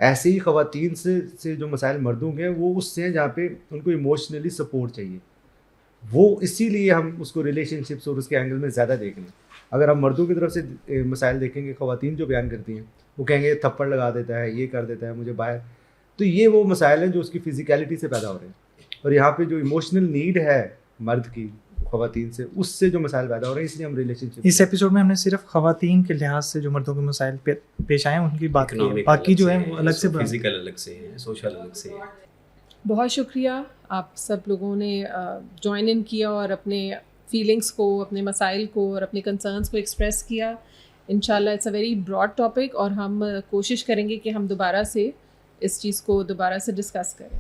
ایسے ہی خواتین سے جو مسائل مردوں کے ہیں وہ اس سے ہیں جہاں پہ ان کو ایموشنلی سپورٹ چاہیے. وہ اسی لیے ہم اس کو ریلیشن شپس اور اس کے اینگل میں زیادہ دیکھ لیں. اگر ہم مردوں کی طرف سے مسائل دیکھیں گے، خواتین جو بیان کرتی ہیں وہ کہیں گے تھپڑ لگا دیتا ہے، یہ کر دیتا ہے مجھے باہر. تو یہ وہ مسائل ہیں جو اس کی فزیکلٹی سے پیدا ہو رہے ہیں. اور یہاں پہ جو ایموشنل نیڈ ہے مرد کی خواتین سے، اس سے جو مسائل پیدا ہو رہے ہیں، اس لیے ہم ریلیشن شپ. اس ایپیسوڈ میں ہم نے صرف خواتین کے لحاظ سے جو مردوں کے مسائل پیش آئے ہیں ان کی بات کی ہے، باقی جو ہے وہ الگ سے فزیکل الگ سے ہیں، سوشل الگ سے ہیں. بہت شکریہ آپ سب لوگوں نے جوائن ان کیا اور اپنے فیلنگس کو، اپنے مسائل کو اور اپنے کنسرنس کو ایکسپریس کیا. انشاءاللہ it's a very broad topic اور ہم کوشش کریں گے کہ ہم دوبارہ سے اس چیز کو دوبارہ سے ڈسکس کریں.